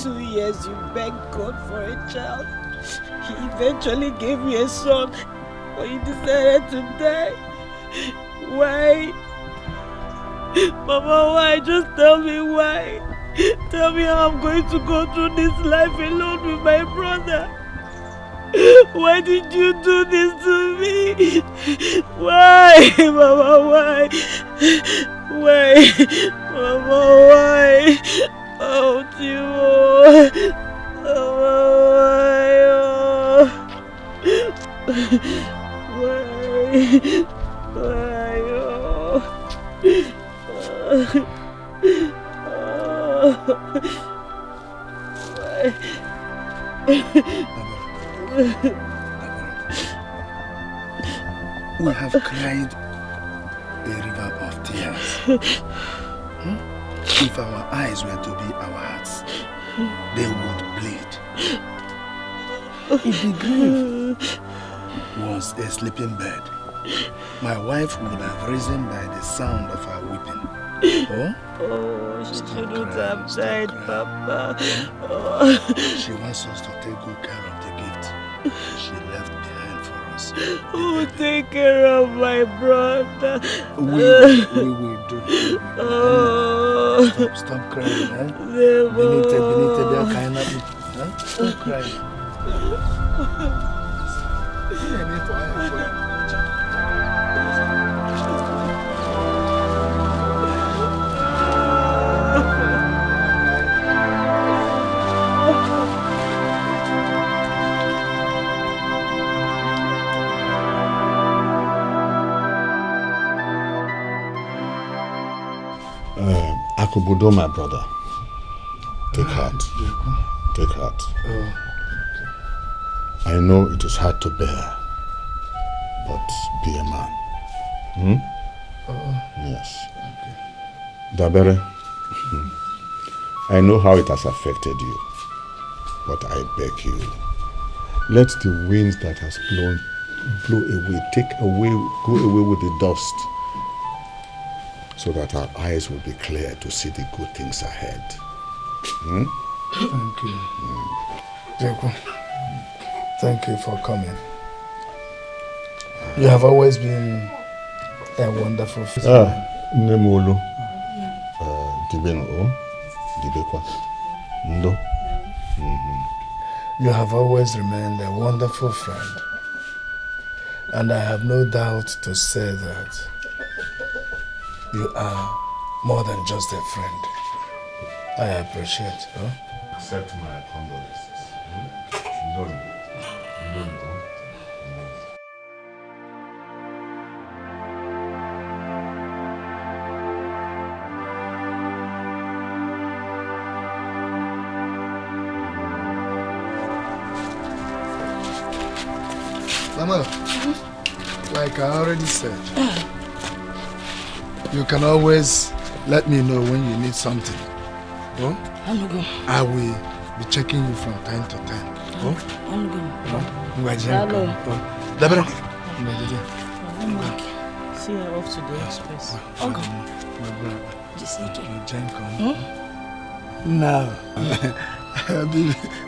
2 years you begged God for a child. He eventually gave you a son, but you decided to die. Why? Mama, why? Just tell me why. Tell me how I'm going to go through this life alone with my brother. Why did you do this to me? Why, Mama, why? Why? Mama, why? Oh, Timo. Mama, why? Why? We have cried a river of tears. If our eyes were to be our hearts, they would bleed. If the grave was a sleeping bed, my wife would have risen by the sound of her weeping. Oh, she shouldn't have died, Papa. She wants us to take good care of the gift she left behind for us. Who will take care of my brother? We will do. Stop crying, eh? Stop crying. Akubudo, my brother. Take heart. Take heart. I know it is hard to bear, but be a man. Yes. Okay. Dabere, I know how it has affected you, but I beg you, let the winds that has blown blow away, go away with the dust, so that our eyes will be clear to see the good things ahead. Thank you. Jeko, thank you for coming. You have always been a wonderful fisherman. Nemolo. Dibeno. Dibekwa. Ndo. You have always remained a wonderful friend. And I have no doubt to say that you are more than just a friend. I appreciate. Accept my condolences. Mama, like I already said, you can always let me know when you need something. I will be checking you from time to time. I'm going. Dabra. See her off to the express. No.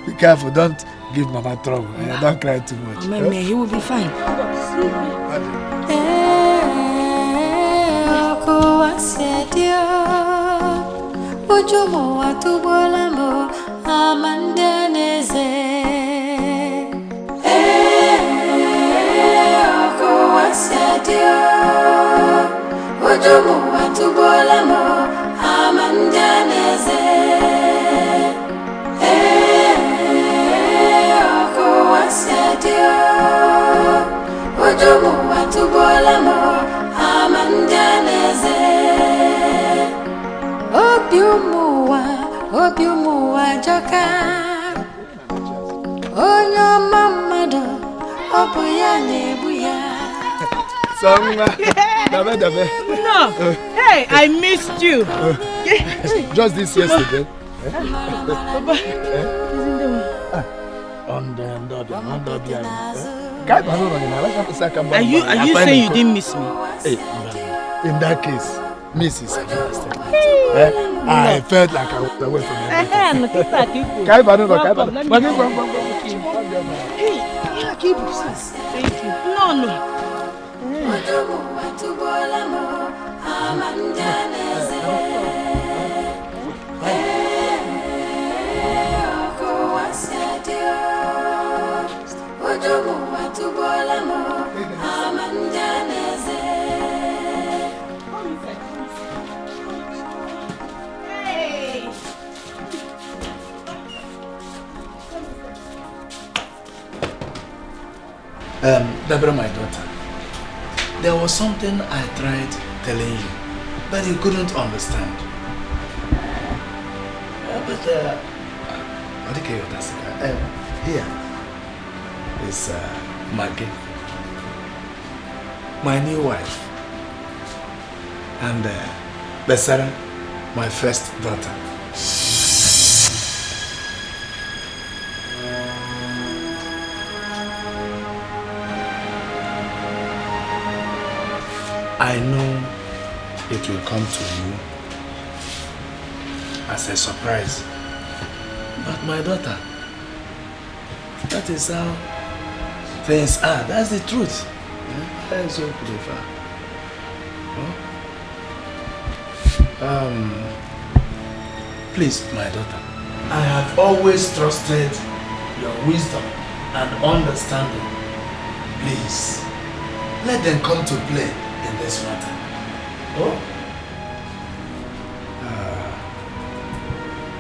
Be careful, don't give Mama trouble. Don't cry too much. He will be fine. Ojomo watubolamo amandaneze oko wasadio Ojomo watubolamo amandaneze oko wasadio Ojomo watubolamo amandaneze Obiumuwa joka Onyo mamado Obuya nebuya Dabe. No! Hey, I missed you! Just this yesterday. Are you saying you didn't miss me? In that case, Miss is another statement. I felt like I was away from everything. Thank you. No. Deborah, my daughter, there was something I tried telling you, but you couldn't understand. Here is Maggie, my new wife, and Besara, my first daughter. I know it will come to you as a surprise, but my daughter, that is how things are. That's the truth. That is so clever. Please, my daughter, I have always trusted your wisdom and understanding. Please, let them come to play in this matter.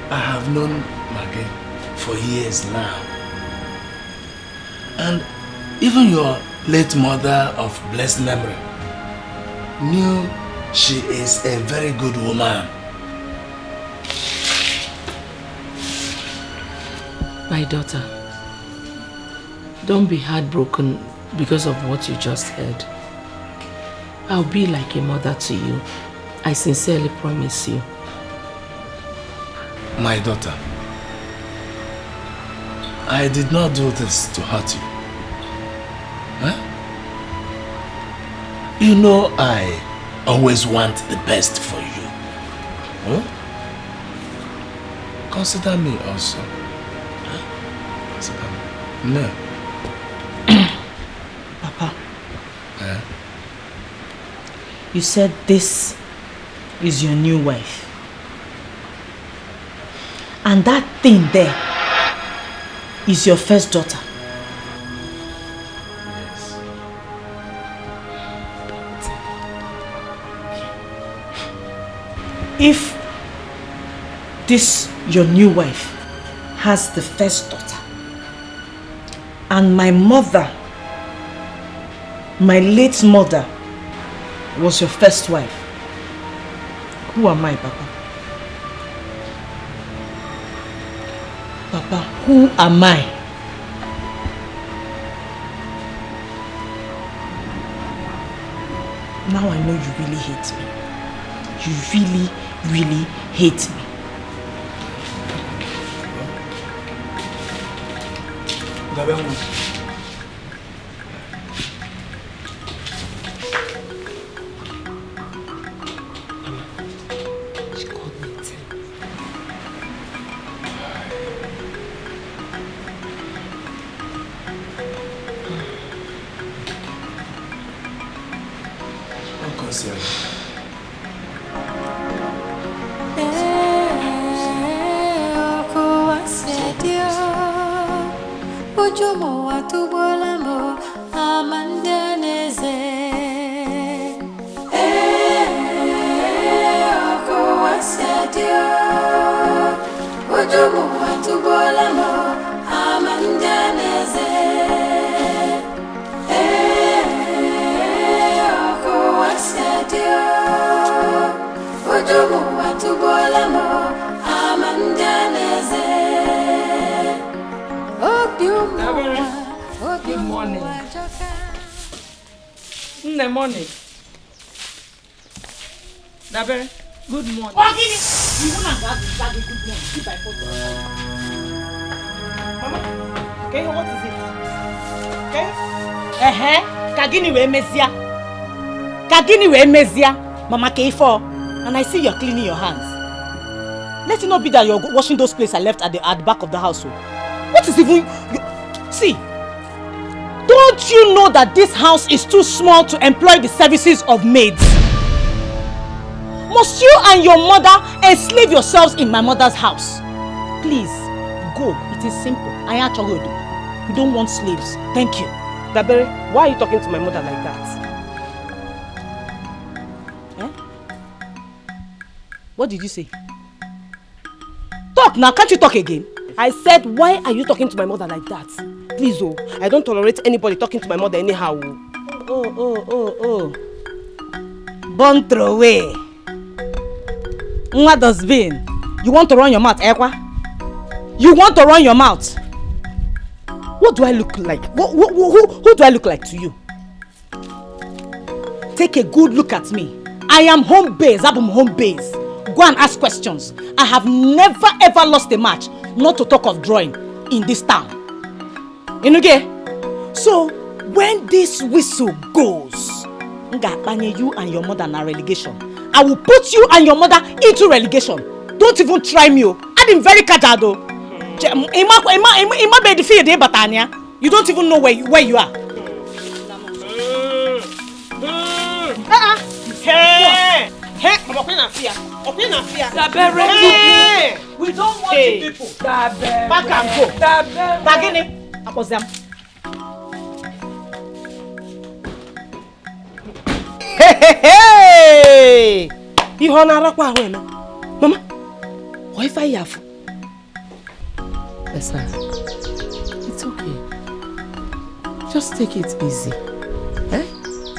I have known Maggie for years now. And even your late mother of blessed memory knew she is a very good woman. My daughter, don't be heartbroken because of what you just heard. I'll be like a mother to you. I sincerely promise you. My daughter, I did not do this to hurt you. Huh? You know I always want the best for you. Huh? Consider me also. Huh? Consider me. No. Papa. Huh? You said this is your new wife. And that thing there is your first daughter. Yes. If this your new wife has the first daughter, and my mother, my late mother, was your first wife, who am I, Papa? Papa, who am I? Now I know you really hate me. You really, really hate me. She called me Tim. Ojomo watubolamo amandaneze. Oko wasedio. Ojomo watubolamo amandaneze. Oko wasedio. Ojomo watubolamo amandaneze. Good morning. Good morning. Nabe, good morning. You wanna have good morning? Keep my photo. Mama, okay, what is it? Okay? Kagini we mezia. Mama K4. And I see you're cleaning your hands. Let it not be that you're washing those plates I left at the back of the house. What is even... See, don't you know that this house is too small to employ the services of maids? Must you and your mother enslave yourselves in my mother's house? Please, go. It is simple. I actually do. We don't want slaves. Thank you. Dabere, why are you talking to my mother like that? Eh? What did you say? Talk now, can't you talk again? I said, why are you talking to my mother like that? Please, oh, I don't tolerate anybody talking to my mother anyhow. Oh. Born throw away. What does mean? You want to run your mouth, Ekwa? You want to run your mouth? What do I look like? Who do I look like to you? Take a good look at me. I am home base. I'm home base. Go and ask questions. I have never ever lost a match, not to talk of drawing, in this town. Inuge? So, when this whistle goes, you and your mother na relegation. I will put you and your mother into relegation. Don't even try me. I'm very cajado. You don't even know where you are. Hey! We don't want you people. Back and go. Bagini. Hey! Mama, why fire you? Listen, it's okay. Just take it easy. Eh?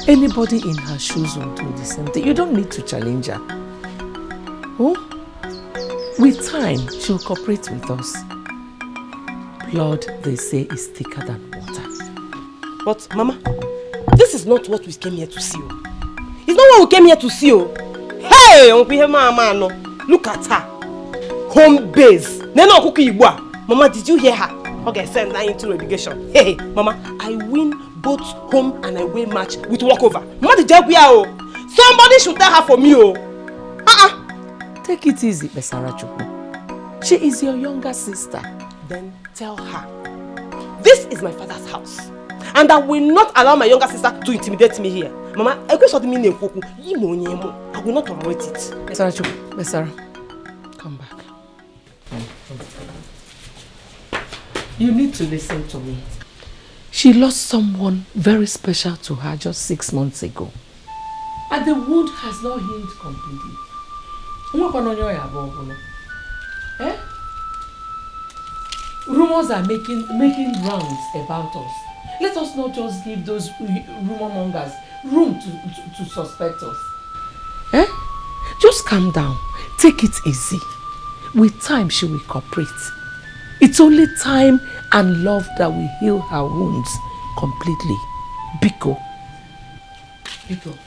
Anybody in her shoes will do the same thing. You don't need to challenge her. Oh? With time, she'll cooperate with us. Blood, they say, is thicker than water. But, Mama, this is not what we came here to see. It's not what we came here to see. Hey, look at her. Home base. Mama, did you hear her? Okay, send her into relegation. Hey, Mama, I win both home and away match with walkover. Mama, somebody should tell her for me. Take it easy, Besarachuku. She is your younger sister. Then tell her, this is my father's house, and I will not allow my younger sister to intimidate me here. Mama, I will not tolerate it. Besarachuku, Besara, come back. You need to listen to me. She lost someone very special to her just 6 months ago. And the wound has not healed completely. Eh? Rumors are making rounds about us. Let us not just give those rumor mongers room to suspect us. Eh? Just calm down. Take it easy. With time, she will cooperate. It's only time and love that will heal her wounds completely. Biko. Biko.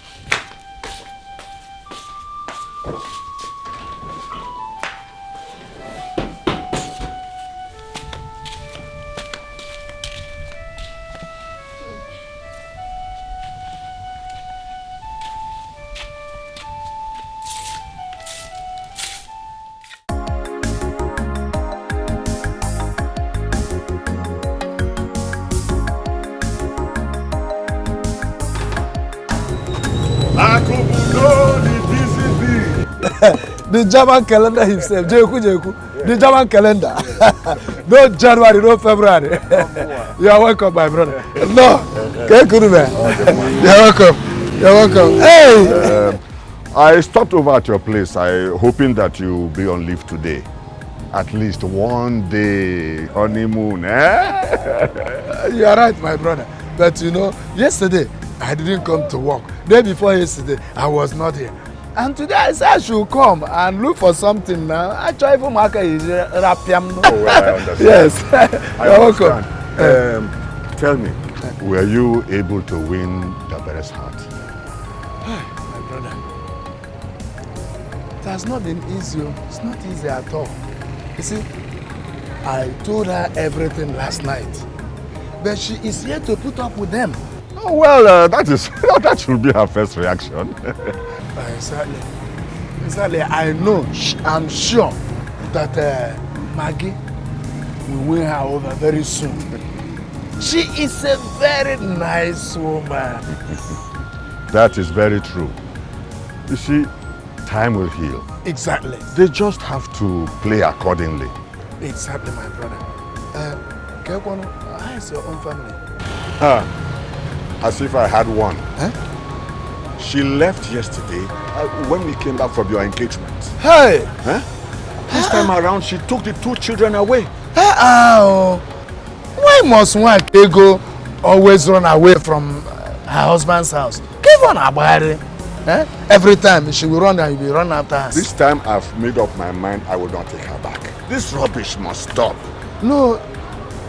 The German calendar himself, Jeku, the German calendar. No January, no February. You are welcome, my brother. No, you're welcome. You're welcome. Hey! I stopped over at your place, hoping that you'll be on leave today. At least one day honeymoon, eh? You are right, my brother. But you know, yesterday I didn't come to work. Day before yesterday, I was not here. And today I said I should come and look for something now. I try for market is rapiam. Oh, well, I understand. Yes. You're welcome. Tell me, were you able to win Dabere's heart? My brother, it has not been easy. It's not easy at all. You see, I told her everything last night, but she is here to put up with them. Oh, well, that should be her first reaction. Exactly. I know, I'm sure that Maggie will win her over very soon. She is a very nice woman. That is very true. You see, time will heal. Exactly. They just have to play accordingly. Exactly, my brother. Kekwan, how is your own family? As if I had one. Huh? She left yesterday when we came back from your engagement. Hey! Huh? This time around, she took the 2 children away. Why must one go always run away from her husband's house? Give on her body. Every time she will run and you will run after us. This time I've made up my mind I will not take her back. This rubbish must stop. No,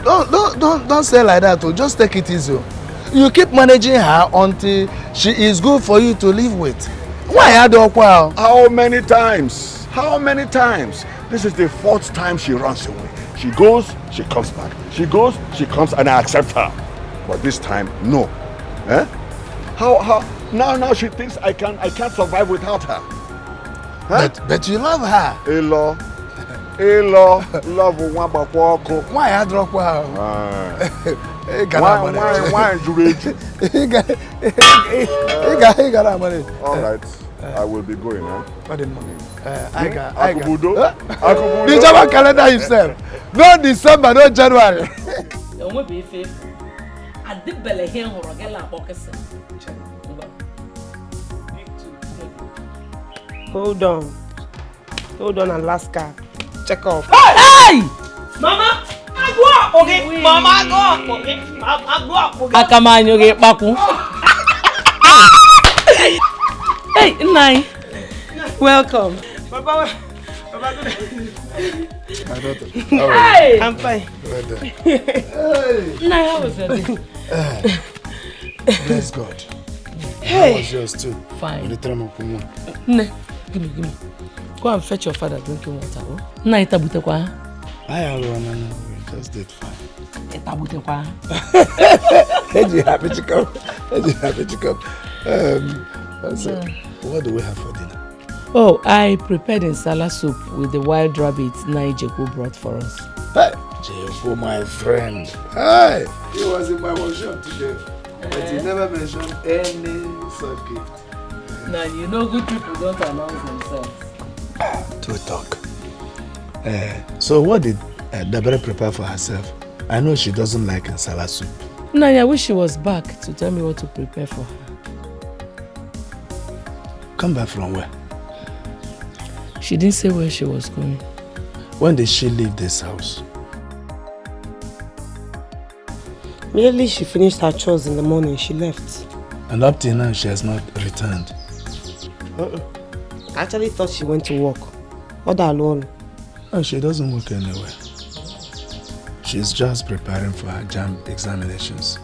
don't say like that. Just take it easy. You keep managing her until she is good for you to live with. Why How many times? How many times? This is the 4th time she runs away. She goes, she comes back. She goes, she comes, and I accept her. But this time, no. How? Now she thinks I can't survive without her. But you love her. Elo, love Wambako. Why I drop her? Why Jureju? All right, I will be going, huh? Akubudo? The German calendar himself. No December, no January. Hold on, Alaska. Check off. Hey! Mama! Okay, Mama, go. Okay, go. Akamanyo get baku. Hey, Nai. Welcome. Papa, My daughter. Hey! I'm fine. Nai, how was it? Bless God. Hey. How was yours too? Fine. Ne. Give me. Go and fetch your father drinking water. Nai, tabute kwa. I alone, we just did fine. Tabute kwa. You're happy to come. So, what do we have for dinner? Oh, I prepared insala soup with the wild rabbit Naija brought for us. Hey, Jeffo, my friend. Hi, he was in my workshop today, but he never mentioned any such gift. Now you know good people don't announce themselves. To talk. So what did Deborah prepare for herself? I know she doesn't like insala soup. Nah, I wish she was back to tell me what to prepare for her. Come back from where? She didn't say where she was going. When did she leave this house? Immediately she finished her chores in the morning, she left. And up till now, she has not returned. I actually thought she went to work. Other alone. No, she doesn't work anywhere. She's just preparing for her JAMB examinations.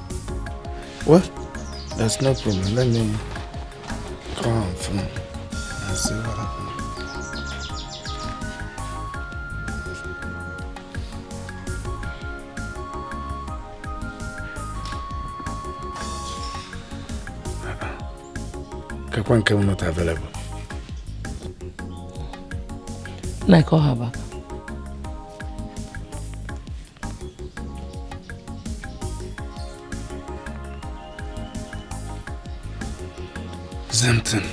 Well, that's no problem. Let me call on phone and see what happens. Kakwan Kev not available. I call her back. Something.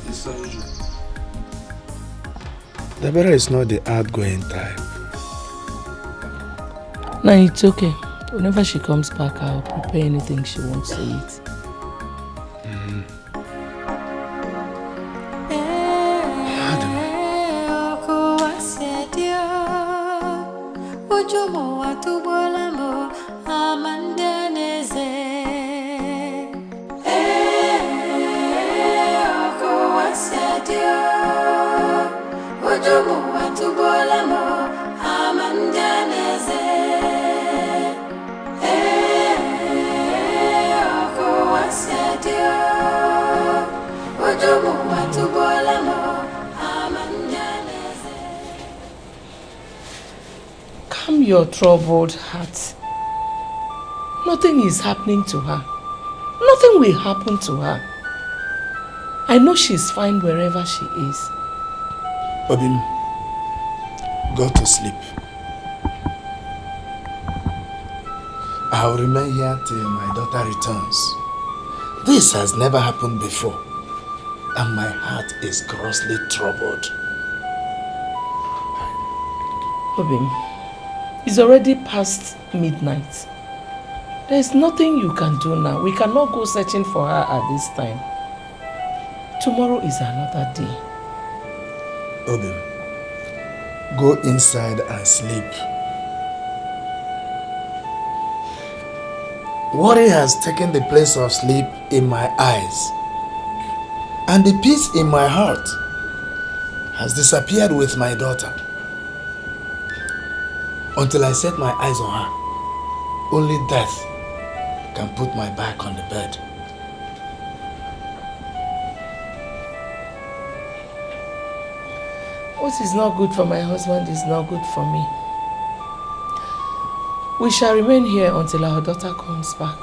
It's unusual. Deborah is not the outgoing type. No, it's okay. Whenever she comes back, I'll prepare anything she wants to eat. Calm your troubled heart. Nothing is happening to her. Nothing will happen to her. I know she's fine wherever she is. Obim, Go to sleep. I'll remain here till my daughter returns. This has never happened before, and my heart is grossly troubled. Obim, it's already past midnight. There's nothing you can do now. We cannot go searching for her at this time. Tomorrow is another day. Obim, go inside and sleep. Worry has taken the place of sleep in my eyes, and the peace in my heart has disappeared with my daughter. Until I set my eyes on her, only death can put my back on the bed. What is not good for my husband is not good for me. We shall remain here until our daughter comes back.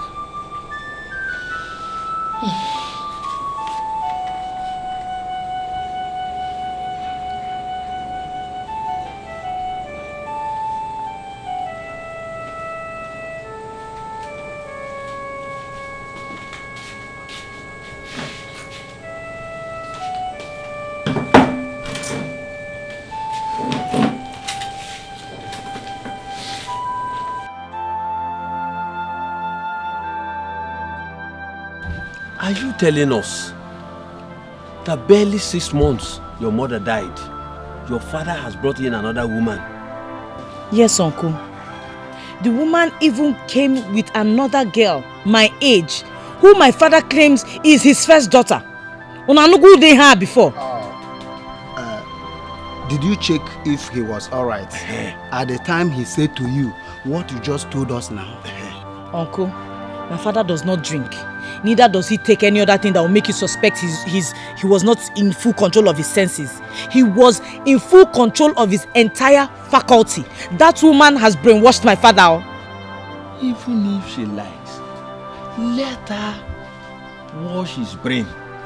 Are you telling us that barely 6 months your mother died, your father has brought in another woman? Yes, uncle. The woman even came with another girl, my age, who my father claims is his first daughter. Unanugu they had before. Did you check if he was alright? At the time he said to you what you just told us now? Uncle, my father does not drink. Neither does he take any other thing that will make you suspect he was not in full control of his senses. He was in full control of his entire faculty. That woman has brainwashed my father. Even if she lies, let her wash his brain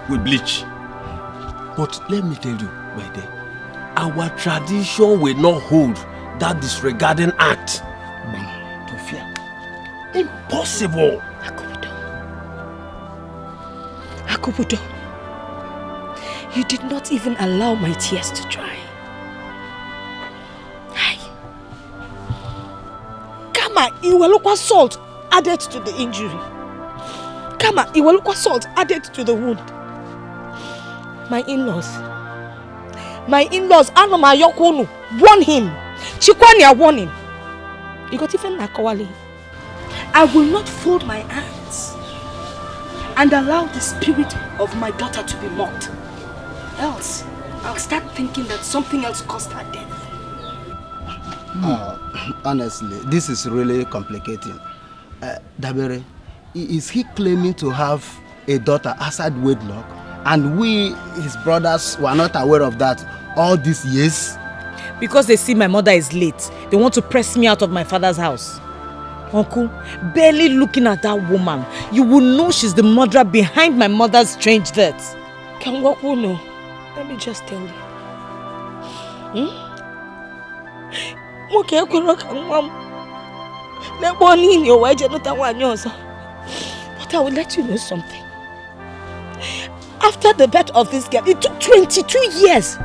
with bleach. But let me tell you, my dear, our tradition will not hold that disregarding act. To fear. Impossible. Akubudo, you did not even allow my tears to dry. Hi. Kama, iwalukwa salt added to the injury. Kama, iwalukwa salt added to the wound. My in-laws, Anoma Yokonu, warn him. Chikwanya warn him. You got even Nakawali. I will not fold my hands and allow the spirit of my daughter to be mocked. Else, I'll start thinking that something else caused her death. Honestly, this is really complicating. Dabere, is he claiming to have a daughter outside wedlock, and we, his brothers, were not aware of that all these years? Because they see my mother is late, they want to press me out of my father's house. Uncle, barely looking at that woman, you will know she's the murderer behind my mother's strange death. Can what will know? Let me just tell you. Okay, but I will let you know something. After the birth of this girl, it took 22 years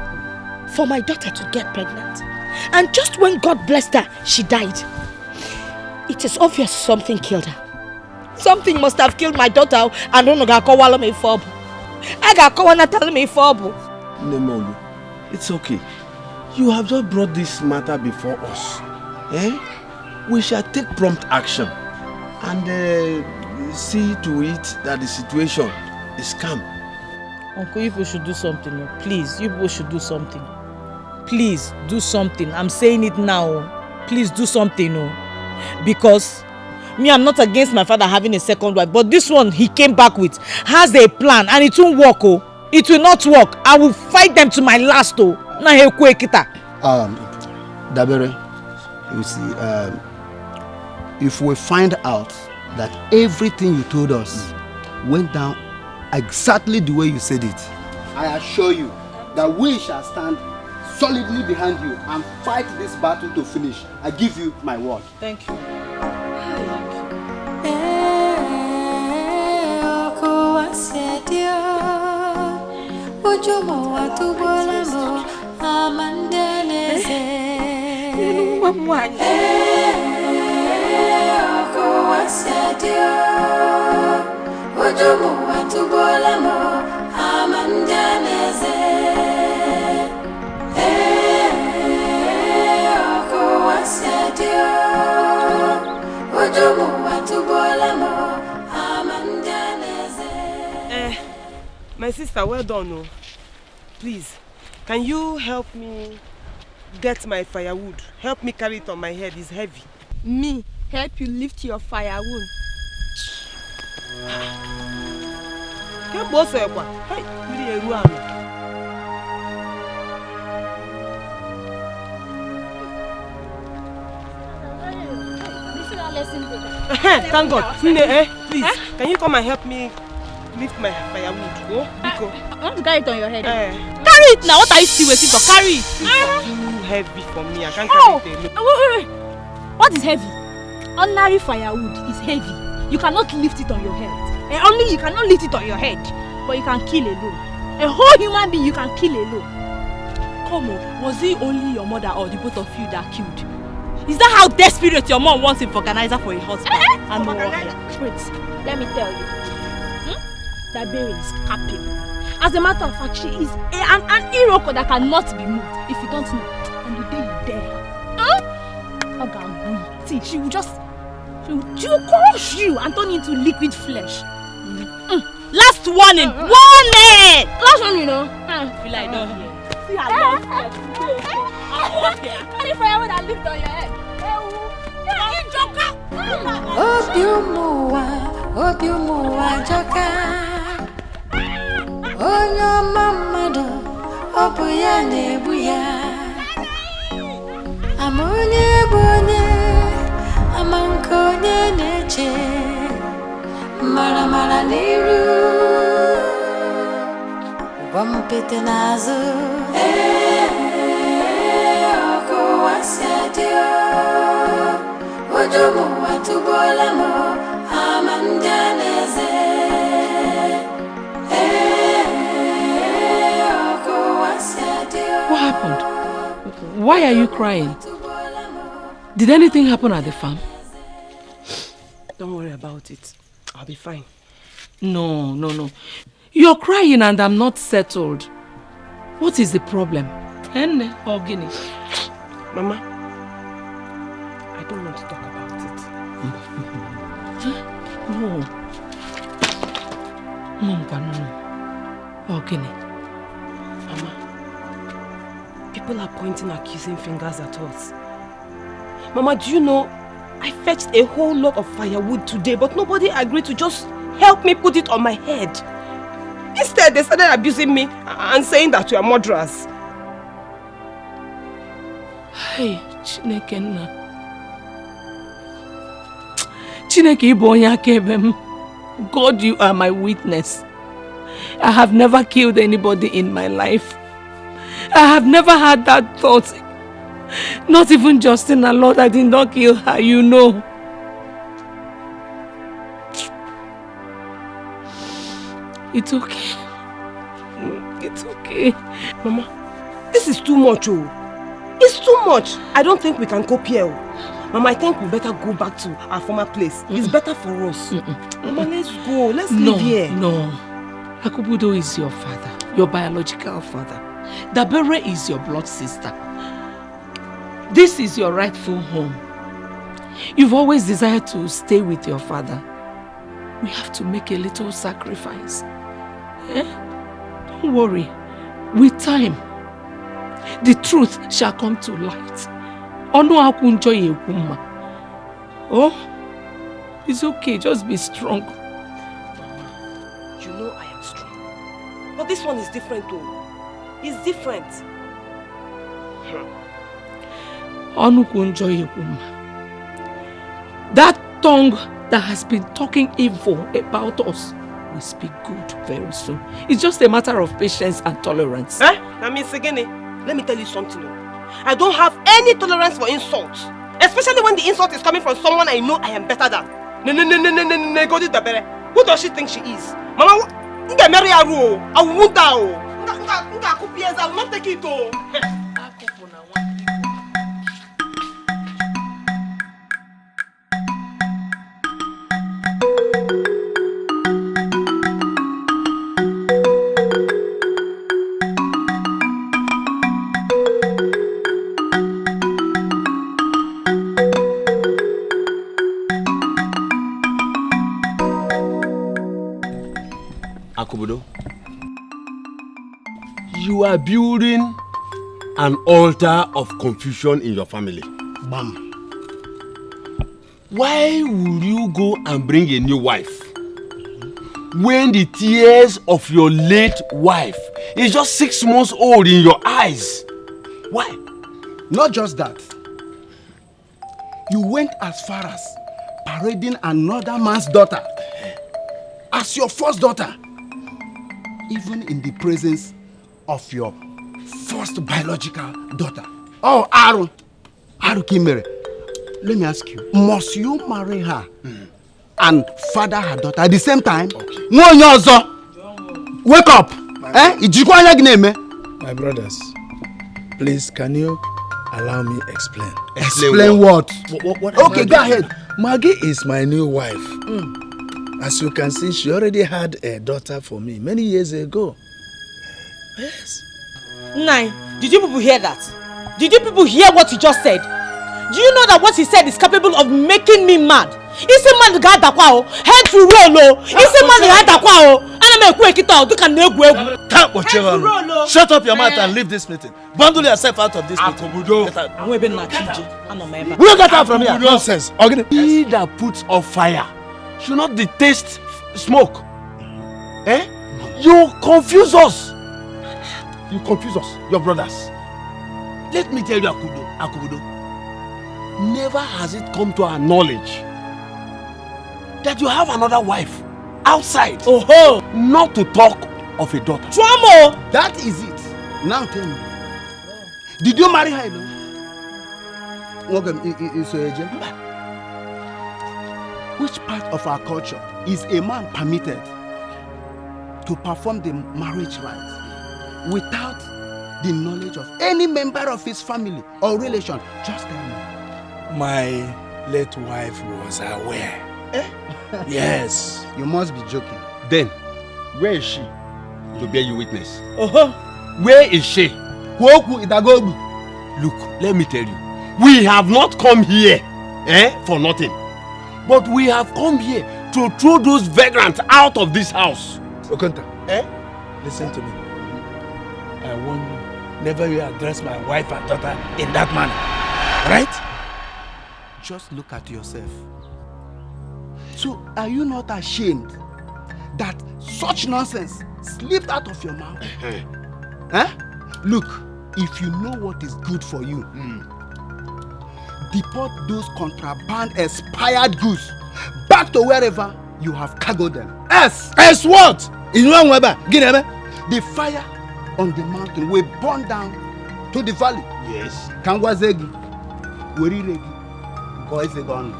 for my daughter to get pregnant. And just when God blessed her, she died. It is obvious something killed her. Something must have killed my daughter. I don't know. I got telling me fob. Nemolu, it's okay. You have just brought this matter before us. We shall take prompt action and see to it that the situation is calm. Uncle, you people should do something. Please, you people should do something. Please, do something. I'm saying it now. Please do something. Because me, I'm not against my father having a second wife, but this one he came back with has a plan and it won't work. It will not work. I will fight them to my last. Dabere, you see, if we find out that everything you told us went down exactly the way you said it, I assure you that we shall stand solidly behind you and fight this battle to finish. I give you my word. Thank you. My sister, well done. Oh. Please, can you help me get my firewood? Help me carry it on my head, it's heavy. Me, help you lift your firewood. Thank God. Please, can you come and help me lift my firewood? Oh, Biko. I want to carry it on your head. Carry it now. What are you still waiting for? Carry it. It's too heavy for me. I can't carry it alone. Wait. What is heavy? Ordinary firewood is heavy. You cannot lift it on your head. And only you cannot lift it on your head. But you can kill alone. A whole human being you can kill alone. Come on. Was it only your mother or the both of you that killed? Is that how desperate your mom wants him for organizer for a husband? And no Wait, let me tell you. That berry is capable. As a matter of fact, she is an iroko that cannot be moved. If you don't know, and the day you dare, see, she will crush you and turn into liquid flesh. Last warning! Warning! Last one, you know. Feel like don't hear. See, I don't hear. Carry firewood and lift on your head. Obiumuwa joka. Onyo mamado, obuya nebuya. Amonye bonye, amankonye neche. Mara niru, wampete nazo. Oko wasadio, ojomo watubolamo, amandaneze. What happened? Why are you crying? Did anything happen at the farm? Don't worry about it. I'll be fine. No. You're crying and I'm not settled. What is the problem? Enne or Guinea? Mama, I don't want to talk about it. No. Or Guinea? Mama, people are pointing accusing fingers at us. Mama, do you know, I fetched a whole lot of firewood today, but nobody agreed to just help me put it on my head. Instead, they started abusing me and saying that we are murderers. Hey, Chineke nna. Chineke ibo onye akaebe m. God, you are my witness. I have never killed anybody in my life. I have never had that thought. Not even Justina, Lord, I did not kill her, you know. It's okay. It's okay. Mama, this is too much, oh. It's too much. I don't think we can cope here. Mama, I think we better go back to our former place. It's better for us. Mama, let's go. Let's live here. No. Akubudo is your father, your biological father. Dabere is your blood sister. This is your rightful home. You've always desired to stay with your father. We have to make a little sacrifice. Don't worry. With time, the truth shall come to light. Oh, it's okay. Just be strong. You know I am strong. But this one is different too. It's different. That tongue that has been talking evil about us will speak good very soon. It's just a matter of patience and tolerance. That means again. let me tell you something. I don't have any tolerance for insult. Especially when the insult is coming from someone I know I am better than. No, go to Deperation. Who does she think she is? Mama, I won't I will not take it. Akubudo, you are building an altar of confusion in your family. Bam. Why would you go and bring a new wife when the tears of your late wife is just 6 months old in your eyes? Why? Not just that. You went as far as parading another man's daughter as your first daughter, even in the presence of your first biological daughter. Oh, Aaron Kimere, let me ask you, must you marry her and father her daughter at the same time? Okay. Wake up! My brothers, please, can you allow me explain? Explain what? Okay, go ahead. Maggie is my new wife. As you can see, she already had a daughter for me many years ago. Yes. Nai, did you people hear that? Did you people hear what he just said? Do you know that what he said is capable of making me mad? He's a man that got head to roll. He's a man that got Shut up your mouth and leave this meeting. Bundle yourself out of this meeting. We don't get out from here. Nonsense. He that puts off fire should not detest smoke. You confuse us. You confuse us, your brothers. Let me tell you, Akubudo, never has it come to our knowledge that you have another wife outside. Oh, not to talk of a daughter. Chwamo! That is it. Now tell me, did you marry her alone? Which part of our culture is a man permitted to perform the marriage rite without the knowledge of any member of his family or relation? Just tell me. My late wife was aware. Yes. You must be joking. Then, where is she to bear you witness? Where is she? Look, let me tell you, we have not come here for nothing. But we have come here to throw those vagrants out of this house. Okonta, listen to me. I warn you, never you address my wife and daughter in that manner. Right? Just look at yourself. So, are you not ashamed that such nonsense slipped out of your mouth? Look, if you know what is good for you, deport those contraband expired goods back to wherever you have cargoed them. As what? The fire on the mountain will burn down to the valley. Yes. Kangwazegi, Weriregi, Goizegon.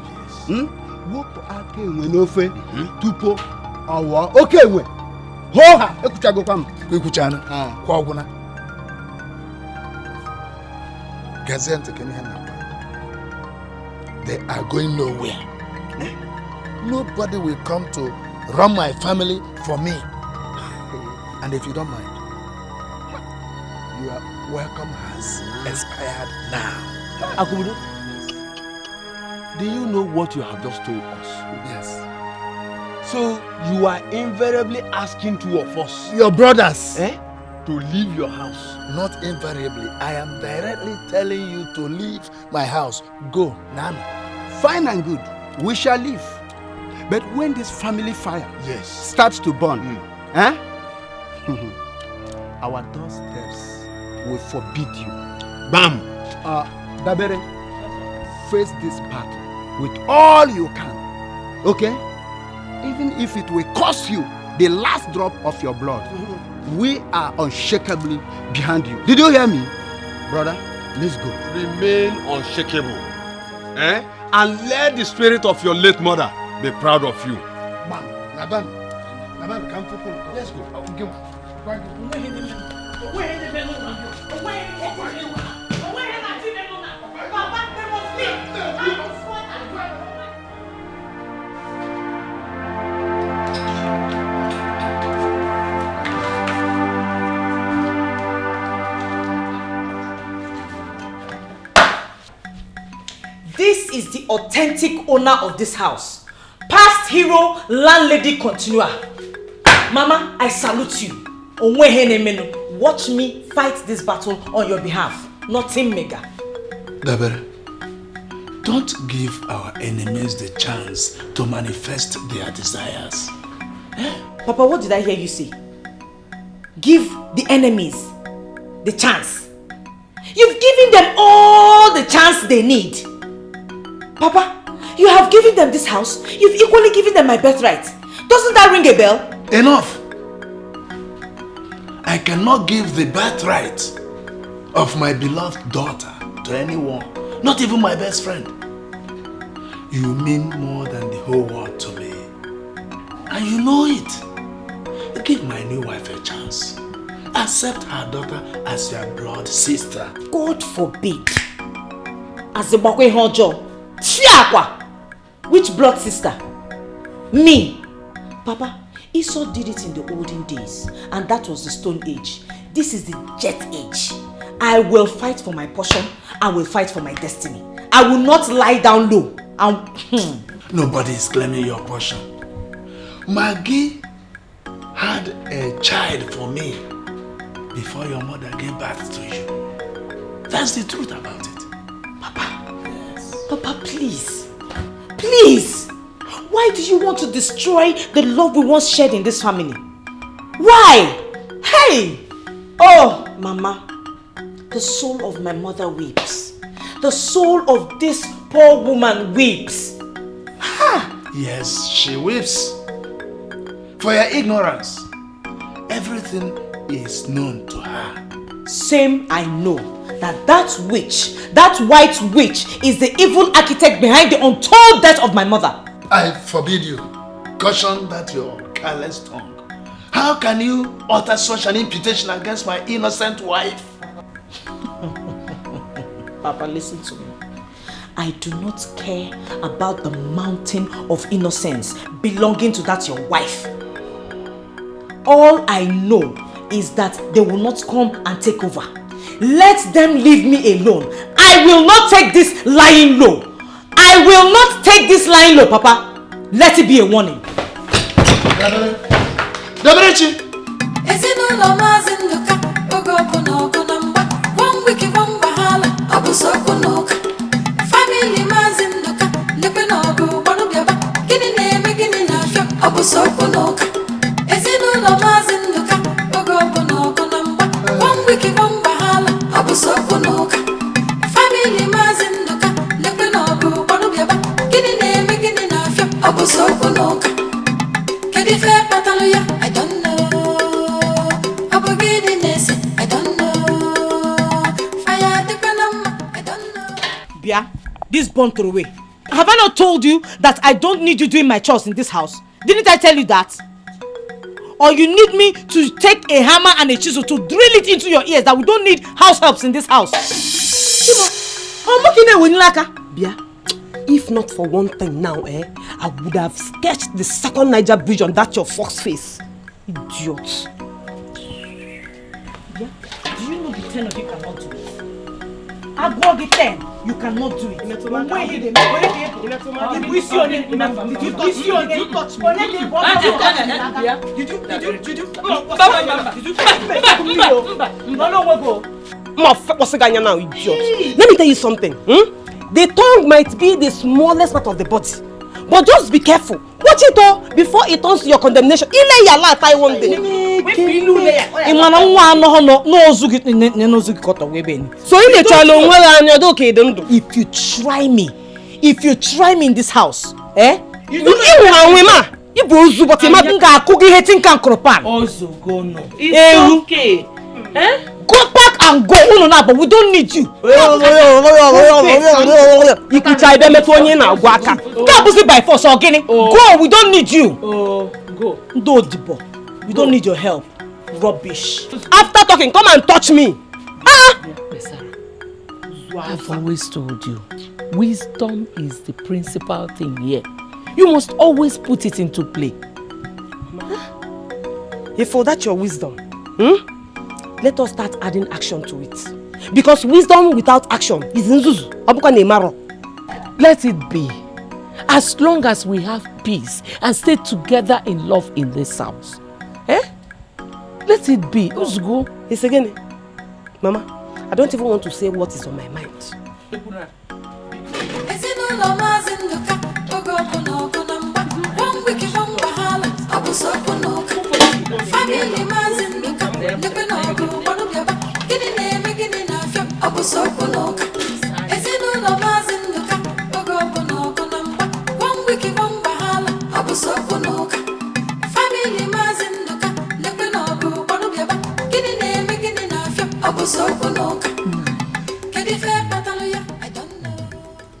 Yes. Wopo ake enwe n'ofe tupo awa oke enwe hoha ekuchago kwam ekuchana kwa oguna gazente keni hanapa. They are going nowhere. Nobody will come to run my family for me. And if you don't mind, your welcome has expired now. Akubudo, do you know what you have just told us? Yes. So you are invariably asking two of us, your brothers, to leave your house. Not invariably. I am directly telling you to leave my house. Go, Nami. Fine and good. We shall leave. But when this family fire starts to burn, our doorsteps will forbid you. Bam! Dabere, face this battle with all you can. Okay? Even if it will cost you the last drop of your blood, we are unshakably behind you. Did you hear me? Brother, let's go. Remain unshakable. And let the spirit of your late mother be proud of you. Naban, come for let's go. This is the authentic owner of this house. Past hero, landlady continuer. Mama, I salute you. Watch me fight this battle on your behalf. Nothing mega. Dabere, don't give our enemies the chance to manifest their desires. Papa, what did I hear you say? Give the enemies the chance. You've given them all the chance they need. Papa, you have given them this house. You've equally given them my birthright. Doesn't that ring a bell? Enough! I cannot give the birthright of my beloved daughter to anyone, not even my best friend. You mean more than the whole world to me. And you know it. Give my new wife a chance. Accept her daughter as your blood sister. God forbid. As a bakwe hojo. Which blood sister? Me. Papa, Esau did it in the olden days, and that was the Stone Age. This is the Jet Age. I will fight for my portion. I will fight for my destiny. I will not lie down low. Nobody is claiming your portion. Maggie had a child for me before your mother gave birth to you. That's the truth about it. Papa. Yes. Papa, please. Please. Why do you want to destroy the love we once shared in this family? Why? Hey! Oh, Mama. The soul of my mother weeps. The soul of this poor woman weeps. Ha! Yes, she weeps. For your ignorance, everything is known to her. Same, I know that witch, that white witch, is the evil architect behind the untold death of my mother. I forbid you. Caution that your careless tongue. How can you utter such an imputation against my innocent wife? Papa, listen to me. I do not care about the mountain of innocence belonging to that your wife. All I know is that they will not come and take over. Let them leave me alone. I will not take this lying low. I will not take this lying low, Papa. Let it be a warning. Deceptive. I don't know. I don't know. Fire the I don't know. Bia, this born throw away. Have I not told you that I don't need you doing my chores in this house? Didn't I tell you that? Or you need me to take a hammer and a chisel to drill it into your ears that we don't need house helps in this house? Bia, if not for one thing now, I would have sketched the second Niger bridge on that your fox face. Idiot. Bia, do you know the 10 of you cannot do it? I go the 10. You cannot do it. Did you now, idiot. Let me tell you something. The tongue might be the smallest part of the body, but just be careful. Watch it all before it turns to your condemnation. One day. So if you try me in this house, you it's okay. Go back and go. But we don't need you. You could try them now. Go by force or getting. Go, we don't need you. Go. We don't need your help. Rubbish. After talking, come and touch me. I've always told you, wisdom is the principal thing here. You must always put it into play. If for that your wisdom, let us start adding action to it. Because wisdom without action is nzuzu. Let it be. As long as we have peace and stay together in love in this house. Let it be. Uzgo. It's again. Mama, I don't even want to say what is on my mind.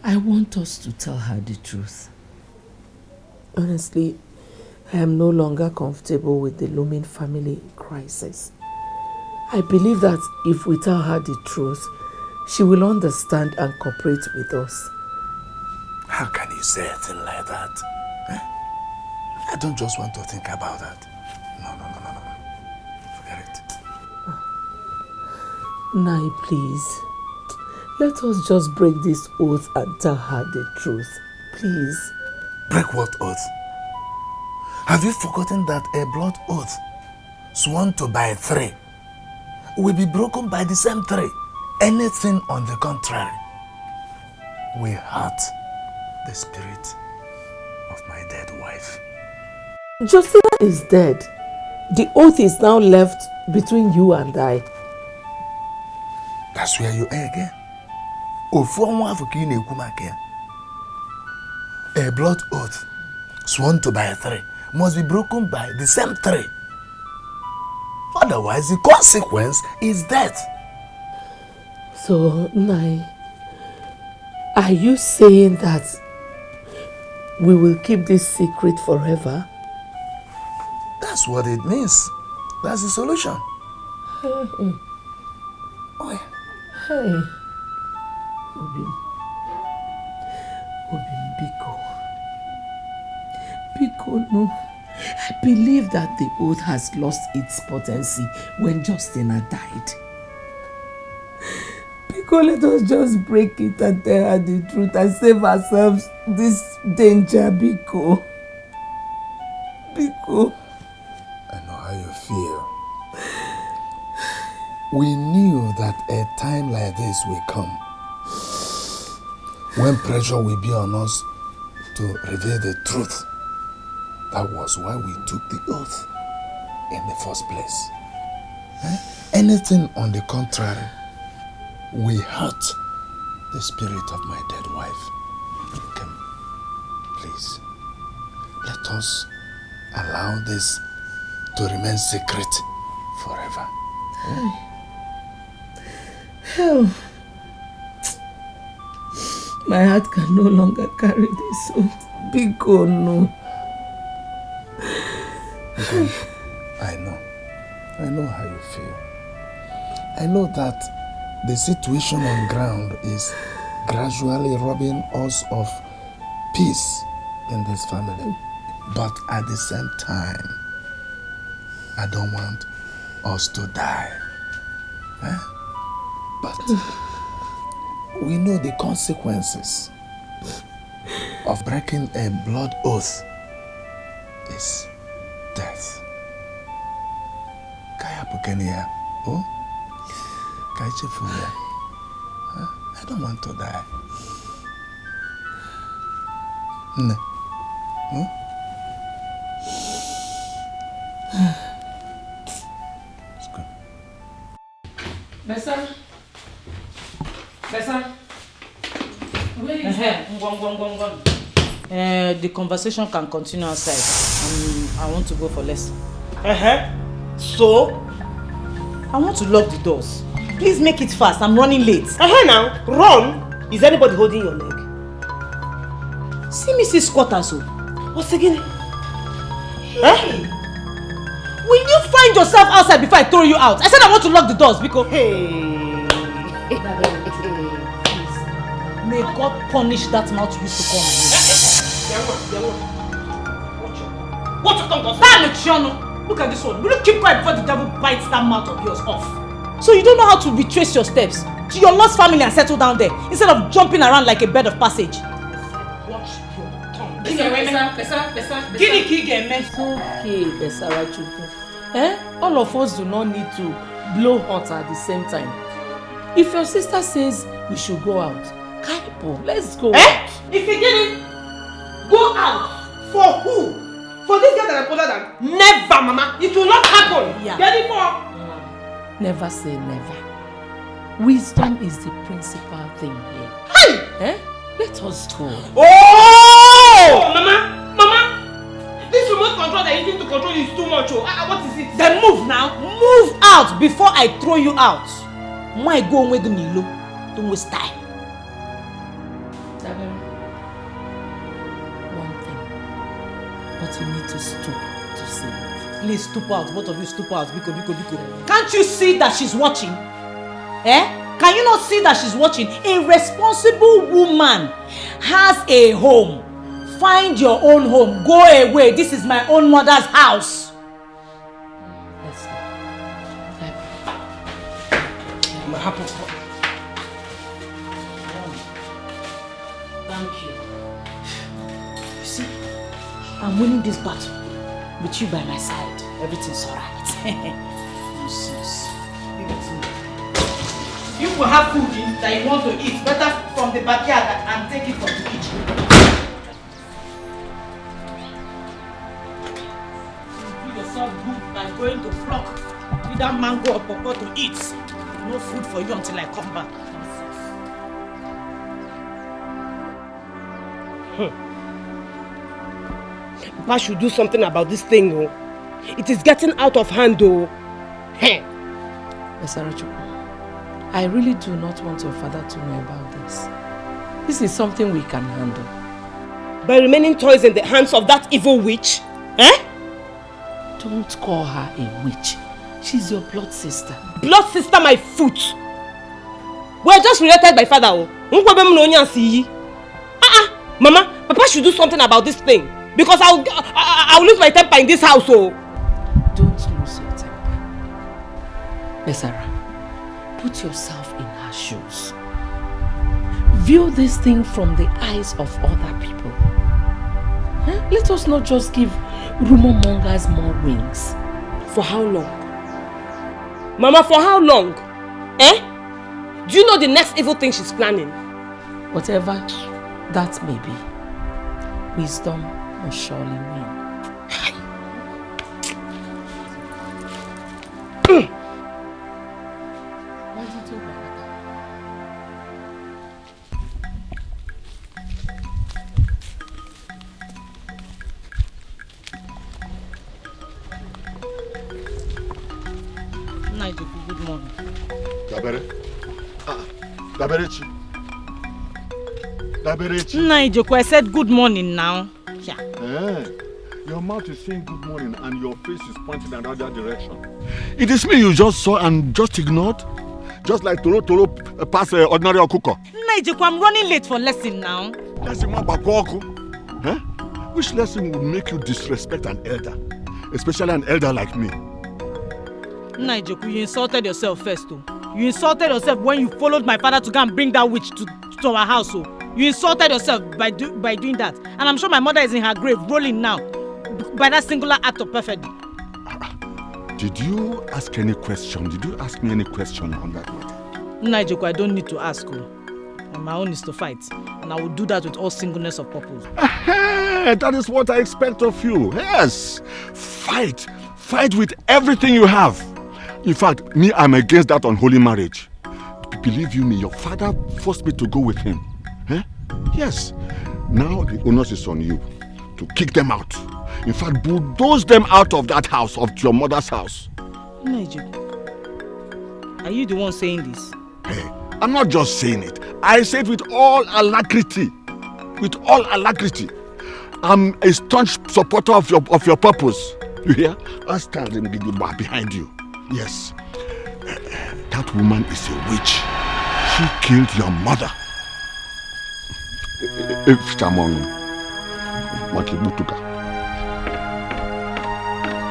I want us to tell her the truth. Honestly, I am no longer comfortable with the looming family crisis. I believe that if we tell her the truth, she will understand and cooperate with us. How can you say a thing like that? I don't just want to think about that. No. Forget it. Nai, please. Let us just break this oath and tell her the truth. Please. Break what oath? Have you forgotten that a blood oath sworn to by three will be broken by the same three? Anything on the contrary will hurt the spirit of my dead wife. Josina is dead. The oath is now left between you and I. That's where you are again. A blood oath sworn to by three must be broken by the same three. Otherwise, the consequence is death. So, Nai, are you saying that we will keep this secret forever? That's what it means. That's the solution. Hey. Obim, Biko, no. I believe that the oath has lost its potency when Justina died. Biko, let us just break it and tell her the truth and save ourselves this danger, Biko. I know how you feel. We knew that a time like this will come when pressure will be on us to reveal the truth. That was why we took the oath in the first place. Anything on the contrary will hurt the spirit of my dead wife. Come, please, let us allow this to remain secret forever. Hell. My heart can no longer carry this oath. Biko, no. I know how you feel. I know that the situation on ground is gradually robbing us of peace in this family. But at the same time, I don't want us to die. But we know the consequences of breaking a blood oath is death. Kaya oh? I don't want to die. No. Let's go. Besa. Where is the conversation can continue outside. I want to go for lesson. So? I want to lock the doors. Please make it fast. I'm running late. Now, run. Is anybody holding your leg? See me see squatters. What's again? Hey. Will you find yourself outside before I throw you out? I said I want to lock the doors because... Hey. May God punish that mouth you used to call me. Watch your tongue. Look at this one. Will you keep quiet before the devil bites that mouth of yours off? So you don't know how to retrace your steps to your lost family and settle down there instead of jumping around like a bird of passage. Watch your tongue. It's okay, Besarachuku. All of us do not need to blow hot at the same time. If your sister says we should go out, Kaipo, let's go out. If you get it, go out. For who? For this girl that I older than? Never, Mama. It will not happen. Yeah. Get it for? Never say never. Wisdom is the principal thing here. Hey! Let us go. Oh! Mama! This remote control that you think to control you is too much. What is it? Then move now. Move out before I throw you out. My go away, Nilo. Don't waste time. One thing. But you need to stoop to see it. Please stoop out. Both of you stoop out. Biko. Can't you see that she's watching? Can you not see that she's watching? A responsible woman has a home. Find your own home. Go away. This is my own mother's house. Let's go. Thank you. You see, I'm winning this battle with you by my side. Everything's alright. Nonsense. You will have food that you want to eat, better from the backyard and take it from the kitchen. You do yourself good by going to pluck either mango or pawpaw to eat. No food for you until I come back. Papa should do something about this thing, oh. It is getting out of hand, oh. Besarachuku, I really do not want your father to know about this. This is something we can handle. By remaining toys in the hands of that evil witch? Don't call her a witch. She's your blood sister. Blood sister, my foot. We're just related by father, oh. Mama, Papa should do something about this thing. Because I'll lose my temper in this house, oh. Don't lose your temper. Besara, put yourself in her shoes. View this thing from the eyes of other people. Let us not just give rumor mongers more wings. For how long? Mama, for how long? Do you know the next evil thing she's planning? Whatever that may be, wisdom must surely win. Good morning. Daberechi. Naija, I said good morning now. Yeah. Your mouth is saying good morning and your face is pointing in another direction. It is me you just saw and just ignored? Just like Toro pass ordinary okuko. Naija, I'm running late for lesson now. Lesson Bakoku? Which lesson would make you disrespect an elder? Especially an elder like me? Naija, you insulted yourself first, though. You insulted yourself when you followed my father to go and bring that witch to our house, oh. You insulted yourself by doing that. And I'm sure my mother is in her grave rolling now by that singular act of perfidy. Did you ask any question? Did you ask me any question on that matter? Naija, I don't need to ask you. My own is to fight. And I will do that with all singleness of purpose. That is what I expect of you. Yes. Fight. Fight with everything you have. In fact, me, I'm against that unholy marriage. Believe you me, your father forced me to go with him. Yes. Now the onus is on you to kick them out. In fact, bulldoze them out of that house, of your mother's house. Naija, Are you the one saying this? Hey, I'm not just saying it. I say it with all alacrity. With all alacrity. I'm a staunch supporter of your purpose. You hear? I stand in Gidigba behind you. Yes. That woman is a witch. She killed your mother.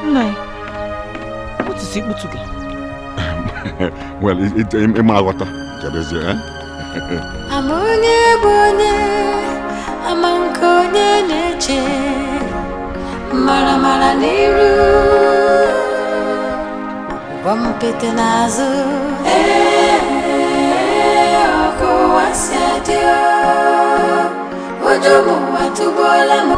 Nai, what is Ibutuga? Well, it's a magota. Amonye bonye, amankonye neche, mara mara niru, wampete nazo, oko wasyadio, ojomo watubola mo.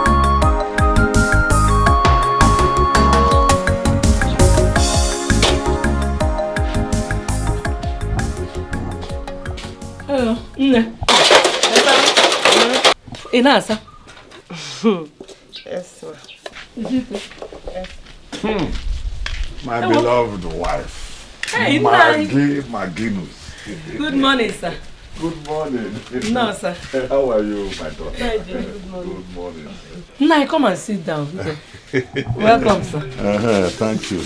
Inasa. Yes, My beloved wife. Hey, my Guinness. Good morning, sir. Good morning. No, sir. How are you, my daughter? Good morning. Good morning. Nai, come and sit down. Okay. Welcome, sir. Thank you.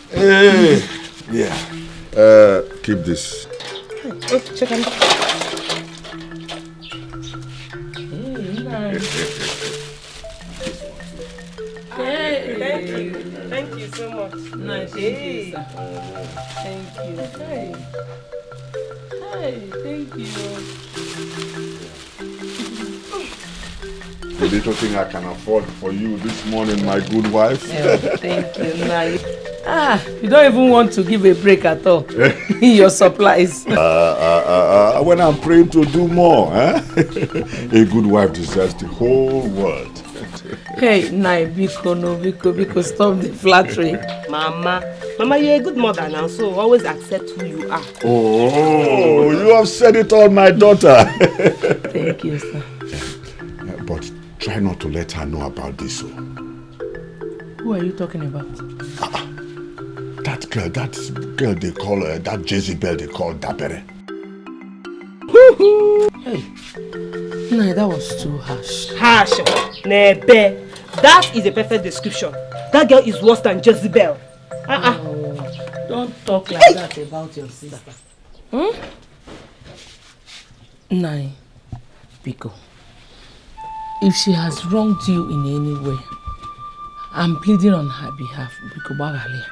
Hey. Yeah. Keep this. Check on Thank you so much. Nice. Hey. Thank you, sir. Thank you. Hey, thank you. The little thing I can afford for you this morning, my good wife. Yeah, thank you, Nai. You don't even want to give a break at all in your supplies. When I'm praying to do more, a good wife deserves the whole world. Hey, Nai, Biko, stop the flattery. Mama, you're a good mother now, so always accept who you are. Oh, you have said it all, my daughter. Thank you, sir. But try not to let her know about this. Who are you talking about? That girl they call that Jezebel they call Dapere. Hey, Nai, that was too harsh. Harsh, Nebe. That is a perfect description. That girl is worse than Jezebel. Oh, don't talk like that about your sister. Nai, Biko, if she has wronged you in any way, I'm pleading on her behalf, Biko Bagalia.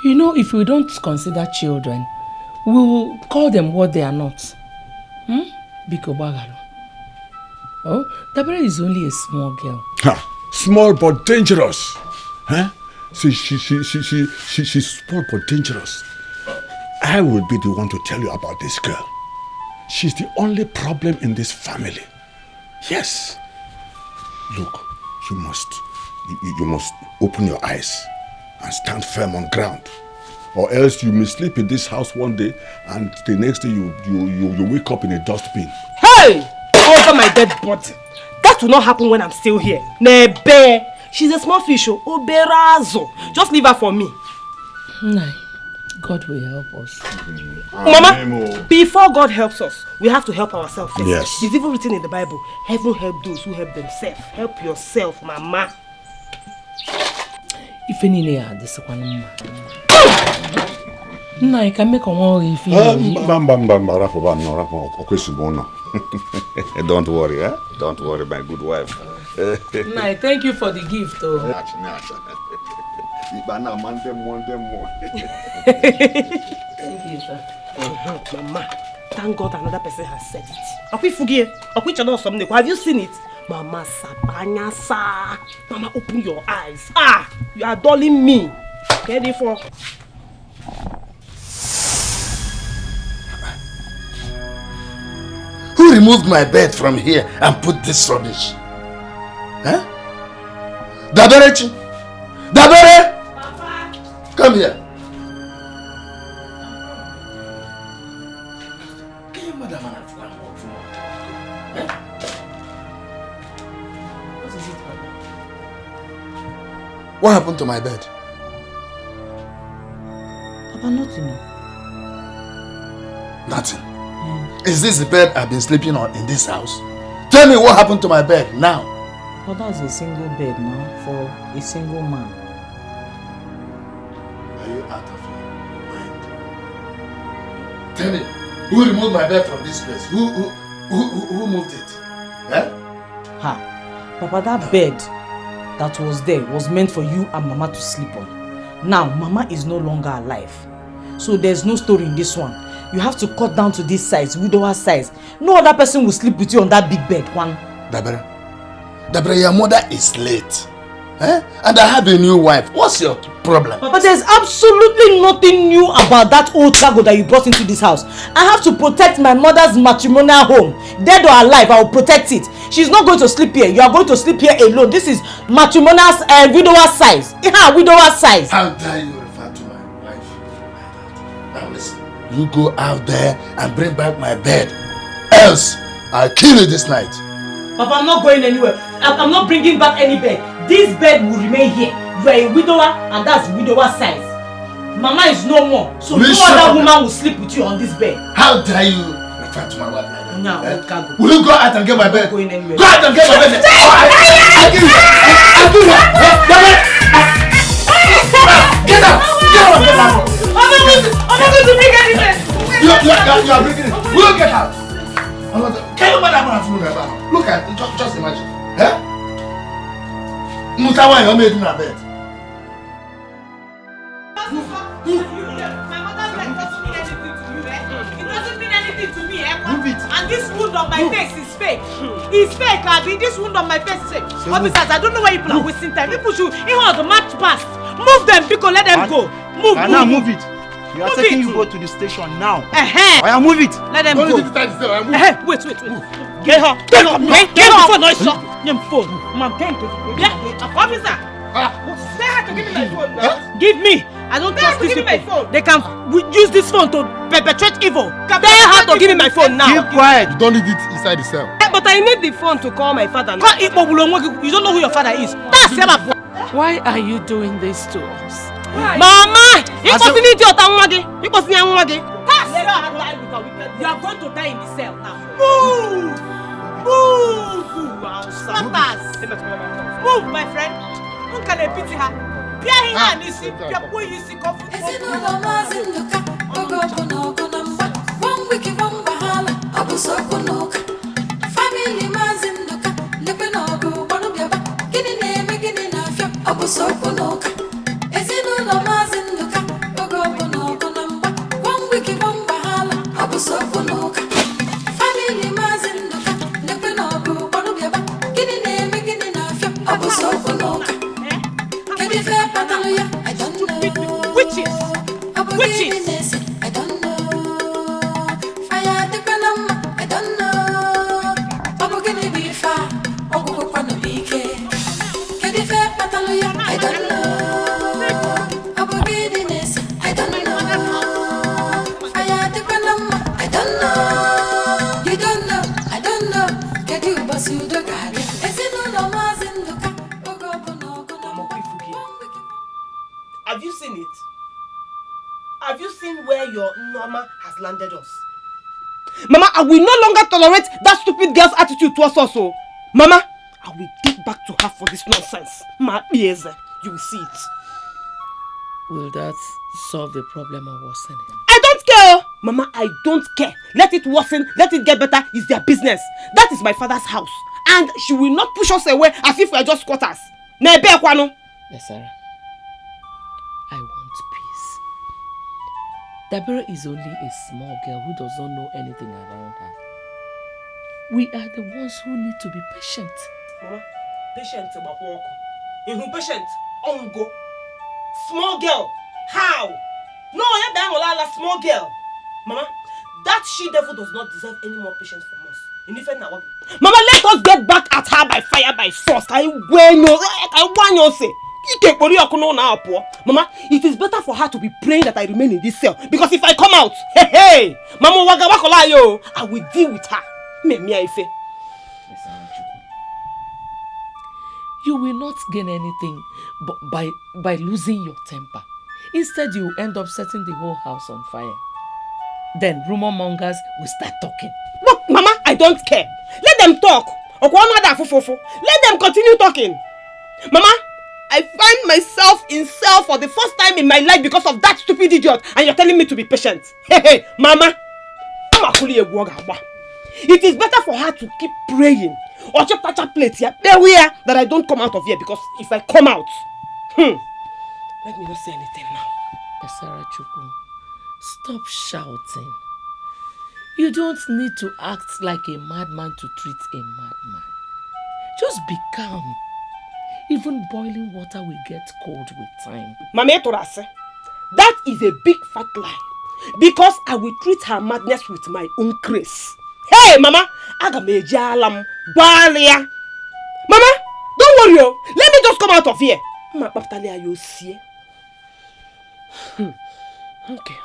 You know, if we don't consider children, we'll call them what they are not. Biko Bagalo. Oh, Dabere is only a small girl. Small but dangerous. Huh? She's small but dangerous. I will be the one to tell you about this girl. She's the only problem in this family. Yes. Look, you must open your eyes and stand firm on ground. Or else you may sleep in this house one day and the next day you wake up in a dustbin. Hey! Over my dead body. That will not happen when I'm still here. Nebe! She's a small fish. Oberazo. Just leave her for me. Nai, God will help us. Mama, before God helps us, we have to help ourselves first. Yes. It's even written in the Bible. Heaven help those who help themselves. Help yourself, Mama. If any are this one, I can make a war if you Don't worry, eh? Don't worry, my good wife. Nai, thank you for the gift. Thank you, sir. Mama, thank God another person has said it. Have you seen it? Mama Sabanya sa. Mama, open your eyes. You are dulling me. Get it for. Who removed my bed from here and put this rubbish? Huh? Daberechi! Dabere! Papa! Come here. What happened to my bed? Nothing. Nothing? Is this the bed I've been sleeping on in this house? Tell me what happened to my bed now. But that's a single bed now for a single man. Are you out of your mind? Tell me, who removed my bed from this place? Who moved it? Eh? Ha! Papa, that bed that was there was meant for you and Mama to sleep on. Now, Mama is no longer alive. So there's no story in this one. You have to cut down to this size, widower size. No other person will sleep with you on that big bed, one. Dabere, your mother is late. Eh? And I have a new wife. What's your problem? But there's absolutely nothing new about that old cargo that you brought into this house. I have to protect my mother's matrimonial home. Dead or alive, I will protect it. She's not going to sleep here. You are going to sleep here alone. This is matrimonial widower size. Yeah, widower size. How dare you refer to my wife? Now listen, you go out there and bring back my bed. Else, I'll kill you this night. Papa, I'm not going anywhere. I'm not bringing back any bed. This bed will remain here. You are a widower and that's widower size. Mama is no more. So no other woman will sleep with you on this bed. How dare you refer to my wife like that? No, eh? can't go. Will you go out and get my bed? I'm not going anywhere. Go out and get my bed. I'll give you. I'll give you. Get out. Get out. Get out. I'm not going to bring anything. You are bringing it. Will you get out? Can you look at it, just imagine. Eh? Mutawa, you're made in a bed. My mother's bed doesn't mean anything to you, eh? It doesn't mean anything to me, eh? Move it. And this wound on my face is fake. It's fake, Abby. This wound on my face is fake. Officers, I don't know why people are wasting time. People should, the match past. Move them, because let them go. Move. Now move it. We are taking you go to the station now. I move it. Let them go. Wait. Get her. Get her. Get her phone. No, stop. Your phone. Mom, thank you. Officer. Say her to give me my phone now. Give me. I don't trust these people. They can use this phone to perpetrate evil. Tell her to give me my phone now. Keep quiet. You don't leave it inside the cell. But I need the phone to call my father. Call it. You don't know who your father is. That's Seba. Why are you doing this to us? Mama! You are going to die in the cell now. Move! Move, my friend. Who can I pity her? Witches! I don't know. Fire the panama, I don't know. Obo gonna be far, Ogo Pano BK. Can you fair Pataluya? I don't know. Obo Giddiness, I don't know. Fire the panama, I don't know. You don't know, I don't know. Can you bust you the garden? Is it no more in the car? Have you seen it? Have you seen where your Norma has landed us? Mama, I will no longer tolerate that stupid girl's attitude towards us. Oh. Mama, I will get back to her for this nonsense. My ears, you will see it. Will that solve the problem or worsen it? I don't care. Mama, I don't care. Let it worsen, let it get better. It's their business. That is my father's house. And she will not push us away as if we are just squatters. Yes, Sarah. I want peace. Deborah is only a small girl who does not know anything around her. We are the ones who need to be patient. Mama, patient about walk. In who patient? Ongo. Small girl. How? No, you're bang small girl. Mama, that she-devil does not deserve any more patience from us. Mama, let us get back at her by fire, by force. Mama, it is better for her to be praying that I remain in this cell. Because if I come out, hey, Mama waga wakola yo, I will deal with her. You will not gain anything by losing your temper. Instead, you end up setting the whole house on fire. Then rumor mongers will start talking. Look, Mama, I don't care. Let them talk. Let them continue talking. Mama, I find myself in cell for the first time in my life because of that stupid idiot, and you're telling me to be patient. Hey, Mama. It is better for her to keep praying or just touch a plate here, that I don't come out of here, because if I come out, let me not say anything now. Sarah Chukwu, stop shouting. You don't need to act like a madman to treat a madman. Just be calm. Even boiling water will get cold with time. Mama Etorase, that is a big fat lie. Because I will treat her madness with my own grace. Hey, Mama, Agamejalam, Balia. Mama, don't worry, let me just come out of here. You see? Okay.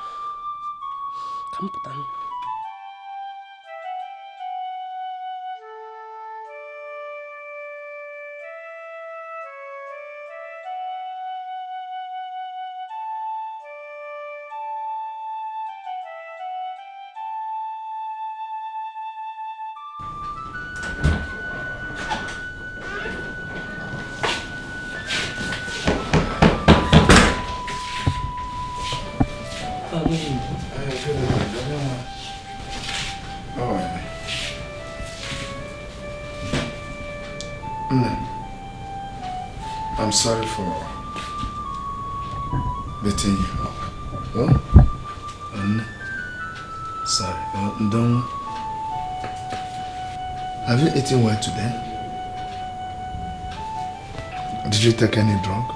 Come down. I'm sorry for beating you up. Oh? Sorry. Don't. Have you eaten well today? Did you take any drug?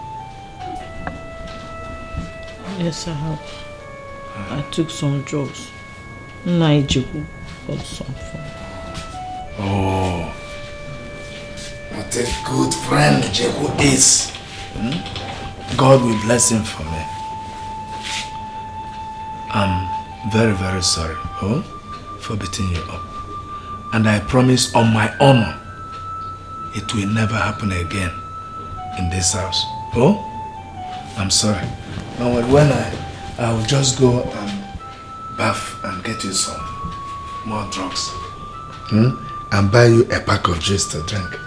Yes, I have. I took some drugs. Nigerian got some fun. Oh. What a good friend Jehu is. God will bless him for me. I'm very, very sorry, for beating you up. And I promise on my honor, it will never happen again in this house. I'm sorry. Now when I'll just go and bath and get you some more drugs. And buy you a pack of juice to drink.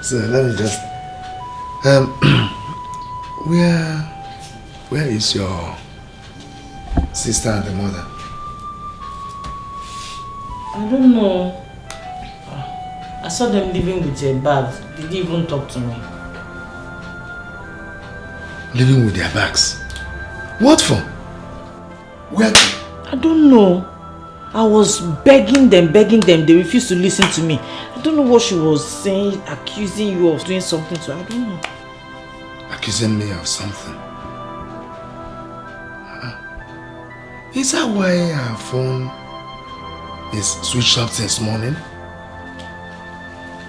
So let me just where is your sister and the mother? I don't know. I saw them living with their bags. They didn't even talk to me. Living with their bags? What for? Where to? I don't know. I was begging them. They refused to listen to me. I don't know what she was saying, accusing you of doing something to her. I don't know. Accusing me of something? Is that why her phone is switched off since morning?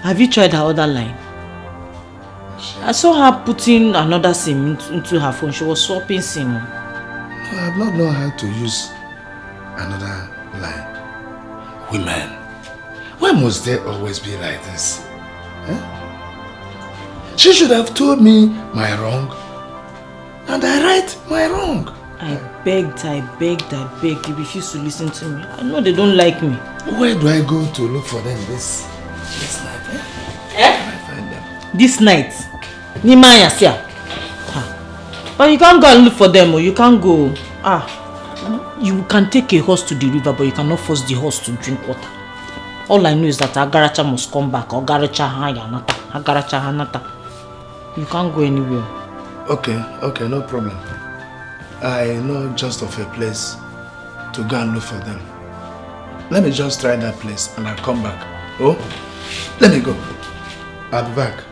Have you tried her other line? I saw her putting another SIM into her phone. She was swapping SIM. No, I've not known how to use another line. Women, why must they always be like this? She should have told me my wrong, and I right my wrong. I begged. They refused to listen to me. I know they don't like me. Where do I go to look for them this night? Where can I find them? This night? Nimaya, sir. But you can't go and look for them, or you can't go. You can take a horse to the river, but you cannot force the horse to drink water. All I know is that Agaracha must come back. Agaracha Hanata. You can't go anywhere. Okay, no problem. I know just of a place to go and look for them. Let me just try that place and I'll come back. Oh, let me go. I'll be back.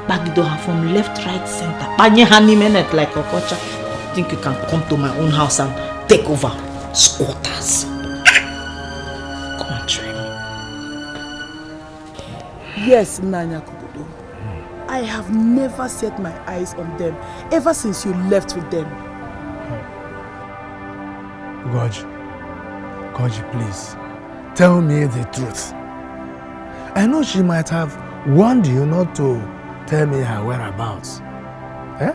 Bagido her from left, right, center. Panye honey minute like a culture. Think you can come to my own house and take over? Squatters. Come and try me. Yes, Nanya Kubudo. I have never set my eyes on them ever since you left with them. Goji, please, tell me the truth. I know she might have warned you not to tell me her whereabouts. Eh?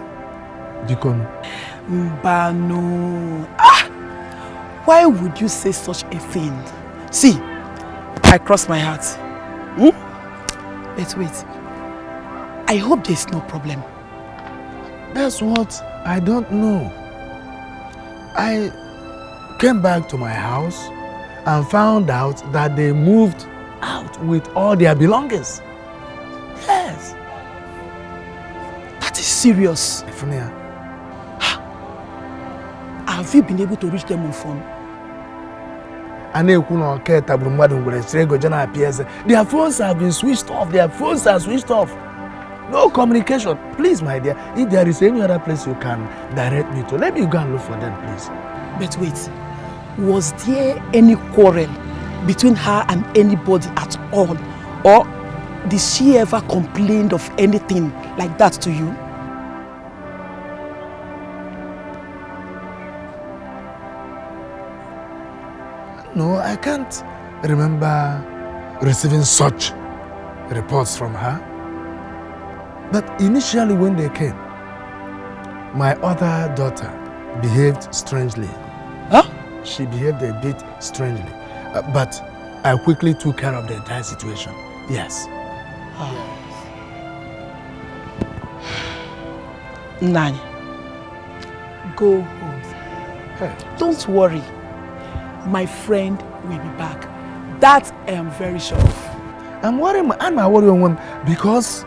Dikon. Mbano. Why would you say such a thing? See, I cross my heart. But wait. I hope there's no problem. That's what I don't know. I came back to my house and found out that they moved out with all their belongings. Yes. That is serious. Ifunia. Have you been able to reach them on phone? Their phones have been switched off. Their phones are switched off. No communication. Please, my dear, if there is any other place you can direct me to, let me go and look for them, please. But wait, was there any quarrel between her and anybody at all? Or did she ever complain of anything like that to you? No, I can't remember receiving such reports from her. But initially when they came, my other daughter behaved strangely. Huh? She behaved a bit strangely. But I quickly took care of the entire situation. Yes. Nani, go home. Hey. Don't worry. My friend will be back. That I am very sure of. I'm worrying because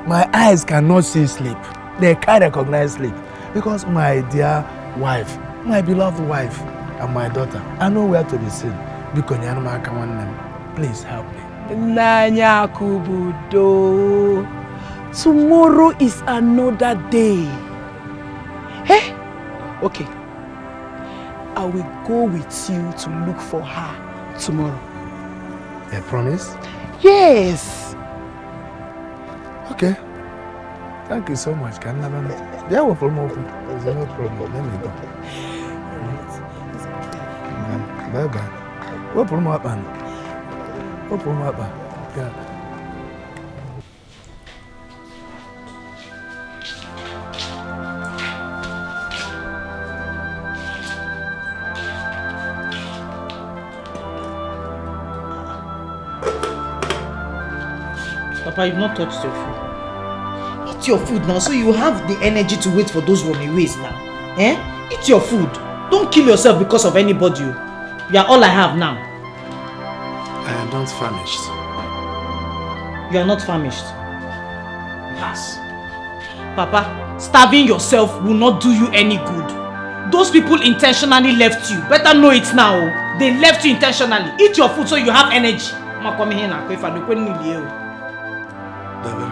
my eyes cannot see sleep. They can't recognize sleep. Because my dear wife, my beloved wife, and my daughter, I know where to be seen. Please help me. Nanya Kubudo. Tomorrow is another day. Hey? Okay. I will go with you to look for her tomorrow. A promise? Yes. Okay. Thank you so much. There's no problem. Let me go. Bye-bye. What problem happened? What problem happened? Yeah. Papa, you've not touched your food. Eat your food now, so you have the energy to wait for those runaways now. Eh? Eat your food. Don't kill yourself because of anybody. You are all I have now. I am not famished. You are not famished? Yes. Papa, starving yourself will not do you any good. Those people intentionally left you. Better know it now. They left you intentionally. Eat your food so you have energy. David,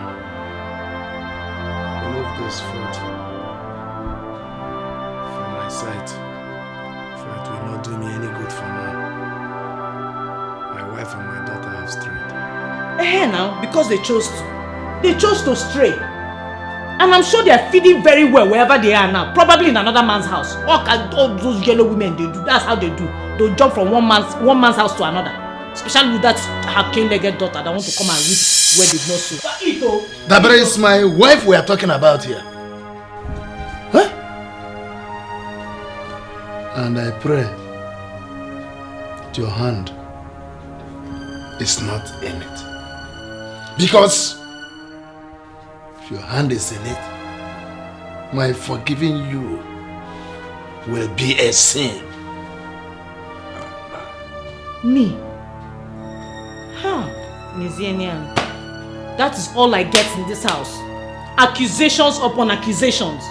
remove this food from my sight, for it will not do me any good for now. My wife and my daughter have strayed. Now, because they chose to. They chose to stray. And I'm sure they are feeding very well wherever they are now. Probably in another man's house. All those yellow women, they do. That's how they do. They'll jump from one man's house to another. Especially with that her cane-legged daughter that want to come and reap where they've not sown. That is my wife we are talking about here. Huh? And I pray that your hand is not in it. Because if your hand is in it, my forgiving you will be a sin. Me? Nigerian. That is all I get in this house. Accusations upon accusations.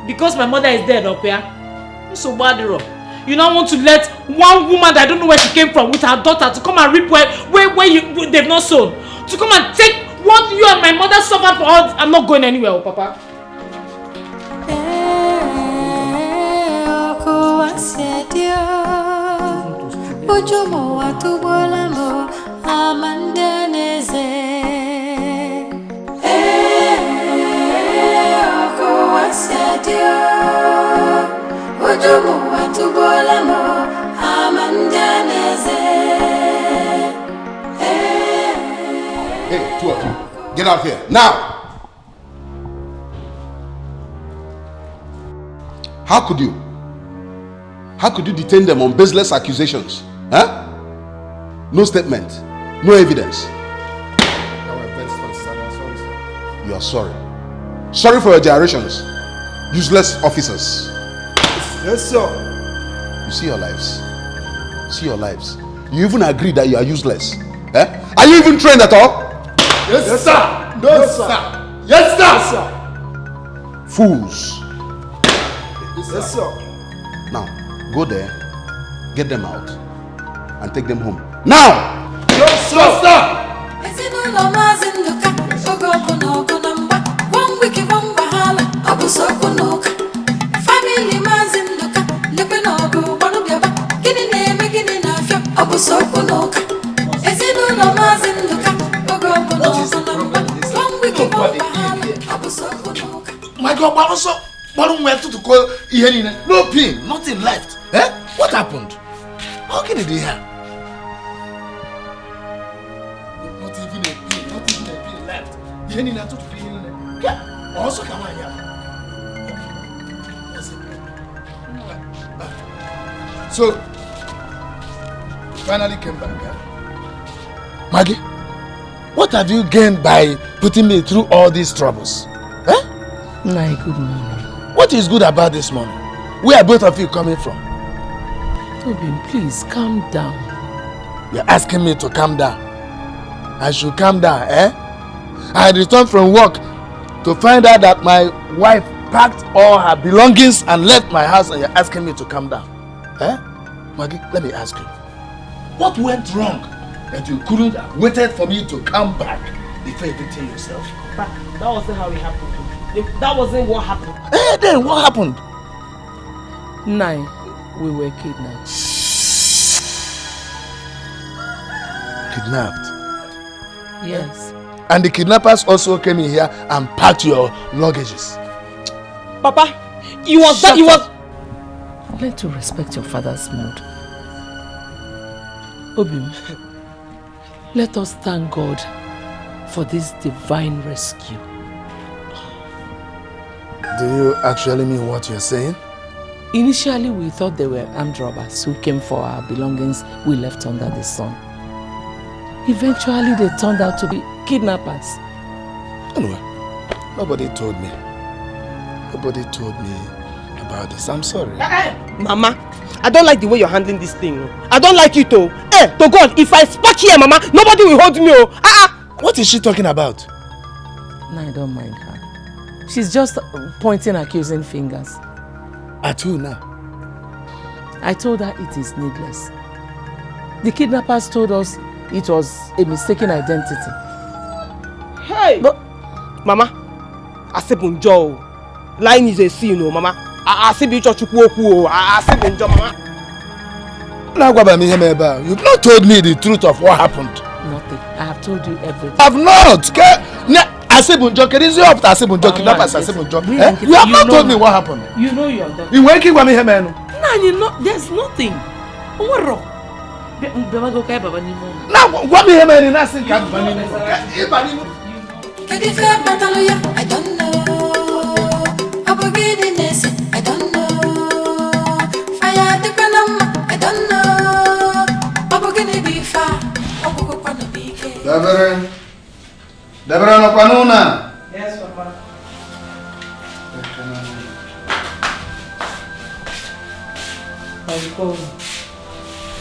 Because my mother is dead up here. So bad. You don't want to let one woman that I don't know where she came from with her daughter to come and reap where they've not sown. To come and take what you and my mother suffered for all. I'm not going anywhere, Papa. Hey, two of you, get out here, now! How could you? How could you detain them on baseless accusations? Huh? No statement, no evidence. You are sorry. Sorry for your gyrations. Useless officers. Yes, sir. You see your lives. See your lives. You even agree that you are useless. Eh? Are you even trained at all? Yes, sir. No, yes, sir. Yes, sir. Yes, sir. Fools. Yes, sir. Now, go there, get them out, and take them home. Now! Yes, sir. Yes, My God, but also, to call no pain, nothing left. Eh? What happened? How can it be here? Not even a pin left. Also, come on here. So, finally came back. Eh? Maggie, what have you gained by putting me through all these troubles? Eh? My good morning. What is good about this morning? Where are both of you coming from? Tobin, please calm down. You're asking me to calm down. I should calm down, eh? I returned from work to find out that my wife packed all her belongings and left my house, and you're asking me to calm down. Eh? Maggie, let me ask you. What went wrong that you couldn't have waited for me to come back before you betray yourself? But that wasn't how it happened. That wasn't what happened. Eh, then what happened? We were kidnapped. Kidnapped? Yes. And the kidnappers also came in here and packed your luggages. Papa, you was that, you was... Learn to respect your father's mood. Obim, let us thank God for this divine rescue. Do you actually mean what you're saying? Initially, we thought they were armed robbers who came for our belongings we left under the sun. Eventually, they turned out to be kidnappers. Anyway, nobody told me. Nobody told me about this. I'm sorry. Mama, I don't like the way you're handling this thing. I don't like it, oh. Eh, to God, if I spark here, Mama, nobody will hold me, oh. What is she talking about? No, I don't mind her. She's just pointing accusing fingers. At who now? I told her it is needless. The kidnappers told us it was a mistaken identity. Hey! But, Mama, I said Bunjo. Lying is a sin, oh, Mama. I said Bunjo, I said Bunjo, Mama. You've not told me the truth of what happened. Nothing. I have told you everything. I've not. I say Bunjo, kidnappers, I say Bunjo. You have not told me what happened. You know you're done. You working with me, man? No, you know, there's nothing. What wrong? Now, what me here, man? Nothing can be. I don't know. I don't know. Fire the granama, I don't know. I'm gonna be far. I'm gonna be Deceptive no Panuna. Yes, Papa.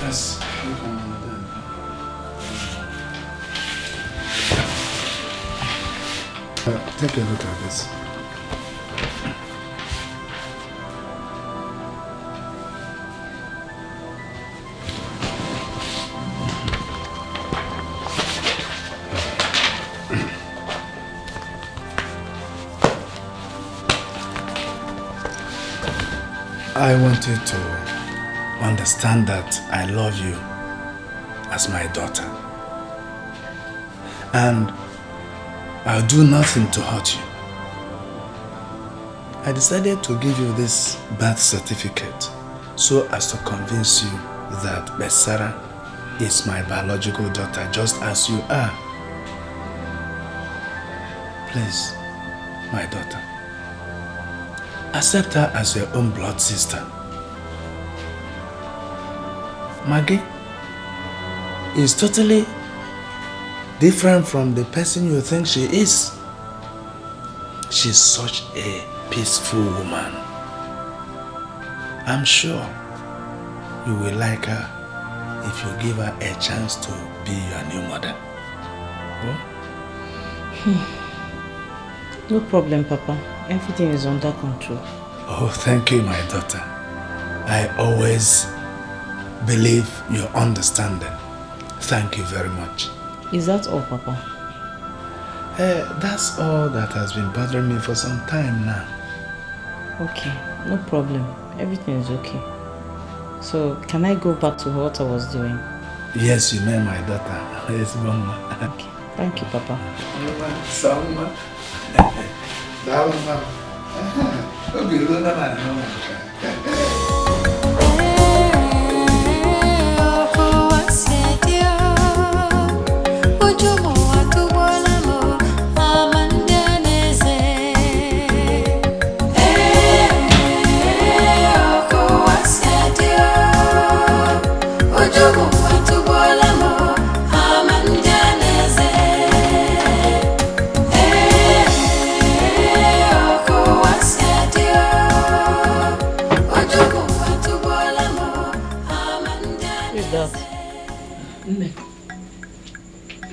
Yes. Take a look at this. I want you to understand that I love you as my daughter. And I'll do nothing to hurt you. I decided to give you this birth certificate so as to convince you that Besara is my biological daughter just as you are. Please, my daughter, accept her as your own blood sister. Maggie is totally different from the person you think she is. She's such a peaceful woman. I'm sure you will like her if you give her a chance to be your new mother. No problem, Papa. Everything is under control. Oh, thank you, my daughter. I always believe your understanding. Thank you very much. Is that all, Papa? That's all that has been bothering me for some time now. Okay, no problem. Everything is okay. So, can I go back to what I was doing? Yes, you may, my daughter. Yes, Mama. Okay, thank you, Papa. Salma. Salma.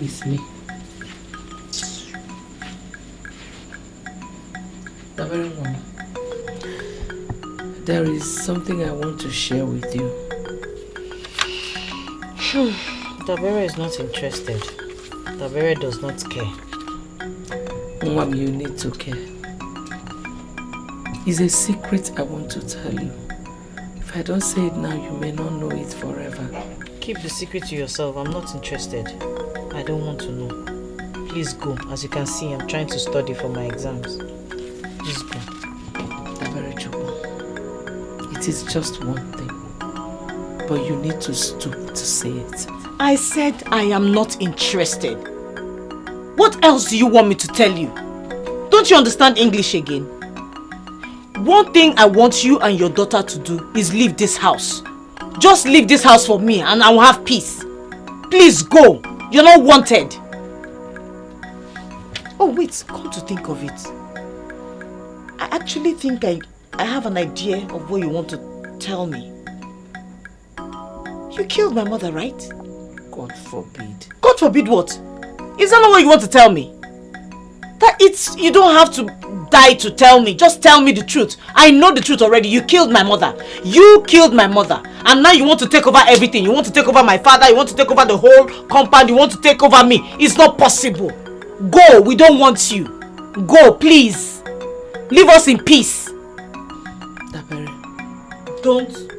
It's me. There is something I want to share with you. Dabere is not interested. Dabere does not care. Mom, you need to care. It's a secret I want to tell you. If I don't say it now, you may not know it forever. Keep the secret to yourself. I'm not interested. I don't want to know. Please go. As you can see, I'm trying to study for my exams. Please go. It is just one thing. But you need to stoop to say it. I said I am not interested. What else do you want me to tell you? Don't you understand English again? One thing I want you and your daughter to do is leave this house. Just leave this house for me and I will have peace. Please go. You're not wanted. Oh wait, come to think of it. I actually think I have an idea of what you want to tell me. You killed my mother, right? God forbid. God forbid what? Is that not what you want to tell me? That you don't have to die to tell me. Just tell me the truth. I know the truth already. You killed my mother. You killed my mother. And now you want to take over everything. You want to take over my father. You want to take over the whole compound. You want to take over me. It's not possible. Go. We don't want you. Go, please. Leave us in peace. Dabere. Don't.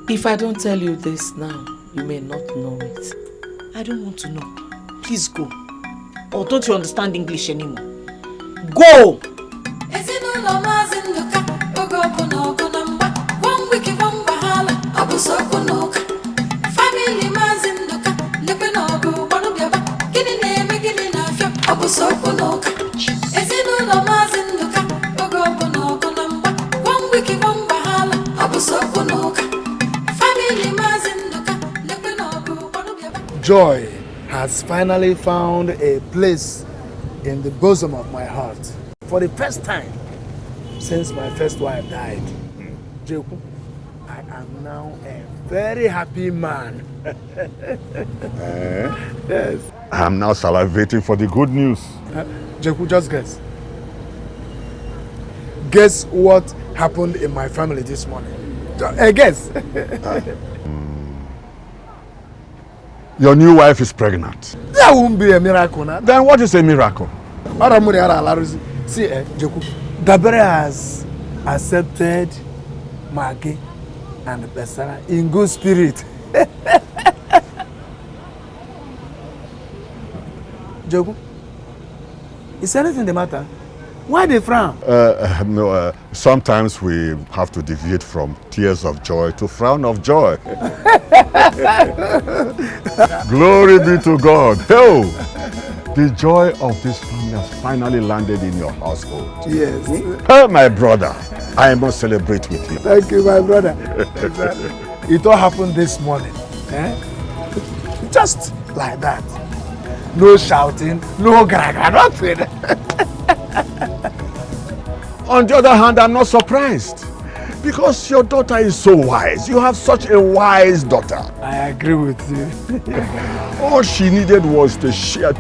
If I don't tell you this now, you may not know it. I don't want to know. Please go. Or don't you understand English anymore? Go! Joy has finally found a place in the bosom of my heart. For the first time since my first wife died, Jeku, I am now a very happy man. Yes. I am now salivating for the good news. Jeku, just guess. Guess what happened in my family this morning? Guess. Your new wife is pregnant. That won't be a miracle now. Then what is a miracle? See, Jeku, Dabere has accepted Maggie and Besara in good spirit. Jeku, is anything the matter? Why they frown? No, sometimes we have to deviate from tears of joy to frown of joy. Glory be to God. Oh, the joy of this family has finally landed in your household. Yes. Oh, my brother, I must celebrate with you. Thank you, my brother. Exactly. It all happened this morning. Just like that. No shouting, no graga, nothing. On the other hand, I'm not surprised. Because your daughter is so wise. You have such a wise daughter. I agree with you. All she needed was to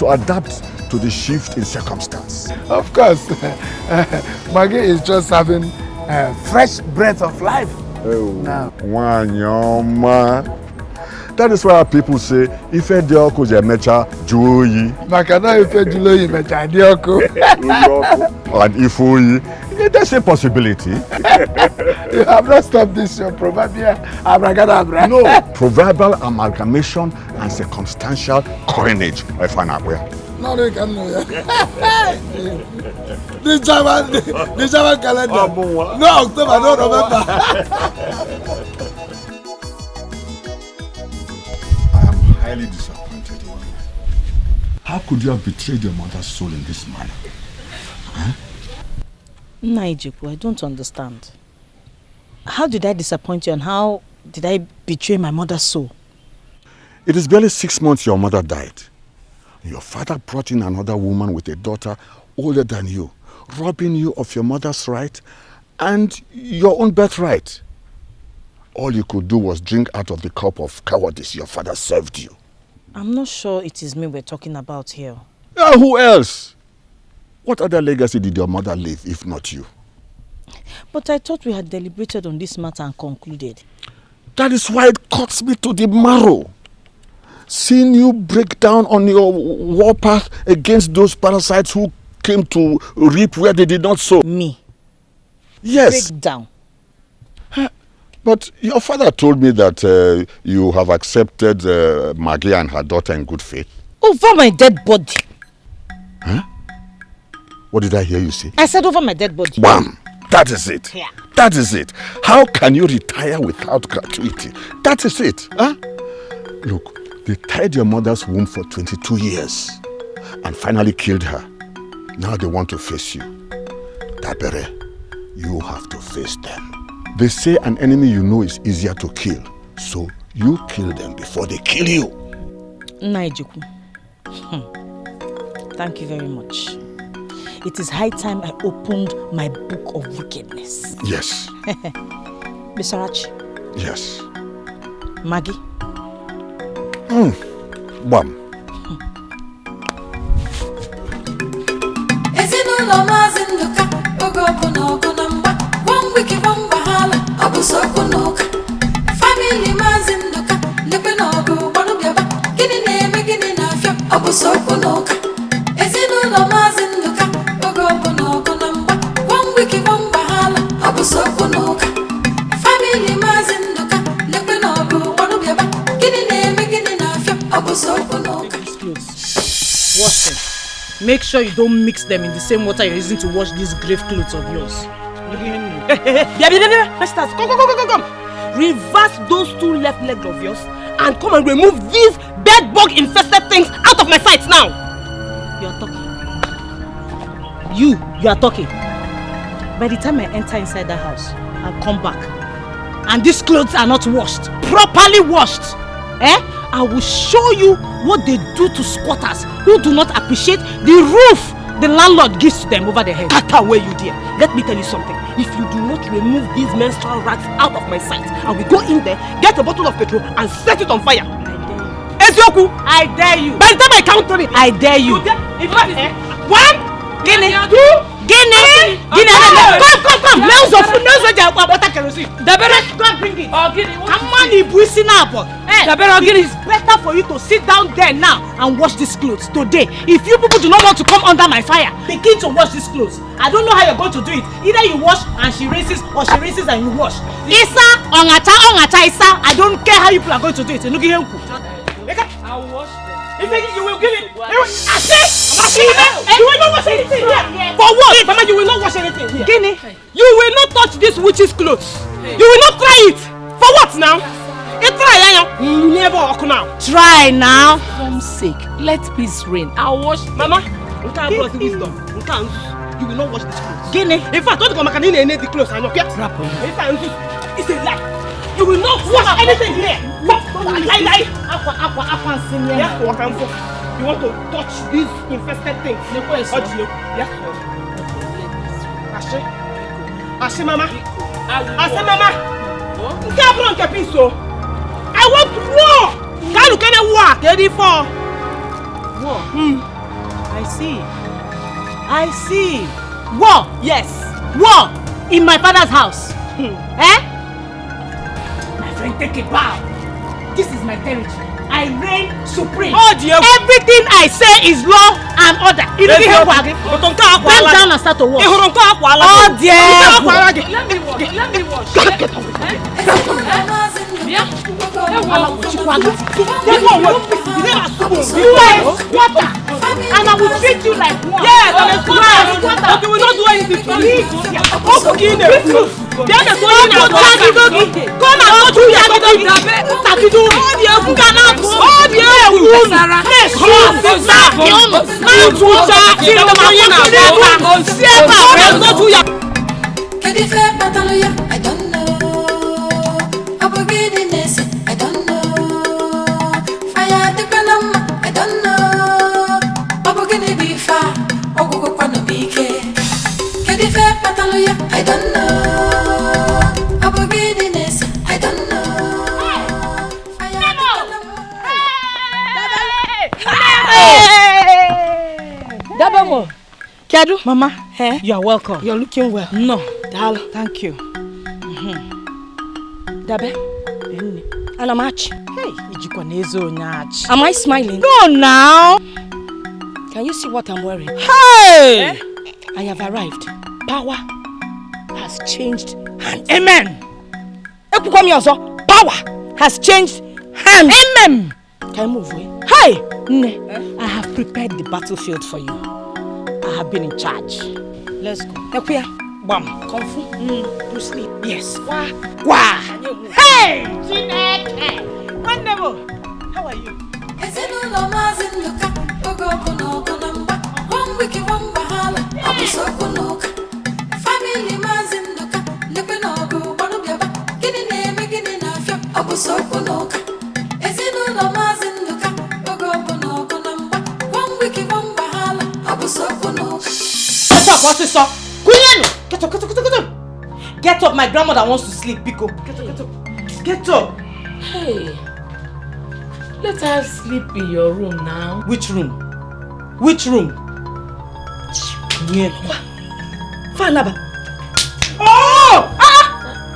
adapt to the shift in circumstance. Of course. Maggie is just having fresh breath of life. Oh, now. That is why people say, if a dioko jemecha juoyi. Makana if a juloyi mecha dioko. And if we, there's a possibility. You have not stopped this your proverbial abracadabra. No, proverbial amalgamation and circumstantial coinage. I find out where. No, you can know. The German calendar. No, October, no November. Highly disappointed in you. How could you have betrayed your mother's soul in this manner? Huh? Naija, I don't understand. How did I disappoint you and how did I betray my mother's soul? It is barely 6 months your mother died. Your father brought in another woman with a daughter older than you, robbing you of your mother's right and your own birthright. All you could do was drink out of the cup of cowardice your father served you. I'm not sure it is me we're talking about here. Who else? What other legacy did your mother leave, if not you? But I thought we had deliberated on this matter and concluded. That is why it cuts me to the marrow. Seeing you break down on your warpath against those parasites who came to reap where they did not sow. Me? Yes. Break down? But your father told me that you have accepted Maggie and her daughter in good faith. Over my dead body. Huh? What did I hear you say? I said over my dead body. Bam! That is it. Yeah. That is it. How can you retire without gratuity? That is it. Huh? Look, they tied your mother's womb for 22 years and finally killed her. Now they want to face you. Dabere, you have to face them. They say an enemy you know is easier to kill, so you kill them before they kill you. Naija, thank you very much. It is high time I opened my book of wickedness. Yes. Bisarachi. Yes. Maggie. Bam. Ezinụlọ Maazị Nduka oge ọbụla ọgụ na mgba one week one wahala ọ bụ sokwu n'ụka family Maazị Nduka lekwe na ọgụ gbanụ bịaba gịnị na-eme gịnị na-afịa ọ bụ sokwu n'ụka ezinụlọ Maazị Nduka oge ọbụla ọgụ na mgba one week one wahala ọ bụ sokwu n'ụka family Maazị Nduka lekwe na ọgụ gbanụ bịaba gịnị na-eme gịnị na-afịa ọ bụ sokwu n'ụka. Wash them. Make sure you don't mix them in the same water you're using to wash these grave clothes of yours. Masters, come. Reverse those two left legs of yours and come and remove these bed bug infested things out of my sight now. You're talking. You are talking. By the time I enter inside that house, I'll come back. And these clothes are not washed. Properly washed. I will show you what they do to squatters who do not appreciate the roof the landlord gives to them over their heads. Cut away, you dear. Let me tell you something. If you do not remove these menstrual rags out of my sight, I will go in there, get a bottle of petrol and set it on fire. Ezioku, I dare you. By the time I count 3, I dare you. If that is it. 1, Guinea, 2, Guinea. Come. Nails of food, nails of water kerosene. Dabere, go and bring it. Come on, it is better for you to sit down there now and wash these clothes today. If you people do not want to come under my fire, begin to wash these clothes. I don't know how you're going to do it. Either you wash and she rinses, or she rinses and you wash. Isa, ongata, Isa. I don't care how you people are going to do it. I'll wash them. He said you will give it. You will not wash anything here. For what? Mama, you will not wash anything here. Guinea, you will not touch this witch's clothes. You will not try it. For what now? Never now. Try now. For God's sake, let peace reign. I'll wash. Mama, you can't brought wisdom. You will not wash this clothes. Guinea. In fact, don't come and need the clothes. I know. It's a lie. You will not wash anything here. Lie. You want to touch these infested things? Yes. Ashe, Mama. I want war. Can you war? Ready for war? I see. War. Yes. War in my father's house. Eh? My friend, take a bow. This is my territory. I reign supreme. Oh dear. Everything I say is law and order. Bend down and start to walk. Oh dear. Let me wash. Water. And I will treat you like one. Yes, but you will not do anything to me. Come and I don't know. Unforgiveness, I don't know. Fire the Panama, I don't know. Unforgivable, I don't know. Unforgiveness, I don't know. Dabamo. Kedu? Mama, you are welcome. You're looking well. No. Dal. Thank you. Dabe? And I'm arch. Hey, am I smiling? Go now. Can you see what I'm wearing? Hey! I have arrived. Power has changed hands. Amen. Power has changed hands. Amen. Can you move away? Hey! I have prepared the battlefield for you. I have been in charge. Let's go. Ekuya. Bam. Kung Fu. To sleep. Yes. Wah. Hey! Wonderful. How are you? Get up, my grandmother wants to sleep, Biko. Get up. Hey, let her sleep in your room now. Which room? Which room? Fanaba. Oh!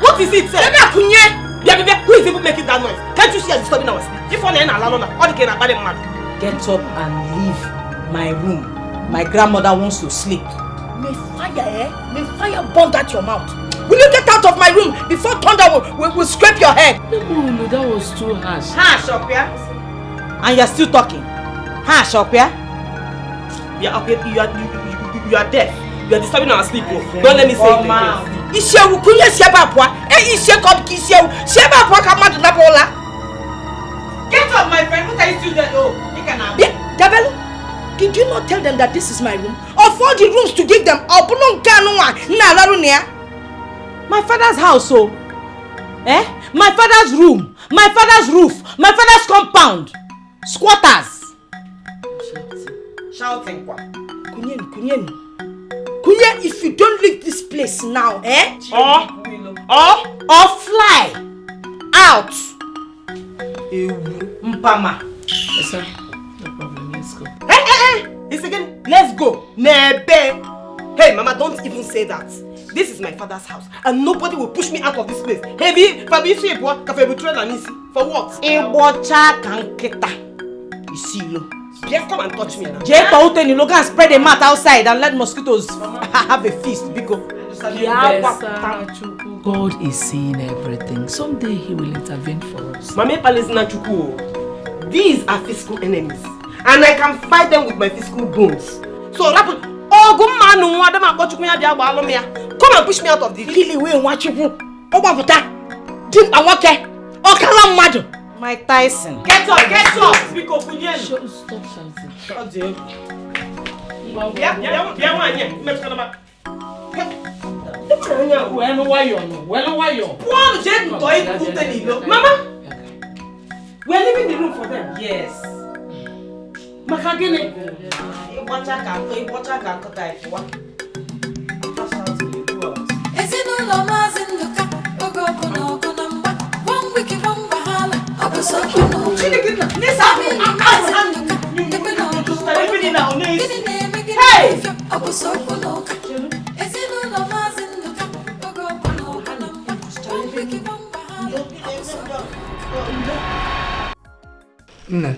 What is it, sir? Who is even making that noise? Can't you see I'm disturbing our sleep? If one ain't alone, all the can mad. Get up and leave my room. My grandmother wants to sleep. May fire burn out your mouth. Will you get out of my room before thunder will scrape your head? No, that was too harsh. Harsh, Opia? And you're still talking? Harsh, Opia? Yeah, okay, you are deaf. You are disturbing our sleep. Don't let me say it again. Get up, my friend. What are you still there? Oh, you can have it. Dabelu, did you not tell them that this is my room? Of all the rooms to give them, my father's house, oh. My father's room, my father's roof, my father's compound. Squatters. Shouting. Kunye, if you don't leave this place now, or fly out. Mpama. Yes, sir. No problem. Let's go. It's again. Let's go. Nebe. Hey, Mama, don't even say that. This is my father's house, and nobody will push me out of this place. Heavy, Fabi, for what? You see, look. Just come and touch me now. You look and spread a mat outside and let mosquitoes have a feast. Because God is seeing everything. Someday He will intervene for us. Mame Palestina Chuku. These are physical enemies. and I can fight them with my physical bones. So that oh go man no adam akpochukwu bia gba alum ya. Come and push me out of the really way nwachukwu. Obabuta. Dim awoke. Okala mmadu. Mike Tyson. Get up. Because kunye. Stop shouting. Stop there. Yeah, let's go back. Why you? Mama, we're leaving the room for them. Yes. Makagene. Nne,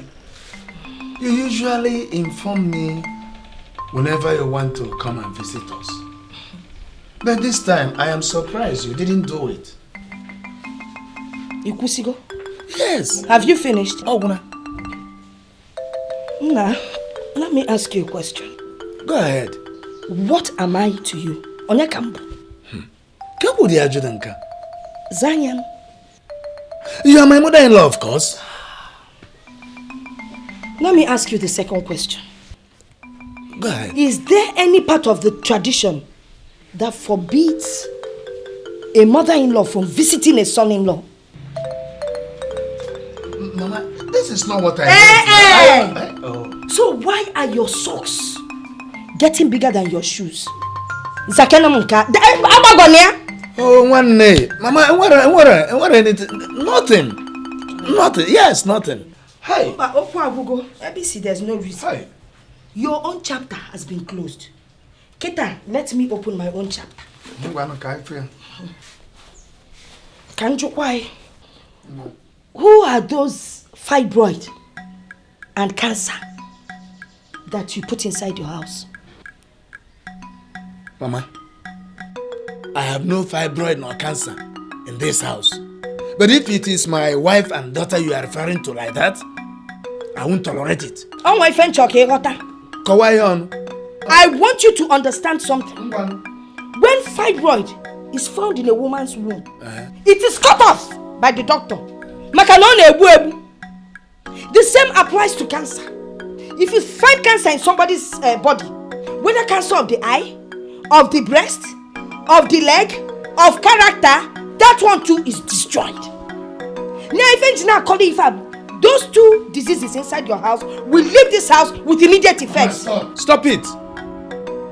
you usually inform me whenever you want to come and visit us. But this time, I am surprised you didn't do it. Ikusigo? Yes. Have you finished? Oh, Guna. Nna, let me ask you a question. Go ahead. What am I to you? Onyakambu. Kabu di ajudanka. Zanyan. You are my mother-in-law, of course. Let me ask you the second question. Go ahead. Is there any part of the tradition that forbids a mother-in-law from visiting a son-in-law? Mama, this is not what I meant. So why are your socks getting bigger than your shoes? Zakena munka. Oh, one day. Mama, what anything? Nothing. Yes, nothing. Hey. ABC, there's no reason. Hey. Your own chapter has been closed. Keta, let me open my own chapter. Why? Who are those fibroid and cancer that you put inside your house? Mama, I have no fibroid nor cancer in this house. But if it is my wife and daughter you are referring to like that, I won't tolerate it. Oh, my friend, I want you to understand something. When fibroid is found in a woman's womb, it is cut off by the doctor. The same applies to cancer. If you find cancer in somebody's body, whether cancer of the eye, of the breast, of the leg, of character, that one too is destroyed. Now, if those two diseases inside your house will leave this house with immediate effects. Stop it!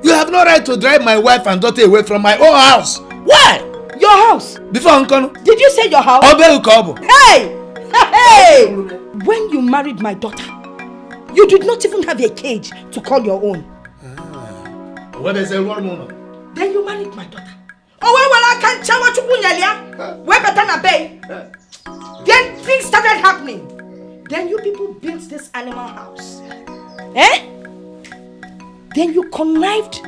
You have no right to drive my wife and daughter away from my own house. Why? Your house. Before Uncle. Did you say your house? Hey! When you married my daughter, you did not even have a cage to call your own. What is a woman? Then you married my daughter. Oh, well, I can't tell what you want. Then things started happening. Then you people built this animal house. Then you connived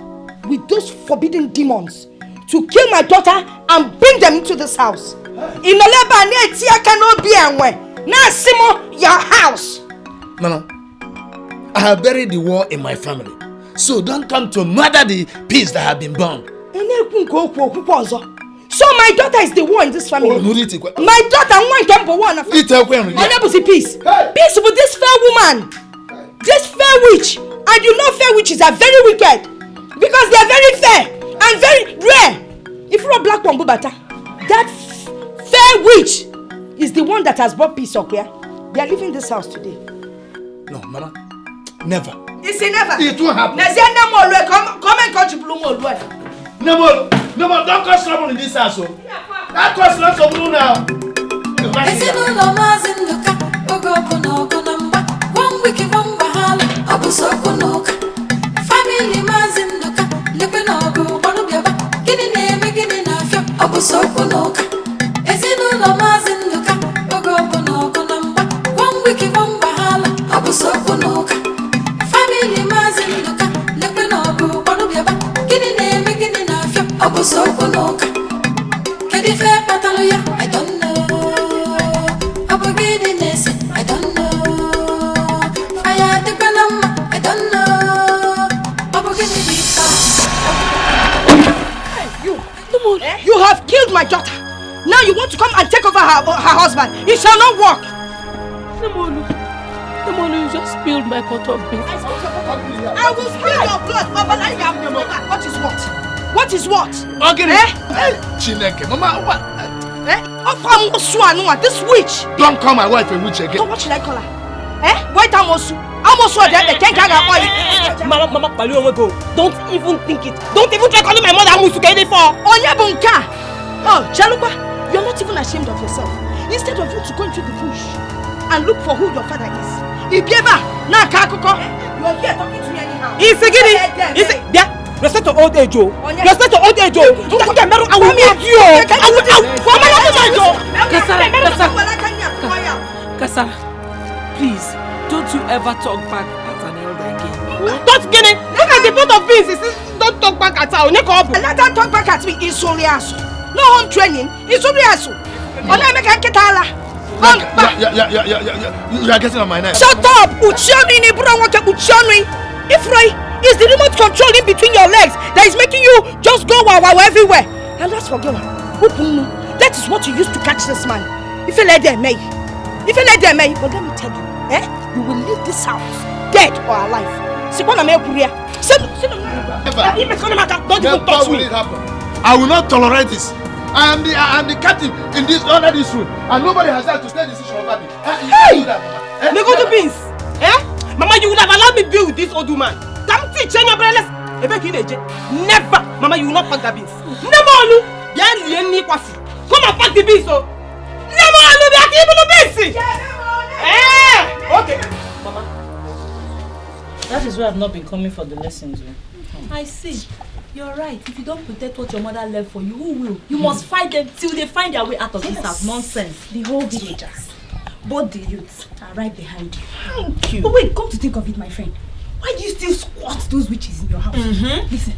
with those forbidden demons to kill my daughter and bring them into this house. In your house. Mama, I have buried the war in my family. So don't come to murder the peace that have been born. So my daughter is the one in this family. My daughter wants number one of peace. Peace with this fair woman. This fair witch. And you know fair witches are very wicked. Because they are very fair and very rare. If you're a black one, that fair witch is the one that has brought peace up here. They are leaving this house today. No, Mama. Never. It's never. It won't happen. Come and contribute more. No, don't cause trouble in this house. That cause lots of blue now. I don't know. my daughter. Now you want to come and take over her husband. It shall not work. Nemolu, you just spilled my pot of beans. I will spill your blood. What is what? What is what? Okay. Chineke, Mama, what? This witch. Don't call my wife a witch again. So what should I call her? Wait, Amosu. Amosu, they can't get Mama, go. Don't even think it. Don't even try calling my mother Amosu for. Onyebunka. Oh, Jaluba, you're not even ashamed of yourself. Instead of you to go into the bush and look for who your father is. Ibieba, na kakuko. You are here talking to me anyhow. Respect to old age, Respect to old age, I will meet you. Kasara, please, don't you ever talk back at an elder again. Don't get it. Look at the pot of beans. Don't talk back at her. Let her talk back at me. It's only us. No home training. It's only us. You are getting on my nerves. Shut up! Ifroi is the remote control in between your legs that is making you just go wow everywhere. And that's for girl. That is what you used to catch this man. If you let them but let me tell you, you will leave this house dead or alive. Don't even touch me. I will not tolerate this. I am the captain in this under this room, and nobody has had to take decision over me. Hey! Go to beans. Mama, you would have allowed me to be with this old woman. Never! Mama, you will not pack the beans. Never! Come and pack the beans, so. Never! Okay. Mama. That is why I've not been coming for the lessons. I see. You're right. If you don't protect what your mother left for you, who will? You must fight them till they find their way out of this house. Nonsense. The whole villagers, both the youths, are right behind you. Thank you. But wait, come to think of it, my friend. Why do you still squat those witches in your house? Listen,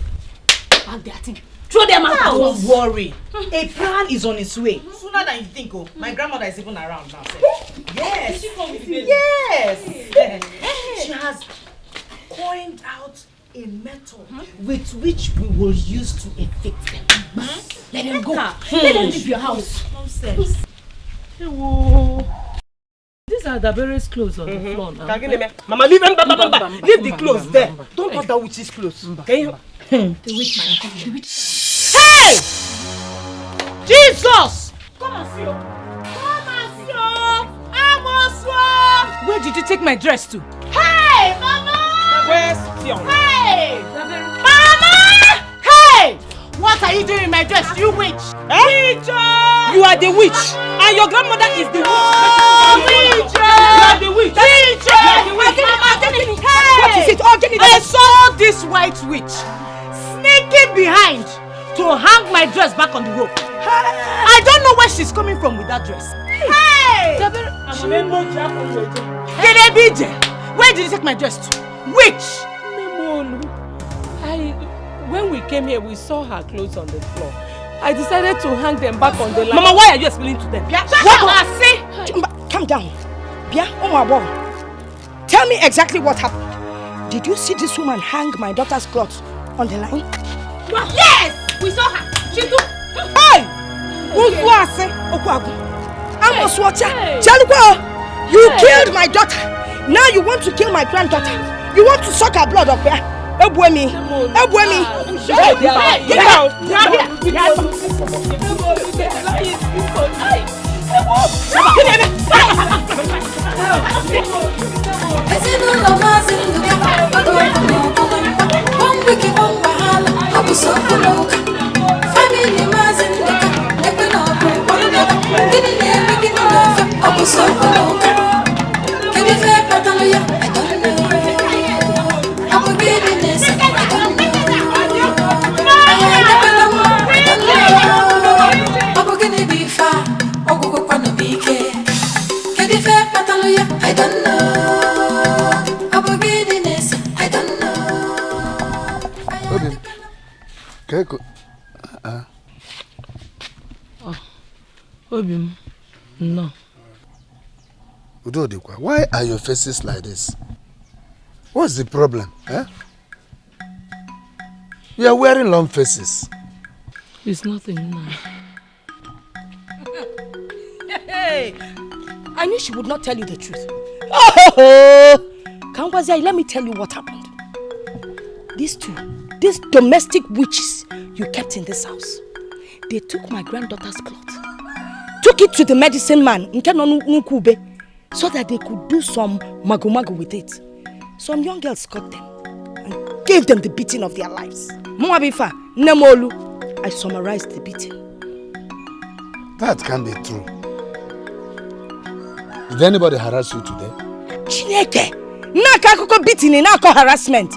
back their thing. Throw them out. Don't worry. A plan is on its way. Sooner than you think. Oh, my grandmother is even around now. Yes. Did she come with the baby? Yes. She has coined out a method with which we will use to evict them. Let them go. Let them leave your house. Nonsense. These are the various clothes on the floor now. Mama, leave them. Leave the clothes there. Don't touch that witch's clothes. Can you? The witch, man. The witch. Hey! Jesus! Come and see. Where did you take my dress to? Hey, Mama! Where's Tion? Hey! Mama! Hey! What are you doing in my dress, you witch? Teacher! You are the witch, and your grandmother is the witch. Teacher! You are the witch. Teacher! You are the witch. Hey! What is it? I saw this white witch sneaking behind to hang my dress back on the rope. I don't know where she's coming from with that dress. Hey! Where did you take my dress to? Witch! When we came here, we saw her clothes on the floor. I decided to hang them back on the line. Mama, why are you explaining to them? What I say? Calm down. Tell me exactly what happened. Did you see this woman hang my daughter's clothes on the line? Yes! We saw her. She took. Hey! You killed my daughter. Now you want to kill my granddaughter. You want to suck her blood up here. Ebwemi. Get out. I don't know. I don't know. Obim, no. Udodikwa, why are your faces like this? What's the problem? You are wearing long faces. It's nothing now. I knew she would not tell you the truth. Oh, Kangwazia, let me tell you what happened. These these domestic witches you kept in this house, they took my granddaughter's cloth, took it to the medicine man, so that they could do some magu-magu with it. Some young girls caught them and gave them the beating of their lives. Moabifa, Nemolu, I summarized the beating. That can't be true. Did anybody harass you today? Chineke, Naka beating in Naka harassment.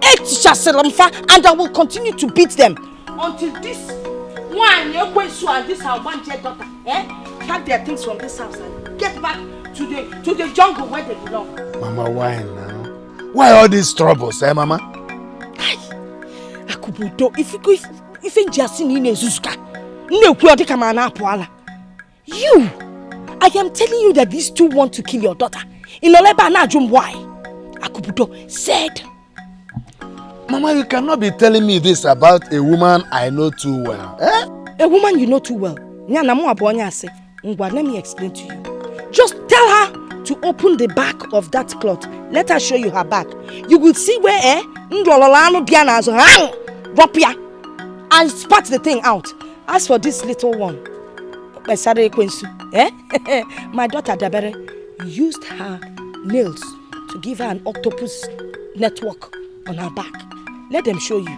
And I will continue to beat them until this one, and this our one dear daughter, pack their things from this house and get back to the jungle where they belong. Mama, why now? Why all these troubles, Mama? Akubudo, if you just in Zuzuka, you, I am telling you that these two want to kill your daughter. In Oleba Najum, why? Akubudo said. Mama, you cannot be telling me this about a woman I know too well. A woman you know too well. Let me explain to you. Just tell her to open the back of that cloth. Let her show you her back. You will see where and spat the thing out. As for this little one, my daughter Dabere used her nails to give her an octopus network on her back. Let them show you.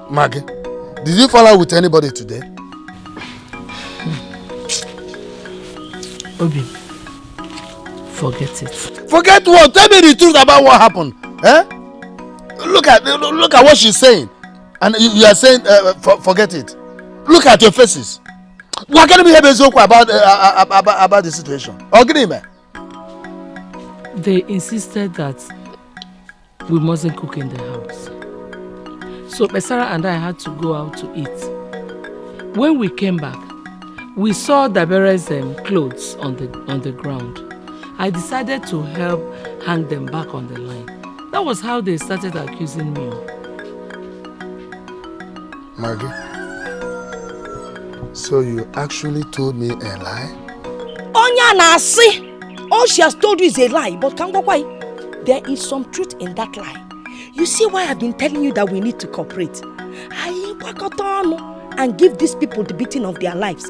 Maggie, did you fall out with anybody today? Obi, forget it. Forget what? Tell me the truth about what happened. Look at what she's saying. And you are saying forget it. Look at your faces. What can we have a joke about the situation? They insisted that we mustn't cook in the house. So Besara and I had to go out to eat. When we came back, we saw Dabere's clothes on the ground. I decided to help hang them back on the line. That was how they started accusing me. Maggie, so you actually told me a lie? Onya nasi! All she has told you is a lie, but Kangwakwai, there is some truth in that lie. You see why I've been telling you that we need to cooperate. And give these people the beating of their lives,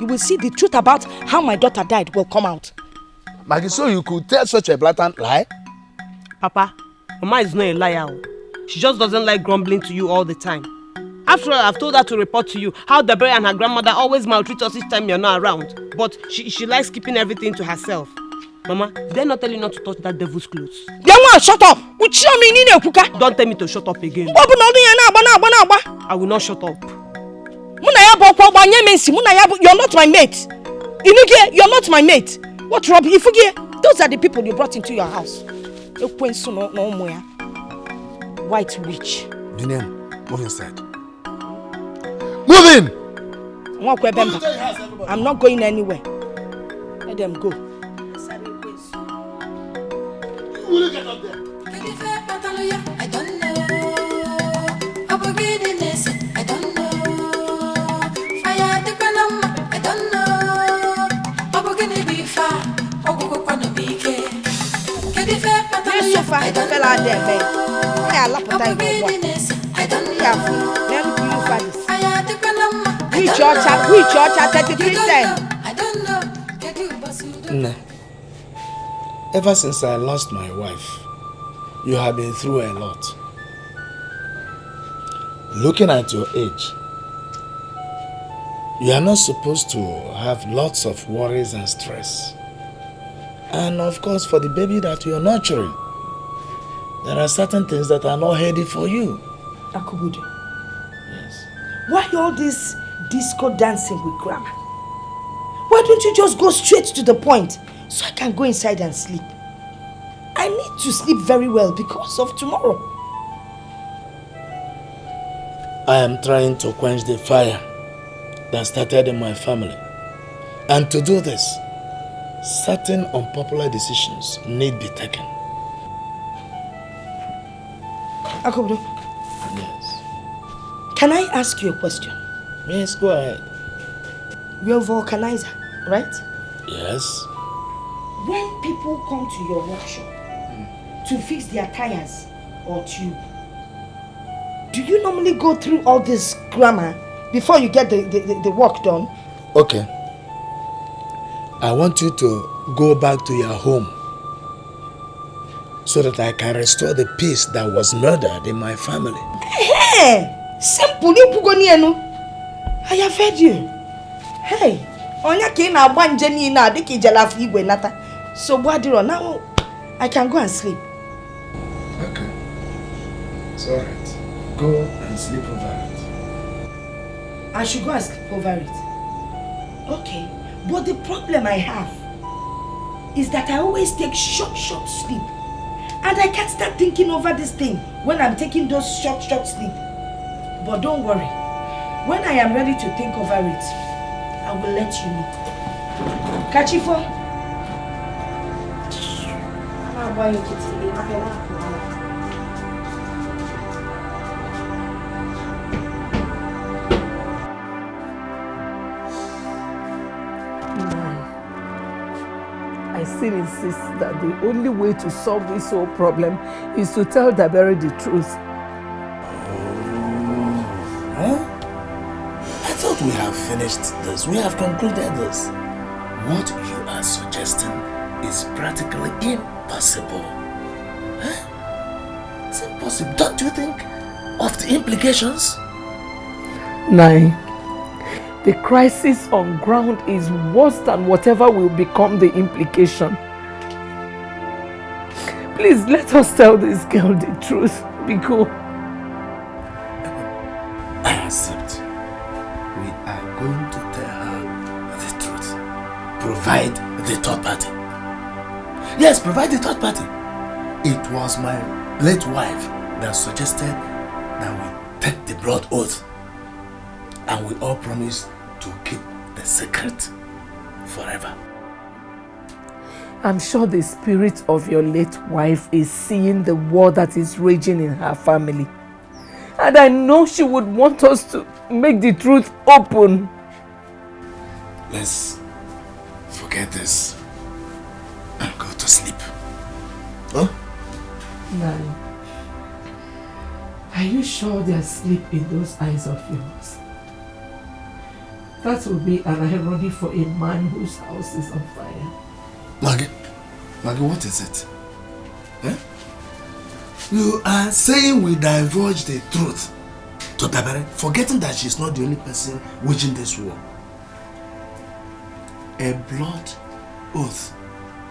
You will see the truth about how my daughter died will come out. Maggie, so you could tell such a blatant lie? Papa, Mama is not a liar. She just doesn't like grumbling to you all the time. After all, I've told her to report to you how Deborah and her grandmother always maltreat us each time you're not around. But she likes keeping everything to herself. Mama, did I not tell you not to touch that devil's clothes? Shut up! Don't tell me to shut up again. I will not shut up. You're not my mate. You're not my mate. What rubbish? Those are the people you brought into your house. White witch. Dinian, move inside. Move in! I'm not going anywhere. Let them go. Will you get up there? I don't know. I don't know. Fire the Panama, I don't know. I'm going to be far. I'm going to be care. Get the fair Patalia, I don't know. I don't know. Ever since I lost my wife, you have been through a lot. Looking at your age, you are not supposed to have lots of worries and stress. And of course, for the baby that you are nurturing, there are certain things that are not healthy for you. Akubudu. Yes. Why all this disco dancing with grandma? Why don't you just go straight to the point so I can go inside and sleep? I need to sleep very well because of tomorrow. I am trying to quench the fire that started in my family. And to do this, certain unpopular decisions need be taken. Akubudu. Yes. Can I ask you a question? Yes, go ahead. You're a vulcanizer, right? Yes. When people come to your workshop to fix their tires or tube, do you normally go through all this grammar before you get the work done? Okay. I want you to go back to your home so that I can restore the peace that was murdered in my family. Hey! Simple, I have heard you. Hey! Onya ke na agba nje ni na de ke jalafu igwe nata. So Bwadiro, now I can go and sleep. Okay. It's alright. Go and sleep over it. I should go and sleep over it. Okay. But the problem I have is that I always take short sleep. And I can't start thinking over this thing when I'm taking those short sleep. But don't worry. When I am ready to think over it, I will let you know. Kachifo. I still insist that the only way to solve this whole problem is to tell Dabere the truth. Huh? I thought we have finished this. We have concluded this. What you are suggesting is practically impossible. Huh? It's impossible. Don't you think of the implications? Nine. The crisis on ground is worse than whatever will become the implication. Please let us tell this girl the truth, Biko. I accept. We are going to tell her the truth. Provide the third party. Yes, provide the third party. It was my late wife that suggested that we take the blood oath. And we all promise to keep the secret forever. I'm sure the spirit of your late wife is seeing the war that is raging in her family. And I know she would want us to make the truth open. Let's forget this and go to sleep. Huh? Nani, are you sure there's sleep in those eyes of yours? That would be an irony for a man whose house is on fire. Maggie, what is it? Eh? You are saying we divulge the truth to Dabere, forgetting that she's not the only person waging this war. A blood oath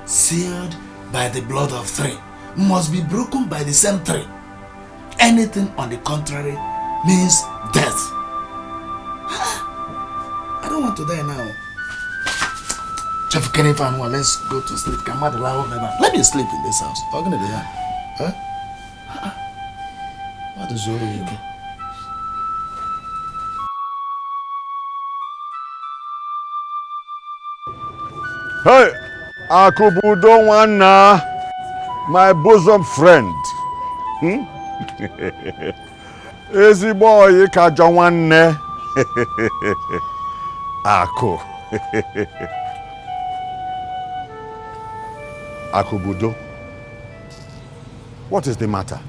sealed by the blood of three must be broken by the same three. Anything on the contrary means death. I don't want to die now. Chef Kenifan, let's go to sleep. Let me sleep in this house. How can I do that? Huh? What is wrong with you? Hey, Akubudo Wana, my bosom friend. Easy boy, Kajawane. Ako. Akubudo, what is the matter?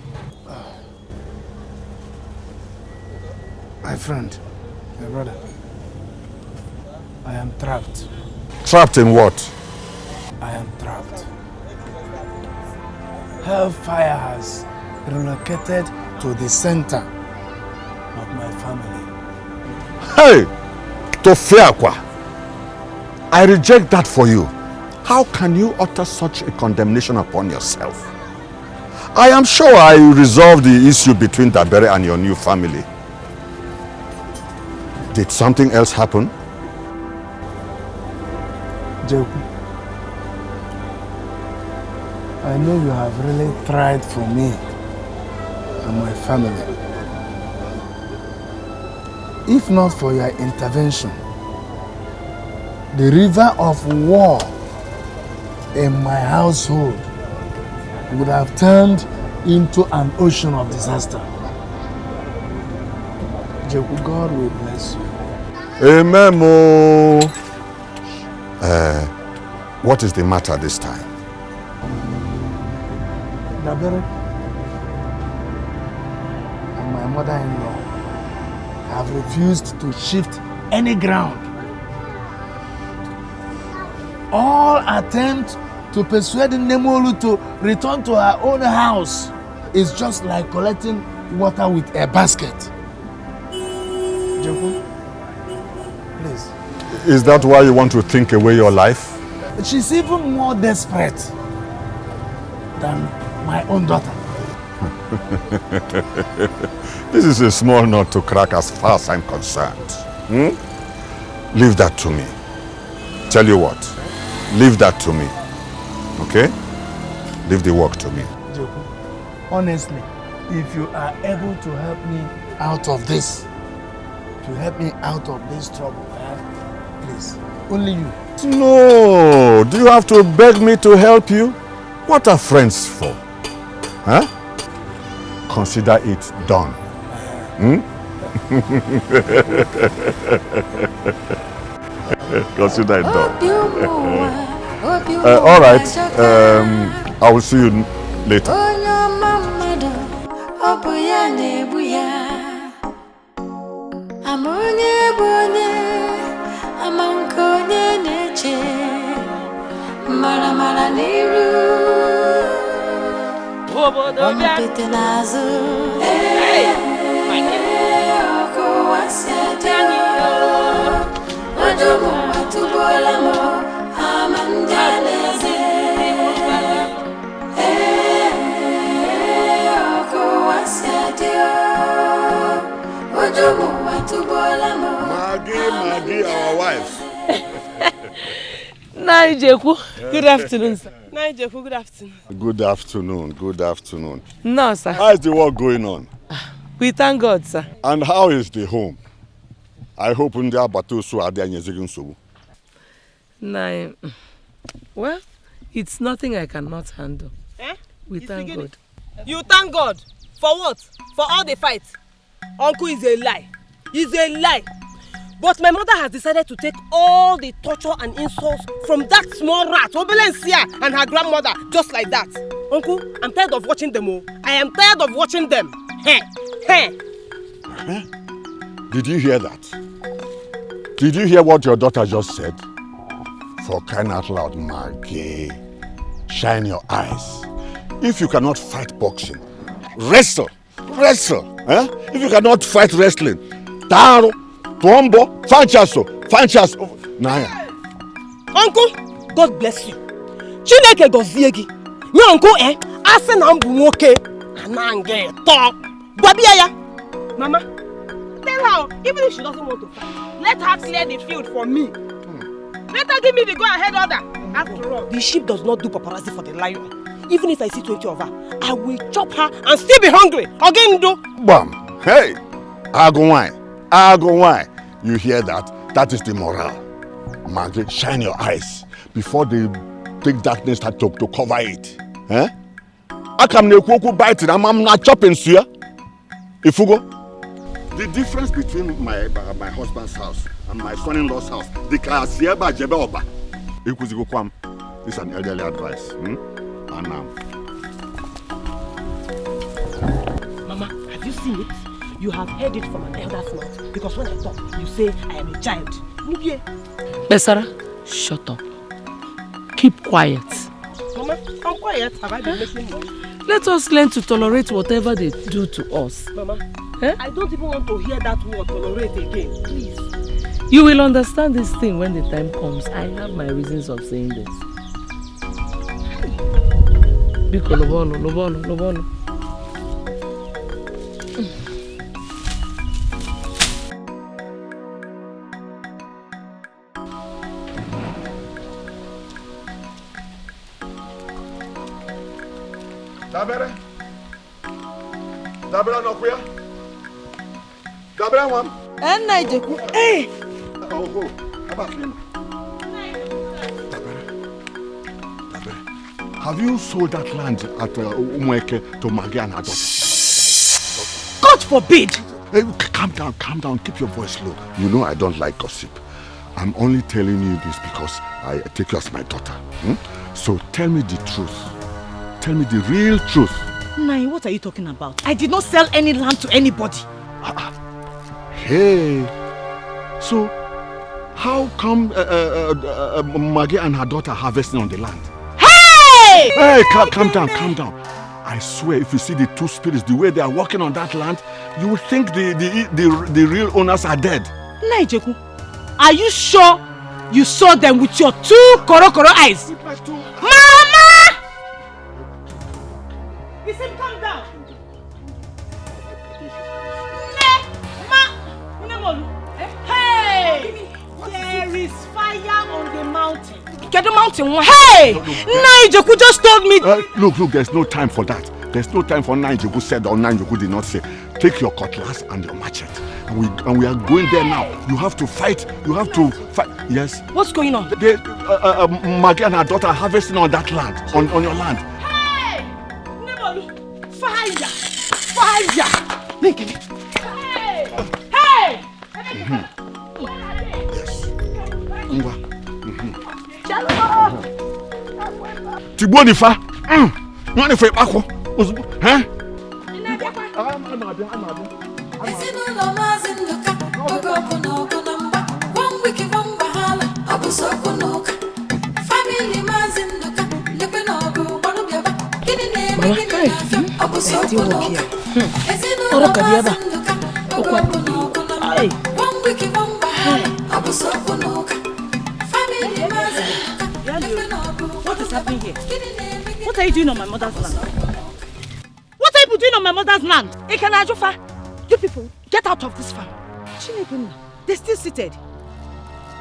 My friend, my brother, I am trapped. Trapped in what? I am trapped. Hellfire has relocated to the center of my family. Hey, Tofiakwa, I reject that for you. How can you utter such a condemnation upon yourself? I am sure I resolved the issue between Dabere and your new family. Did something else happen? Jeku, I know you have really tried for me and my family. If not for your intervention, the river of war in my household would have turned into an ocean of disaster. Jeku, God will bless you. Memo. What is the matter this time? Nabere and my mother-in-law have refused to shift any ground. All attempts to persuade Nemolu to return to her own house is just like collecting water with a basket. Joku, please. Is that why you want to think away your life? She's even more desperate than my own daughter. This is a small nut to crack as far as I'm concerned. Leave that to me. Tell you what, leave that to me. Okay? Leave the work to me. Joku, honestly, if you are able to help me out of this, trouble, please, only you. No, do you have to beg me to help you? What are friends for? Huh? Consider it done. Consider it done. All right, I will see you later. Maggie, our wife. Naijeku, good afternoon, sir. Naijeku, good afternoon. Good afternoon. No, sir. How is the work going on? We thank God, sir. And how is the home? I hope in the Abatusu are there in well, it's nothing I cannot handle. We thank God. You thank God? For what? For all the fights? Uncle is a lie. He's a lie. But my mother has decided to take all the torture and insults from that small rat, Obelensia, and her grandmother, just like that. Uncle, I'm tired of watching them all. I am tired of watching them. Did you hear that? Did you hear what your daughter just said? For crying out loud, Maggie, shine your eyes. If you cannot fight boxing, wrestle. If you cannot fight wrestling, Taro, Tuombo, Fanchaso. Naya. Uncle, God bless you. Chineke gozie gi. Your uncle, ase na mbu nwoke, anange talk. Gwabiaya. Mama, tell her, even if she doesn't want to fight, let her clear the field for me. Let her give me the go-ahead order. After all, the sheep does not do paparazzi for the lion. Even if I see 20 of her, I will chop her and still be hungry. Again, do. Bam. Hey, Agowai. You hear that? That is the morale. Maggie, shine your eyes before the big darkness start to cover it. I come near Kuku bite it. I'm not chopping, sir. If you go, the difference between my husband's house and my son-in-law's house, the class here by Jebeoba. This is an elderly advice. Mama, have you seen it? You have heard it from an elder's mouth. Because when I talk, you say I am a child. Besara, shut up. Keep quiet. Mama, I'm quiet. Have I been making noise? Let us learn to tolerate whatever they do to us. Mama, I don't even want to hear that word tolerate again. Please. You will understand this thing when the time comes. I have my reasons of saying this. Biko, Lobono. Dabere no kuya. Dabere wam. Naijeku. Hey. Oh, about him. Dabere. Have you sold that land at Umweke to Maggie and her daughter? God forbid! Hey, calm down, keep your voice low. You know I don't like gossip. I'm only telling you this because I take you as my daughter. So tell me the truth. Tell me the real truth. Nai, what are you talking about? I did not sell any land to anybody. Hey, so how come Maggie and her daughter harvesting on the land? Hey! Hey, calm down. I swear, if you see the two spirits, the way they are walking on that land, you would think the real owners are dead. Naijeku, are you sure you saw them with your two korokoro eyes? Mama! Listen, calm down. Hey! There is fire on the mountain. Get the mountain. Hey! Naijeku just told me. Look, there's no time for that. There's no time for Naijeku said or Naijeku did not say. Take your cutlass and your machete. And we are going there now. You have to fight. Yes. What's going on? Maggie and her daughter are harvesting on that land, on your land. Hey! Fire! Hey! Yes. Tibonifa. Nonifa bako. Huh? What is happening here? What are you doing on my mother's land? What are you doing on my mother's land? Ikanajofa, you people, get out of this farm. They're still seated.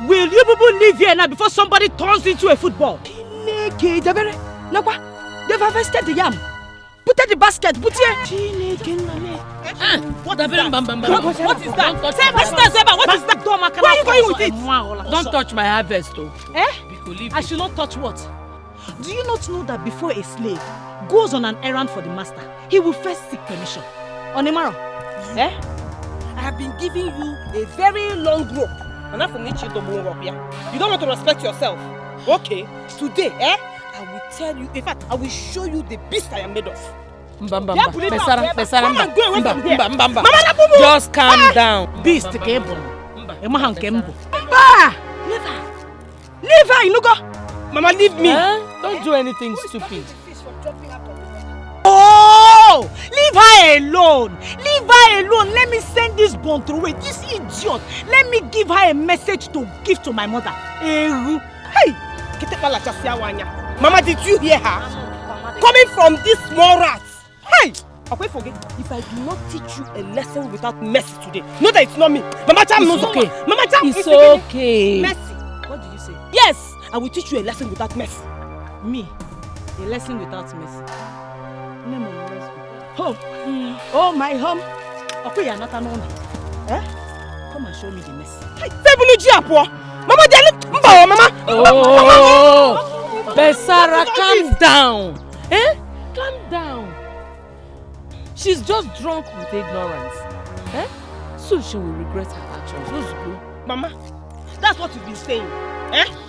Will you people leave here now before somebody turns into a football? They've harvested the yam. Put in the basket. Put here. What is that? What is that? What is that? Where are you going with it? Don't touch my harvest, though. I should not touch what? Do you not know that before a slave goes on an errand for the master, he will first seek permission? Onemaro, I have been giving you a very long rope. And that's from you don't want to respect yourself. Okay, today, I will tell you, in fact, I will show you the beast I am made of. Just calm down. Beast, Leave her, Inugo. Mama, leave me. Don't do anything stupid. Oh! Leave her alone. Let me send this bone through it. This idiot. Let me give her a message to give to my mother. Hey! Mama, did you hear her? Coming from this small rat. Hey! Okay, forget. If I do not teach you a lesson without mercy today, know that it's not me. Mama Cham knows. Okay. Mama Cham, it's okay. Mercy. What did you say? Yes, I will teach you a lesson without mercy. Me? A lesson without mercy? Oh, my home. Okay, you're not an owner. Come and show me the mercy. Hey, Mama, Mama. Oh, Besara, calm down. Calm down. She's just drunk with ignorance. So she will regret her actions. Mama, that's what you've been saying.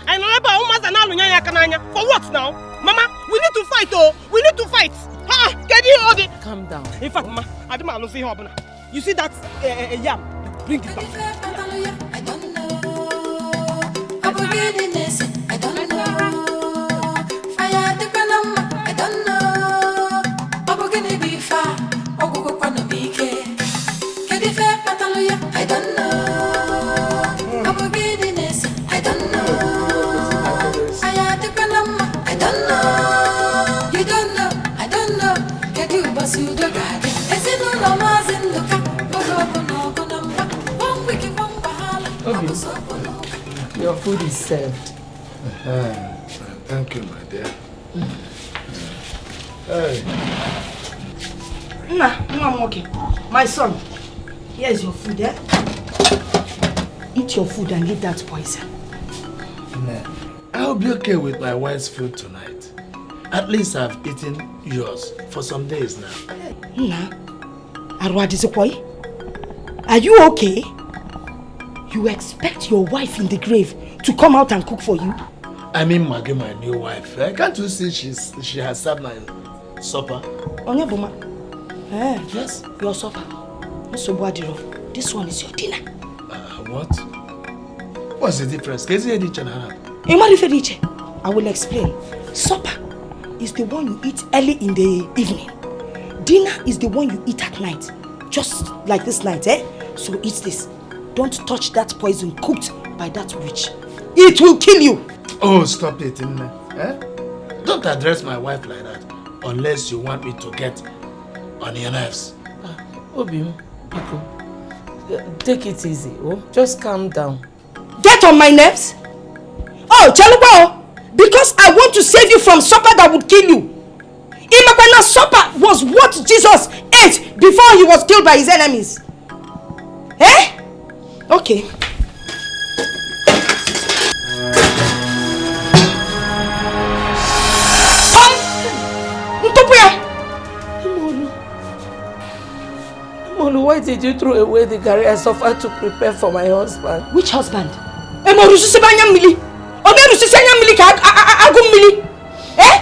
I know about for what now? Mama, we need to fight, we need to fight. Calm down. In fact, Mama, I don't know. You see that yam? Bring it back. I don't know. Unforgiveness, I don't know. Fire the granum, I don't know. Unforgivable, I don't know. Unforgiveness, I don't know. Fire the granum, I don't know. You don't know, I don't know. Get you, boss, you the garden. Your food is served. Thank you, my dear. Hey. My son, here's your food, Eat your food and leave that poison. I'll be okay with my wife's food tonight. At least I've eaten yours for some days now. Are you okay? You expect your wife in the grave to come out and cook for you? I mean, Maggie, my new wife. Can't you see she has served my supper? Onyebuma. Yes. Your supper. This one is your dinner. What? What's the difference? I will explain. Supper is the one you eat early in the evening. Dinner is the one you eat at night. Just like this night, eh? So eat this. Don't touch that poison cooked by that witch. It will kill you. Oh, stop it, eh? Don't address my wife like that unless you want me to get on your nerves. Obi, people, take it easy, oh? Just calm down. Get on my nerves? Oh, Chalupa, because I want to save you from supper that would kill you. Imakwana supper was what Jesus ate before he was killed by his enemies. Eh? Okay. Molu, why did you throw away the garri I suffered to prepare for my husband? Which husband?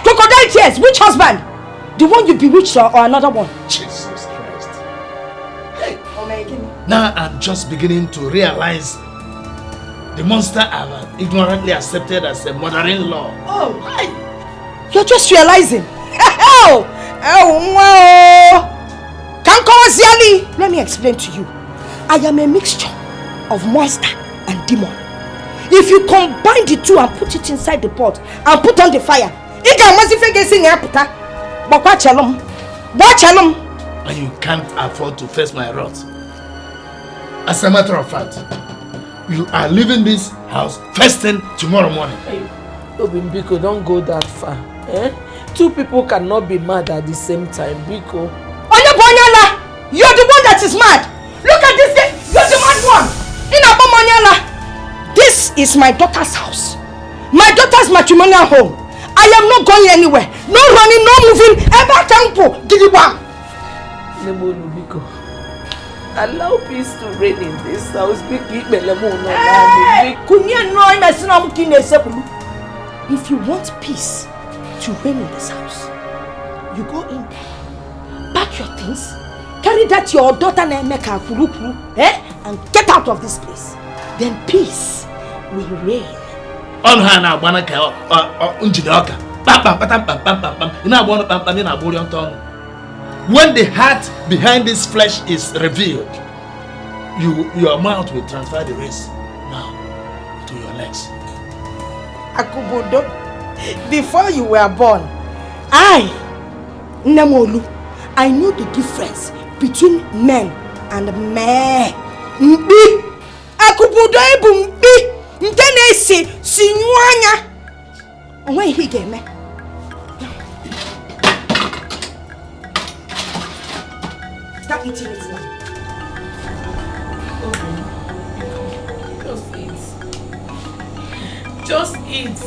Crocodile tears. Which husband? The one you bewitched or another one? Jesus Christ. Hey. Now I'm just beginning to realize the monster I've ignorantly accepted as a mother-in-law. Oh, hi. You're just realizing. Oh, wow. Let me explain to you. I am a mixture of monster and demon. If you combine the two and put it inside the pot and put on the fire, it can and you can't afford to face my wrath. As a matter of fact, you are leaving this house first thing tomorrow morning. Hey, Biko, don't go that far. Eh? Two people cannot be mad at the same time, Biko. You're the one that is mad. Look at this thing. You're the mad one. This is my daughter's house. My daughter's matrimonial home. I am not going anywhere. No running, no moving. Ever tempo. Gidiwa. Biko, allow peace to reign in this house. If you want peace to reign in this house, you go in there, pack your things, carry that to your daughter and get out of this place. Then peace will reign. When the heart behind this flesh is revealed, your mouth will transfer the race now to your legs. Akubudo, before you were born, Namolu, I know the difference between men and men. Mbi, Akubudo ebu mbi, ntenesi sinyuanya. When he get me. Start eating it now. Just eat.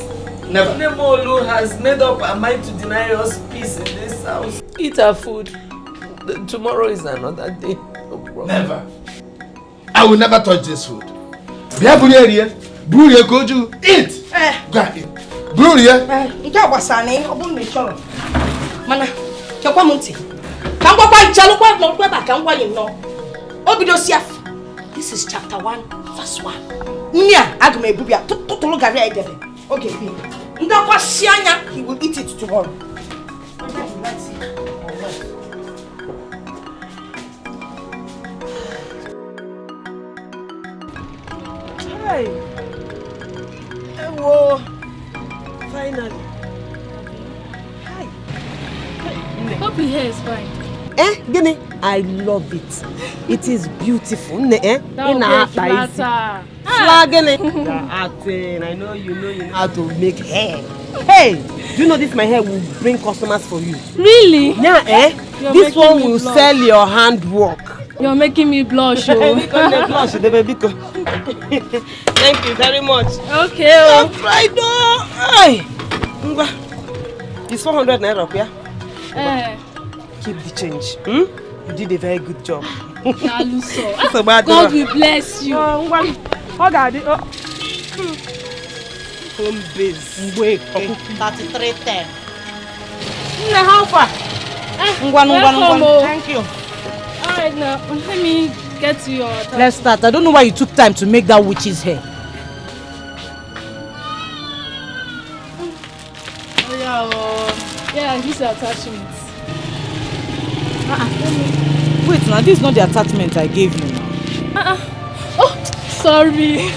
Never. Nemolu has made up her mind to deny us peace in this house. Eat her food. Tomorrow is another day. No problem. Never. I will never touch this food. Eat. Go and eat. Mana, chakwa munti. Kangwa kwa chalukwa mokwe kangwa yino. Obidosiaf. This is chapter 1, verse 1. Nya agme bubia totolo gari aidebe. Okay, be. Ndakwa sianya, he will eat it tomorrow. Hey. Whoa. Finally. Hi. Hope your hair is fine. Gini, I love it. It is beautiful. Flagging. You're acting. I know you know how to make hair. Hey, do you know this my hair will bring customers for you? Really? Yeah, this one will sell your handwork. You're making me blush, oh. Thank you very much. Okay. It's 400 naira, yeah? Eh. Keep the change. You did a very good job. God will bless you. Home base. 3310. How far? Thank you. Alright now, let me get to your attachment. Let's start. I don't know why you took time to make that witch's hair. Yeah, these are attachments. Wait, now this is not the attachment I gave you now. Oh, sorry.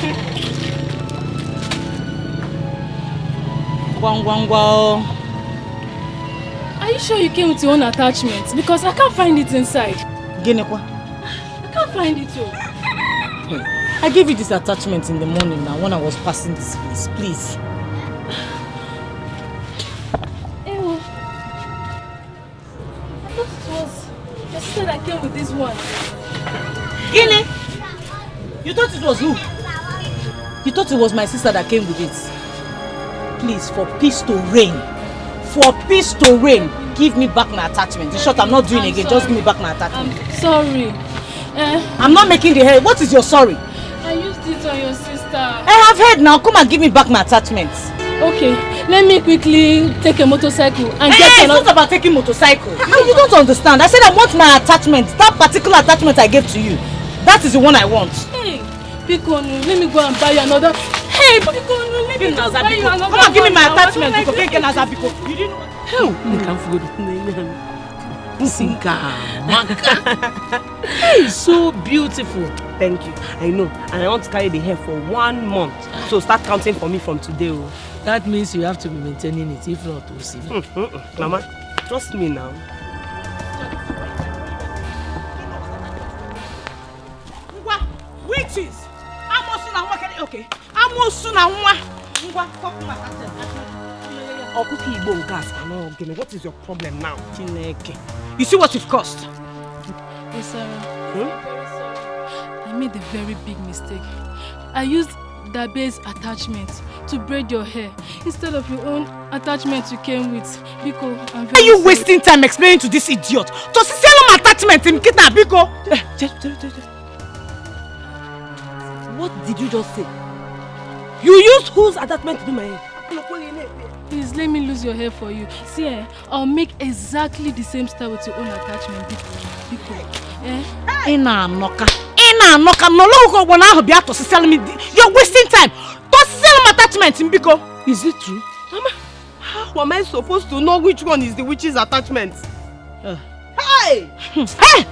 Are you sure you came with your own attachment? Because I can't find it inside. Genekwa? I can't find it too. I gave you this attachment in the morning now when I was passing this place. Please. Ewo. I thought it was your sister that came with this one. Gini? You thought it was who? You thought it was my sister that came with it? Please, for peace to reign. For peace to reign, give me back my attachment. In short, I'm not doing it again. Just give me back my attachment. I'm sorry. I'm not making the hair. What is your sorry? I used it on your sister. I have heard now. Come and give me back my attachments. Okay, let me quickly take a motorcycle and get It's not about taking motorcycle. You don't understand. I said I want my attachment. That particular attachment I gave to you. That is the one I want. Hey, Pikonu, let me go and buy you another. Hey, Pikonu, let me just buy you another. Come and give me my attachment. You didn't know. Hell, you can't forget it's so beautiful. Thank you. I know. And I want to carry the hair for 1 month. So start counting for me from today. Oh. That means you have to be maintaining it. If not, we'll see. Mama, trust me now. Witches! Okay. What is your problem now? You see what you've caused? Hey, Sarah. Very sorry. I made a very big mistake. I used that base attachment to braid your hair instead of your own attachment you came with. Biko, I'm very Are you sorry. wasting time explaining to this idiot? To sell my attachment in Kita, Biko! What did you just say? You used whose attachment to do my hair? Please let me lose your hair for you. See, I'll make exactly the same style with your own attachment. Biko. You're wasting time. To sell my attachment in Biko. Is it true? Mama, how am I supposed to know which one is the witch's attachment? Hey! Hey!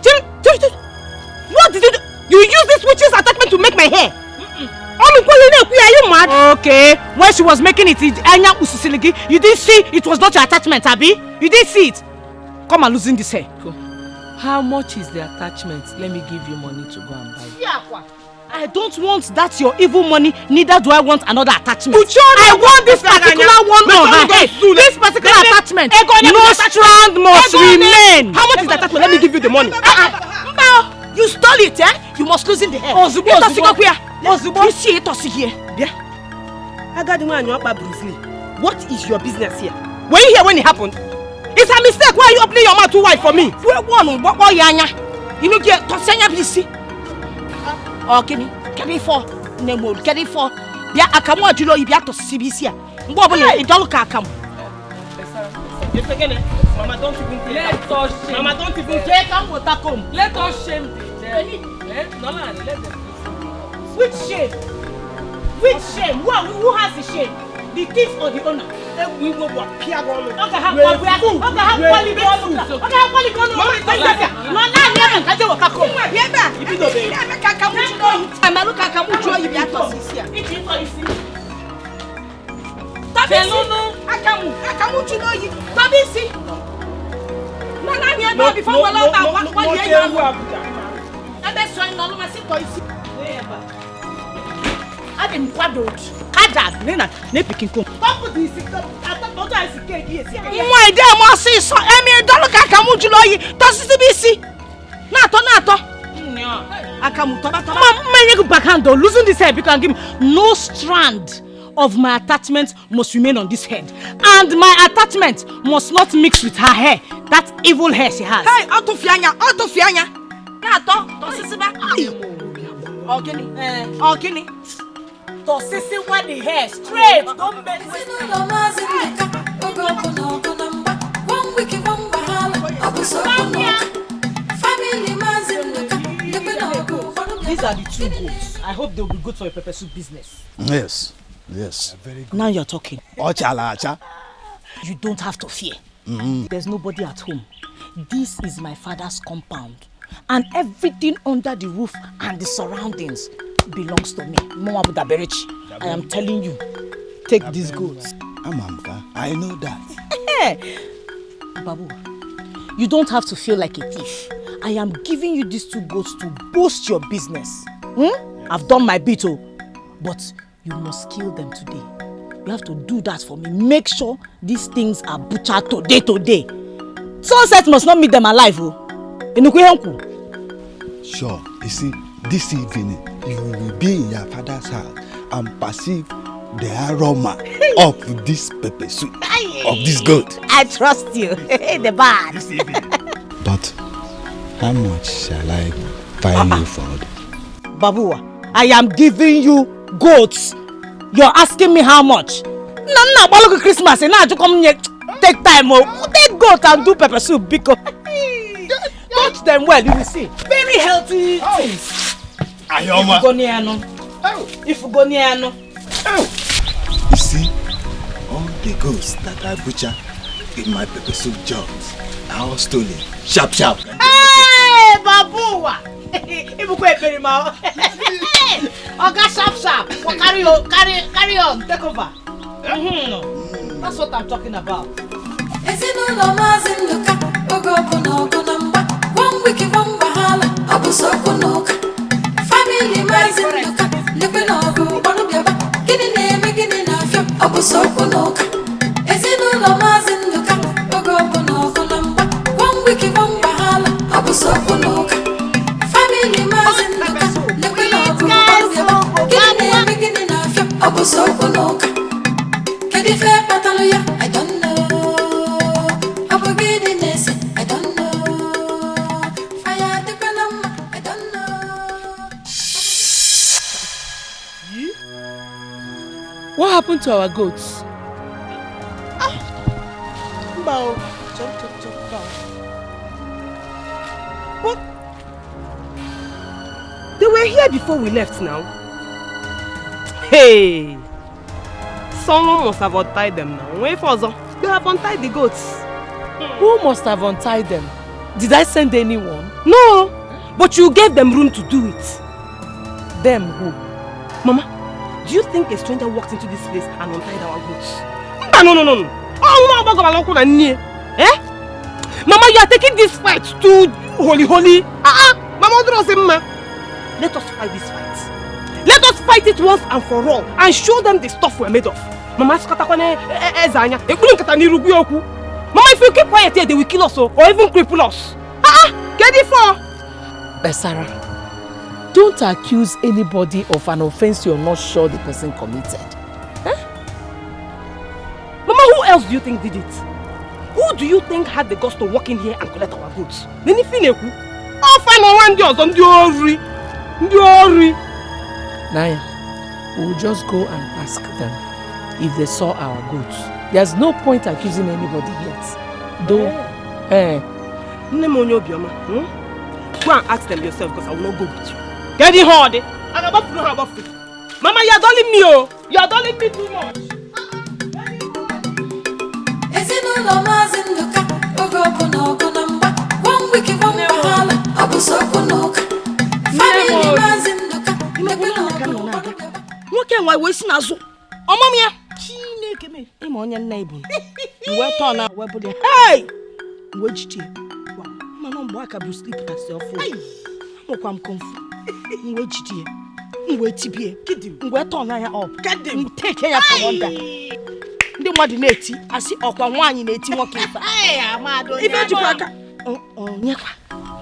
What did you do? You use this witch's attachment to make my hair? Are you mad? Okay. When she was making it, you didn't see it was not your attachment, Abby? You didn't see it? Come and losing this hair. How much is the attachment? Let me give you money to go and buy it. I don't want that your evil money, neither do I want another attachment. I want this particular one on her head. This particular attachment. No strand must remain. How much is the attachment? Let me give you the money. You stole it, eh? You must lose in the hair. You see it here. Yeah. What is your business here? Were you here when it happened? It's a mistake. Why are you opening your mouth too wide for me? You know, get Tosanya BC. Okay, can you for? Nemo, can you for? Yeah, I come out to know if you have to CBC. It don't come. Mama, don't even say Let us shame. Mama, don't even say come with that come. Let us shame them. No, let them. Which shame? Which shame? Who has the shame? The thief or the owner? We will walk here. Okay, how quality? Losing this hair, you can give me no strand of my attachment must remain on this head. And my attachment must not mix with her hair. That evil hair she has. Hey, out of Fianya. Okay. To sissy when the hair straight. Don't bend These are the 2 goats. I hope they'll be good for your pepper soup business. Yes. Now you're talking. Ochala. You don't have to fear. There's nobody at home. This is my father's compound. And everything under the roof and the surroundings belongs to me. Mama Budaberechi, I am telling you, take these goats. Amamka, I know that. Babu, you don't have to feel like a thief. I am giving you these 2 goats to boost your business. I've done my bit, but you must kill them today. You have to do that for me. Make sure these things are butchered today. Sunset must not meet them alive. Sure. You see, this evening, you will be in your father's house and perceive the aroma of this pepper soup, of this goat. I trust you. The bad. But how much shall I find you for? Babua, I am giving you goats. You're asking me how much? No, Christmas. Take time. Take goat and do pepper soup because touch them well, you will see. Very healthy things. If you go near no. You see, all the goats that I butcher in my pepper soup jars are all stolen. Sharp. Hey, Babua! Okay, sharp. Carry on. Take over. That's what I'm talking about. I don't know. What happened to our goats? Bow. What? They were here before we left now. Hey! Someone must have untied them now. Wait for them. They have untied the goats. Who must have untied them? Did I send anyone? No! But you gave them room to do it. Them who? Mama, do you think a stranger walked into this place and untied our goats? No. Oh, eh? Mama, you are taking this fight too holy. Mama, let us fight this fight. Let us fight it once and for all and show them the stuff we're made of. Mama, if you keep quiet here, they will kill us or even cripple us. Get it for? Besara, don't accuse anybody of an offense you're not sure the person committed. Mama, who else do you think did it? Who do you think had the guts to walk in here and collect our goods? Naya, we'll just go and ask them if they saw our goods. There's no point accusing anybody yet. Though, go and ask them yourself because I will not go with you. Get it hard. Mama, you are dulling me. You are dulling me too much.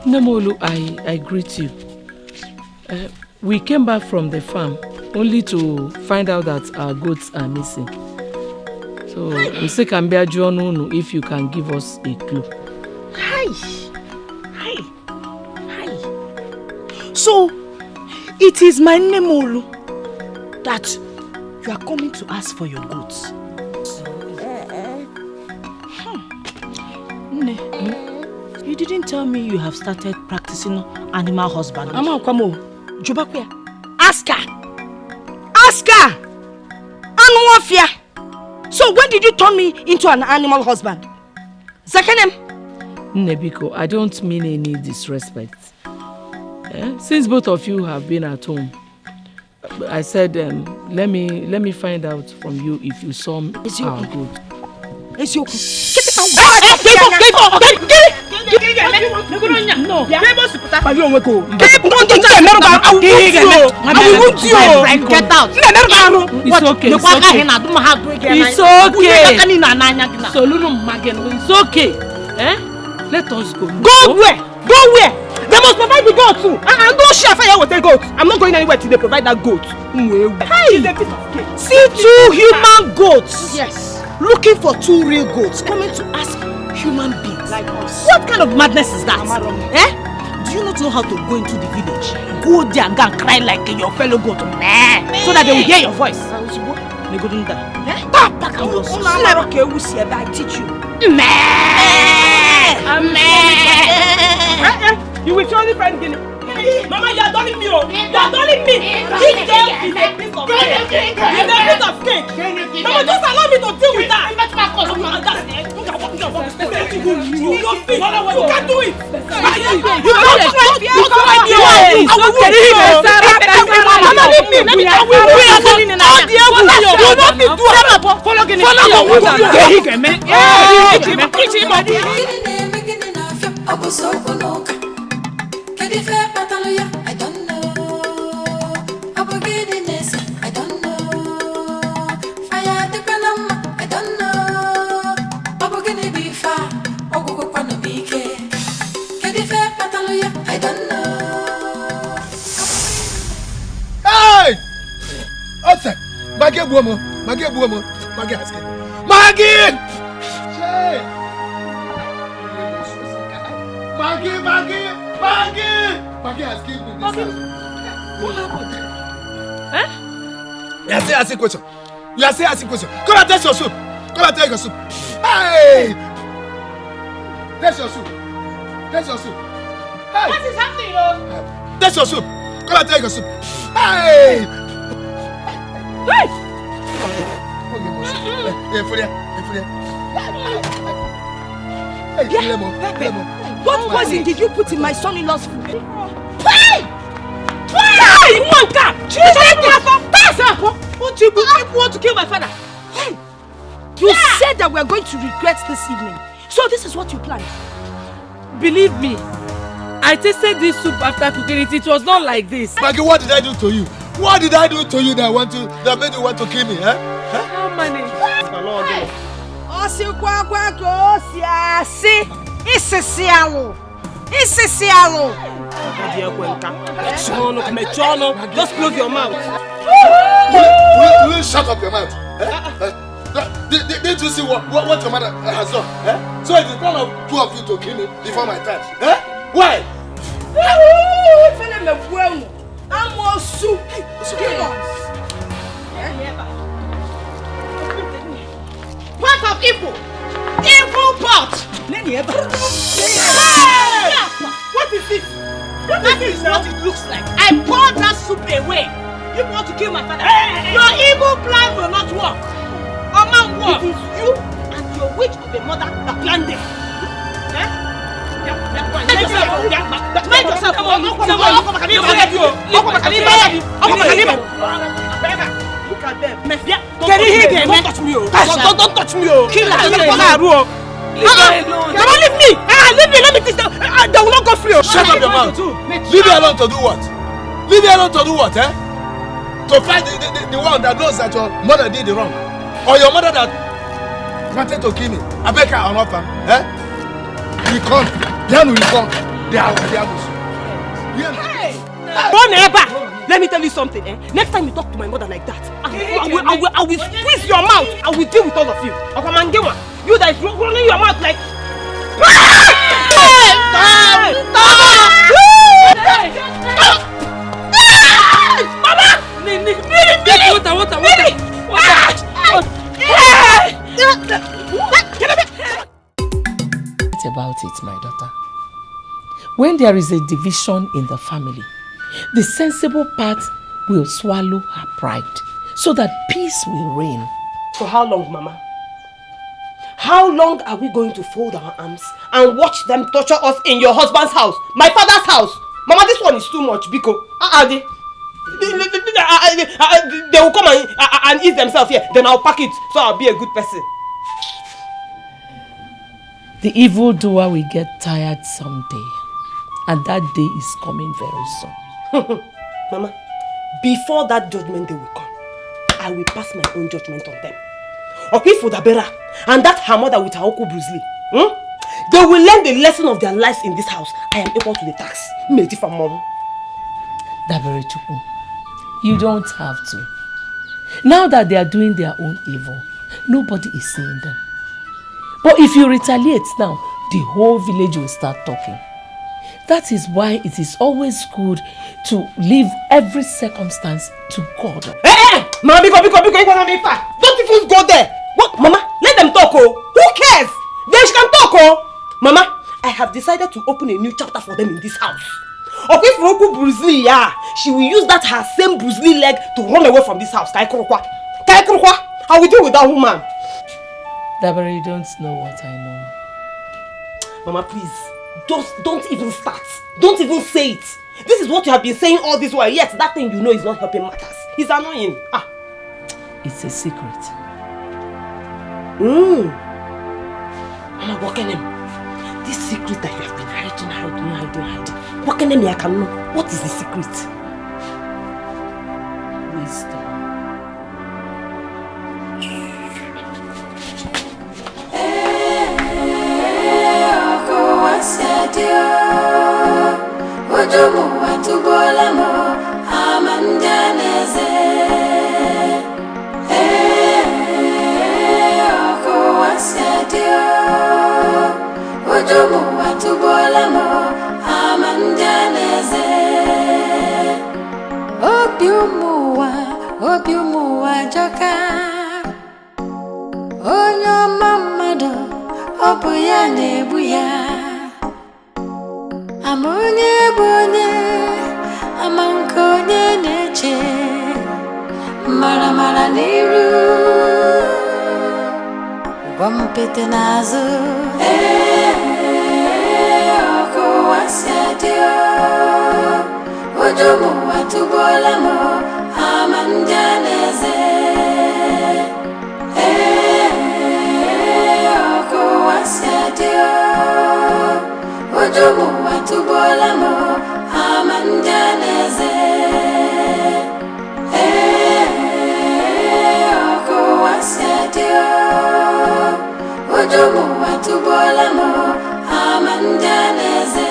Nemolu, I greet you. We came back from the farm only to find out that our goats are missing. So, Mr. Kambia Jono, if you can give us a clue. Hi. So, it is my Nemolu that you are coming to ask for your goats. You didn't tell me you have started practicing animal husbandry. Ask her! Anuafia! So when did you turn me into an animal husband? Zakanem? Nebiko, I don't mean any disrespect. Since both of you have been at home, I said, let me find out from you if you saw our goat. It's okay. It's okay. Let us go. Go where? They must provide the goat too. And don't share fire with the goat. I'm not going anywhere till they provide that goat. Hey! See 2 human goats. Yes. Looking for 2 real goats coming to ask human beings. Like us. What kind of madness is that? Do you not know how to go into the village? Go there and go and cry like your fellow goat. So that they will hear your voice. They go do that. I teach you. You will surely find Guinea. Mama, you are dulling me. You are dulling me. This girl is a piece of cake. It's a piece of cake. Mama, just allow me to deal with that. You can't do it. You I don't know. Unforgiveness, I don't know. Fire the Panama, I don't know. Unforgivable, I don't know. Hey! Outside! Maggie Buomo! Maggie has came. Maggie! Maggie has killed me this time. What happened? You are asking question. Come and taste your soup. Hey! Taste your soup. Hey! What is happening, Taste your soup. Come and take your soup. Hey! What poison did you put in my son-in-law's food? You want to kill my father? You said that we are going to regret this evening. So this is what you planned. Believe me, I tasted this soup after cooking it. It was not like this. Maggie, what did I do to you? What did I do to you that made you want to kill me? How many? Just close your mouth. Will you shut up your mouth? Didn't you see what your mother has done? So it is one of 2 of you to kill me before my time. Why? What of evil? Evil pot! What is this? That is what it looks like. I poured that soup away. You want to kill my father? Your evil plan will not work. It is you and your witch of a mother that planned this. Mind yourself. Look at them. Don't touch me. Don't touch me. Kill her. Leave me. Let me teach them. They will not go free. Shut up your mouth. Leave her alone to do what? To fight the one that knows that your mother did the wrong. Or your mother that wanted to kill me. I beg her or not, we come. Then we come. They are. Don't ever. Let me tell you something, eh? Next time you talk to my mother like that, I will squeeze your mouth. I will deal with all of you. You that is running your mouth like... About it, my daughter. When there is a division in the family, the sensible part will swallow her pride so that peace will reign. For how long, Mama? How long are we going to fold our arms and watch them torture us in your husband's house, my father's house? Mama, this one is too much, Biko. They will come and eat themselves here. Then I'll pack it so I'll be a good person. The evildoer will get tired someday, and that day is coming very soon. Mama, before that judgment day will come, I will pass my own judgment on them. Okifudabera and that her mother with her Oku Brusley, they will learn the lesson of their lives in this house. I am equal to the tax. Daberechuku, you don't have to. Now that they are doing their own evil, nobody is seeing them. But if you retaliate now, the whole village will start talking. That is why it is always good to leave every circumstance to God. Hey! Mama, don't even go there. What? Mama, let them talk, oh. Who cares? They can talk, oh. Mama, I have decided to open a new chapter for them in this house. Okay, for Oku Brusley, yeah, she will use that her same Brusley leg to run away from this house. I will deal with that woman. Dabari, you don't know what I know. Mama, please, don't even start. Don't even say it. This is what you have been saying all this while, yet that thing you know is not helping matters. It's annoying. It's a secret. Mama, what can this secret that you have been hiding. What can I can know? What is the secret? Wisdom. Ojomo watubola mo amanjaneze oko wasyadio Ojomo watubola mo amanjaneze Obiumuwa joka Onyo mamado obuya nebuya Amonye bonye, amankonye neche, mara niru, wampete nazo, oko wasyadio, ojomo watubola mo, amanjaneze, oko wasyadio. Ojomo watubola mo amanjaneze oko wasyadio Ojomo watubola mo amanjaneze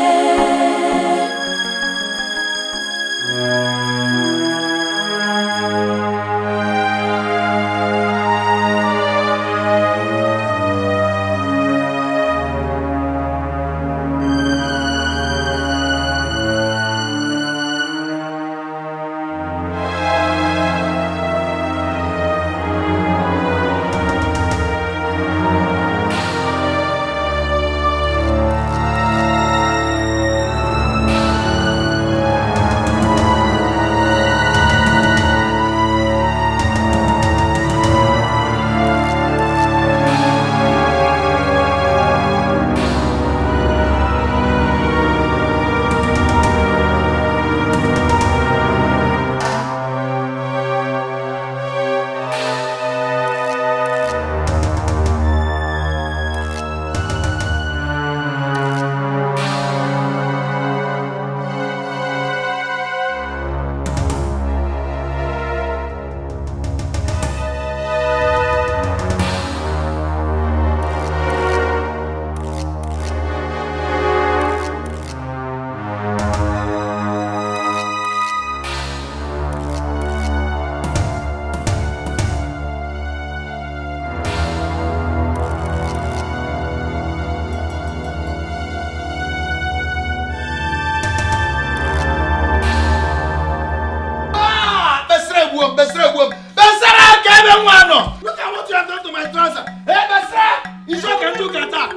my trouser. Hey, Basra! You sure can do kata?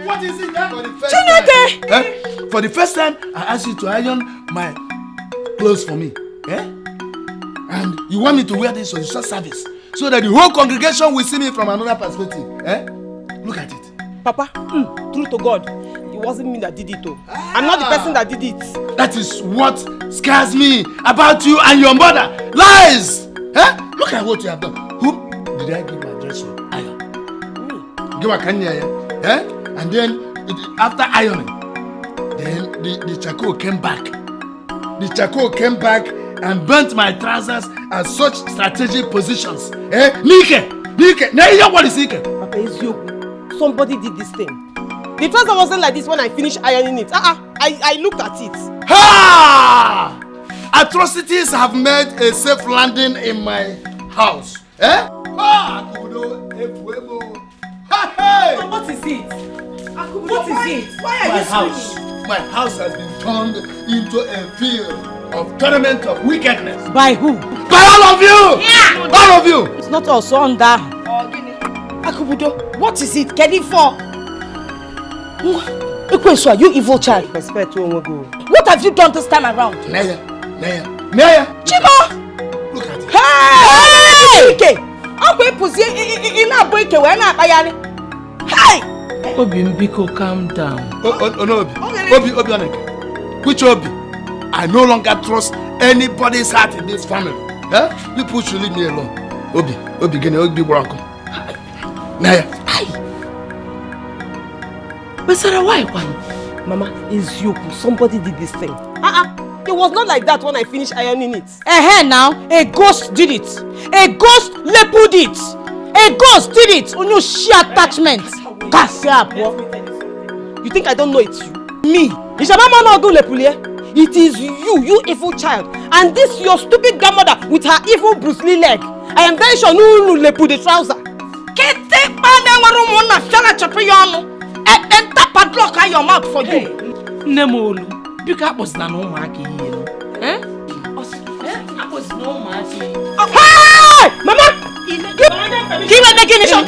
What is it? For the first time. For the first time, I asked you to iron my clothes for me. And you want me to wear this on your service so that the whole congregation will see me from another perspective. Look at it. Papa, true to God, it wasn't me that did it. I'm not the person that did it. That is what scares me about you and your mother. Lies! Look at what you have done. Whom did I give my dress to? Iron. Give a kanya, and then after ironing, then the charcoal came back. The charcoal came back and burnt my trousers at such strategic positions. Nike! Naija, what is Nike? Papa, it's you. Somebody did this thing. The trouser wasn't like this when I finished ironing it. I looked at it. Ha! Atrocities have made a safe landing in my house. What is it? What is it? Why are you screaming? My house has been turned into a field of tournament of wickedness. By who? By all of you! Yeah. All of you! It's not us, Onda. Akubudo, what is it? Get it for? Ekwesua, you evil child. What have you done this time around? Naija. Chibo! Look at it. Hey! Ike! Akwe pusi ina boy ke we na bayani. Hey! Obi Mbiko, calm down. No, Obi Oneke. Which Obi? I no longer trust anybody's heart in this family. People should leave me alone. Obi, gene Obi Bronco. Naija. But Sarah, why? Mama, it's you. Somebody did this thing. It was not like that when I finished ironing it. Now, a ghost did it. A ghost leopard it. A ghost did it. On your sheer attachment. You think I don't know it's you? Me. It is you evil child. And this your stupid grandmother with her evil Bruce Lee leg. I am very sure no lepu the trouser. Padlock your mouth for you. Nemolu, because was not no market. I was no market. Hey! Mama! Give me making a shot.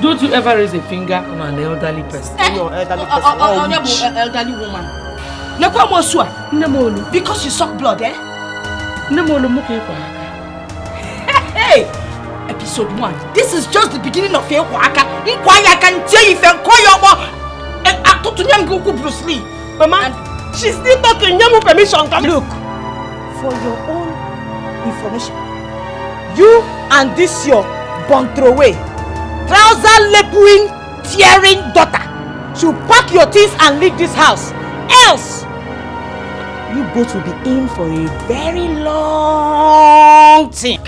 Don't you ever raise a finger on an elderly person? Elderly woman. Nemolu, because you suck blood, Nemolu, hey! Episode 1. This is just the beginning of your waka. I can tell you if you call your mom Bruce Lee. Mama, she's still talking. Permission. Look, for your own information, you and this your Bontroway, trouser lepuing, tearing daughter should pack your things and leave this house. Else, you both will be in for a very long time.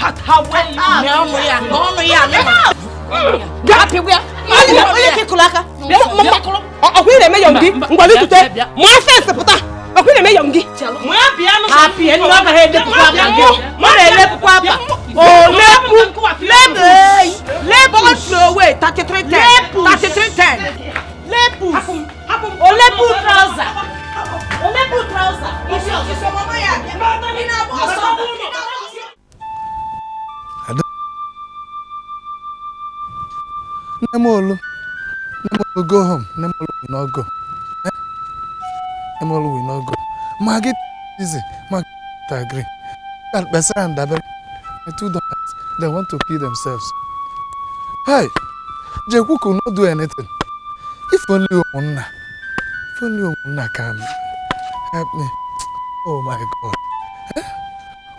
Nemolu, go home. Nemolu will not go. Nemolu will not go. Maggie, easy. Maggie, agree. Besar and Dabere, my two daughters, they want to kill themselves. Hey, Jeku could not do anything. If only Omuna can help me. Oh my God.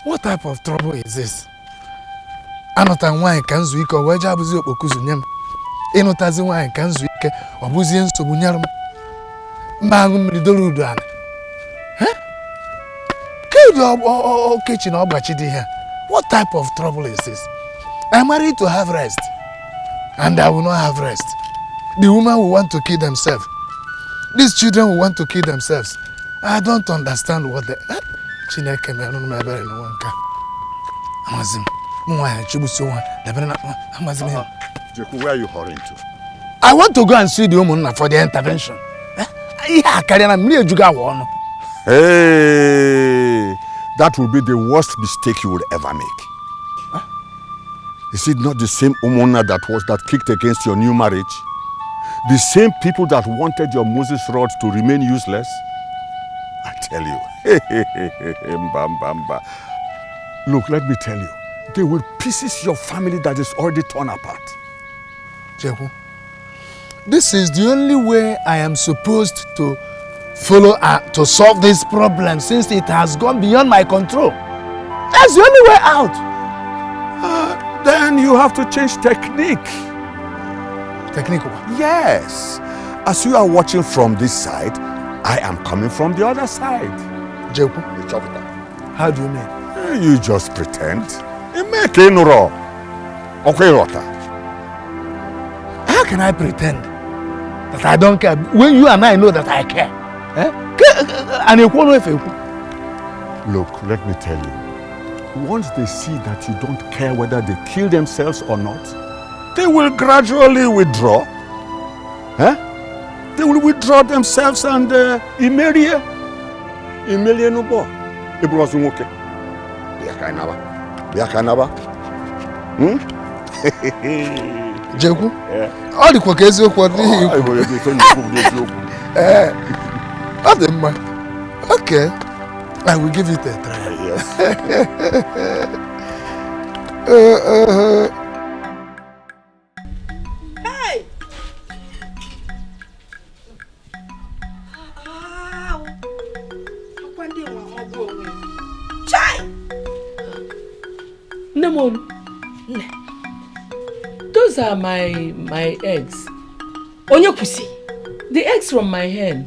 What type of trouble is this? Another wine can zweak or wedge up with your Okuzunyam. Enotazi wine can zweak or Buzian Sobunyam. Magum Lidoludan. Or kitchen or bachidi here. What type of trouble is this? I'm married to have rest, and I will not have rest. The woman will want to kill themselves. These children will want to kill themselves. I don't understand what they. Chineke me no me bere no wanka. Amazim. Mwa chibuso wan. Amazim. Jeku, where are you hurrying to? I want to go and see the woman for the intervention. Yeah, carry na me ejuga wo no. Hey, That will be the worst mistake you will ever make. Huh? Is it not the same Umona that kicked against your new marriage? The same people that wanted your Moses rod to remain useless? I tell you, Mbamba. Look, let me tell you, they will pieces your family that is already torn apart. Jehu, this is the only way I am supposed to follow to solve this problem since it has gone beyond my control. That's the only way out. Then you have to change technique. Technique? Yes. As you are watching from this side, I am coming from the other side. Jehu, how do you mean? You just pretend. How can I pretend that I don't care when you and I know that I care? Look, let me tell you. Once they see that you don't care whether they kill themselves or not, they will gradually withdraw. They will withdraw themselves and Imerie Nubo. Ibrozumuke. Biakanaba. Jeku? All the Kwakezi okay. I will give it a try. Hey! Nemon, those are my eggs. Onyo pussy. The eggs from my hen.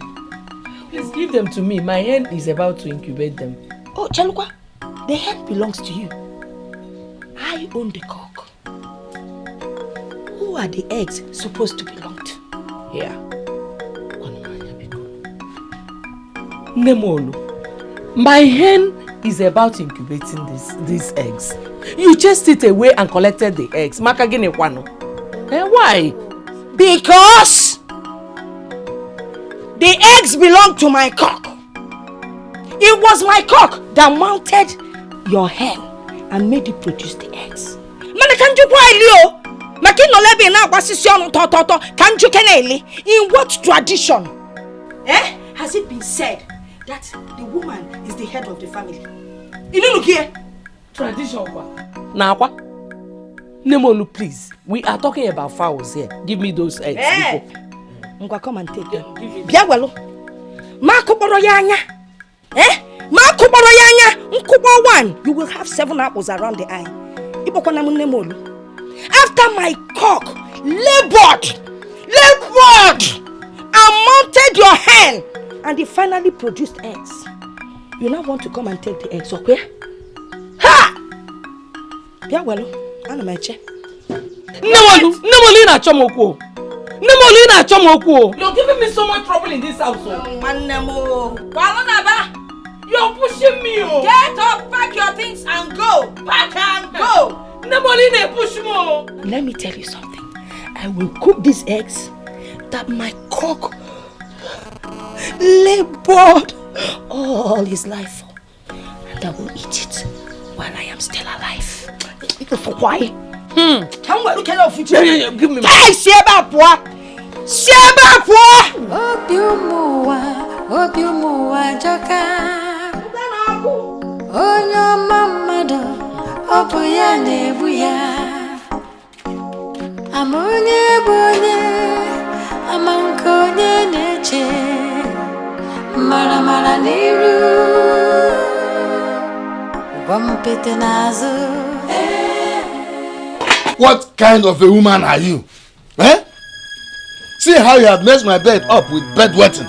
Please give them to me. My hen is about to incubate them. Oh, Chalukwa, the hen belongs to you. I own the cock. Who are the eggs supposed to belong to? Here. Nemolu, my hen is about incubating these eggs. You chased it away and collected the eggs. Makagene kwano. Why? Because the eggs belong to my cock. It was my cock that mounted your hen and made it produce the eggs. In what tradition has it been said that the woman is the head of the family? Tradition what? Now what? Nemolu, please. We are talking about fowls here. Give me those eggs. Come and take them. Biawelo. Makuboro yanya. Makuboro yanya. Nkubo one. You will have 7 apples around the eye. After my cock labored and mounted your hen, and it finally produced eggs. You now want to come and take the eggs, okay? Ha! Biawelo. Anamache. Nemolina Chomoko. Nemolina Chomoko. You're giving me so much trouble in this house. You're pushing me. Get up, pack your things and go. Pack and go. Nemolina push me. Let me tell you something. I will cook these eggs that my cock labored all his life for. And I will eat it while I am still alive. Why? Give me hey, Obiumuwa joka Onyo mamado Obuya nebuya Amonye bonye Amankonye neche Mara niru Wampete nazo. What kind of a woman are you? See how you have messed my bed up with bedwetting.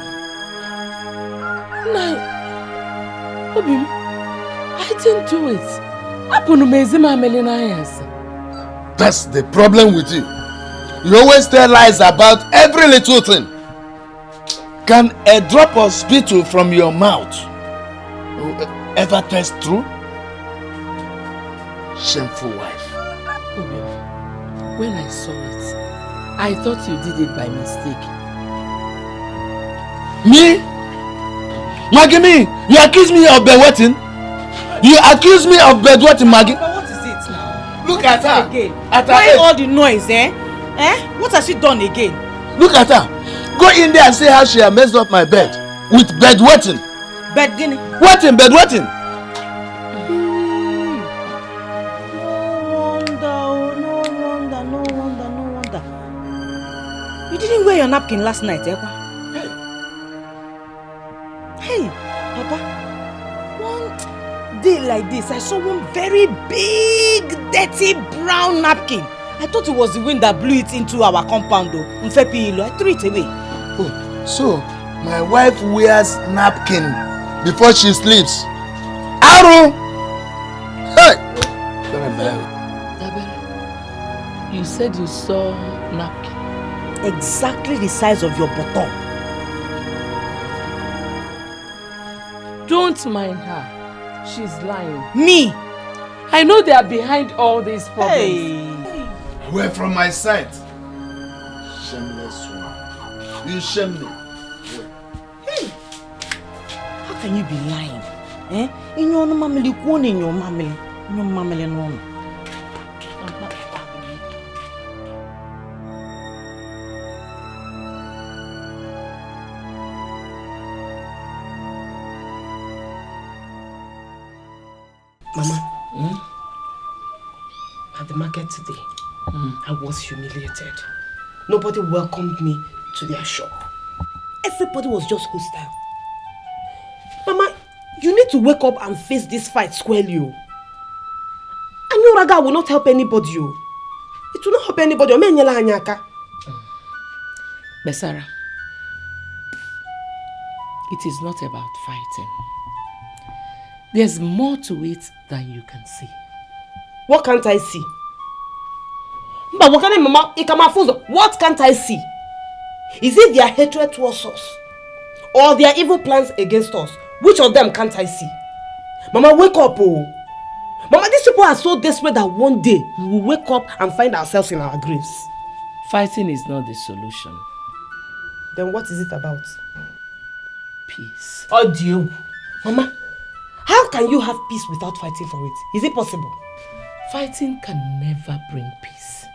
No. Obim, I didn't do it. That's the problem with you. You always tell lies about every little thing. Can a drop of spittle from your mouth ever taste true? Shameful wife. When I saw it, I thought you did it by mistake. Me? Magimi, you accuse me of bedwetting? You accuse me of bedwetting Maggie? But what is it now? Look at her. Again. At her Why age. all the noise, eh? What has she done again? Look at her. Go in there and see how she has messed up my bed with bedwetting. Bed guinea. Wetting, bedwetting. No wonder. You didn't wear your napkin last night, eh? Hey, Papa. One day like this, I saw one very big, dirty brown napkin. I thought it was the wind that blew it into our compound though. I threw it away. Oh, so my wife wears napkin before she sleeps. Aru! Hey! Dabere, you said you saw napkin. Exactly the size of your bottom. Don't mind her. She's lying. Me? I know they are behind all these problems. Hey. Away from my sight. Shameless one. You shame me. Hey. How can you be lying? In your family, one in your family. In your family, no. Mama, at the market today, I was humiliated. Nobody welcomed me to their shop. Everybody was just hostile. Mama, you need to wake up and face this fight squarely. I know Raga will not help anybody. It will not help anybody. Besara, it is not about fighting. There's more to it than you can see. What can't I see? But what can't I see? Is it their hatred towards us? Or their evil plans against us? Which of them can't I see? Mama, wake up, oh! Mama, these people are so desperate that one day we will wake up and find ourselves in our graves. Fighting is not the solution. Then what is it about? Peace. Oh, dear. Mama, how can you have peace without fighting for it? Is it possible? Fighting can never bring peace.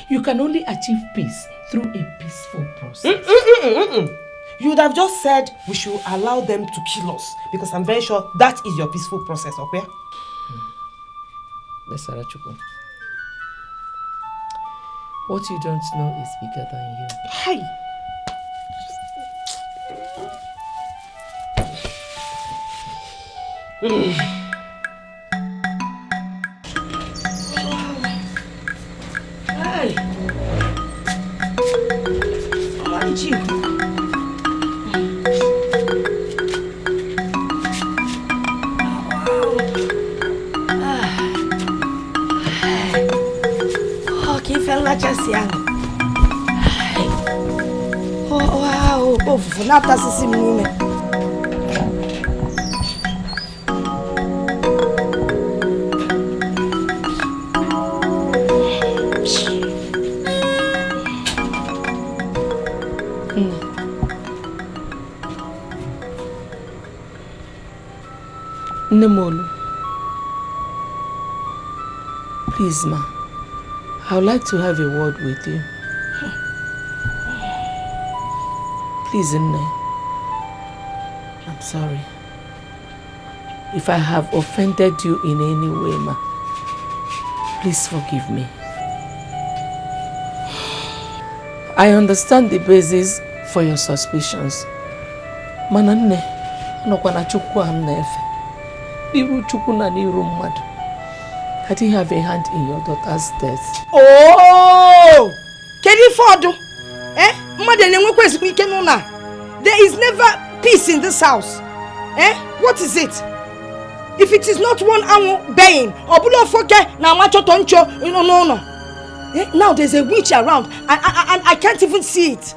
You can only achieve peace through a peaceful process. You would have just said we should allow them to kill us, because I'm very sure that is your peaceful process, okay? Besara Chukwu, what you don't know is bigger than you. Hi. Hey. How did you? Oh wow, oh for now that's the moment. Nemolu, please ma, I would like to have a word with you. Please, Nne, I'm sorry. If I have offended you in any way, ma, please forgive me. I understand the basis for your suspicions. Mana Nne, anokwana Chukwu am na-efe. Iru Chukwu na n'iru mmadu. I didn't have a hand in your daughter's death. Oh! Kedu fodu? There is never peace in this house. What is it? If it is not one angu baying or bulo foke na macho toncho, no. Now there's a witch around and I can't even see it.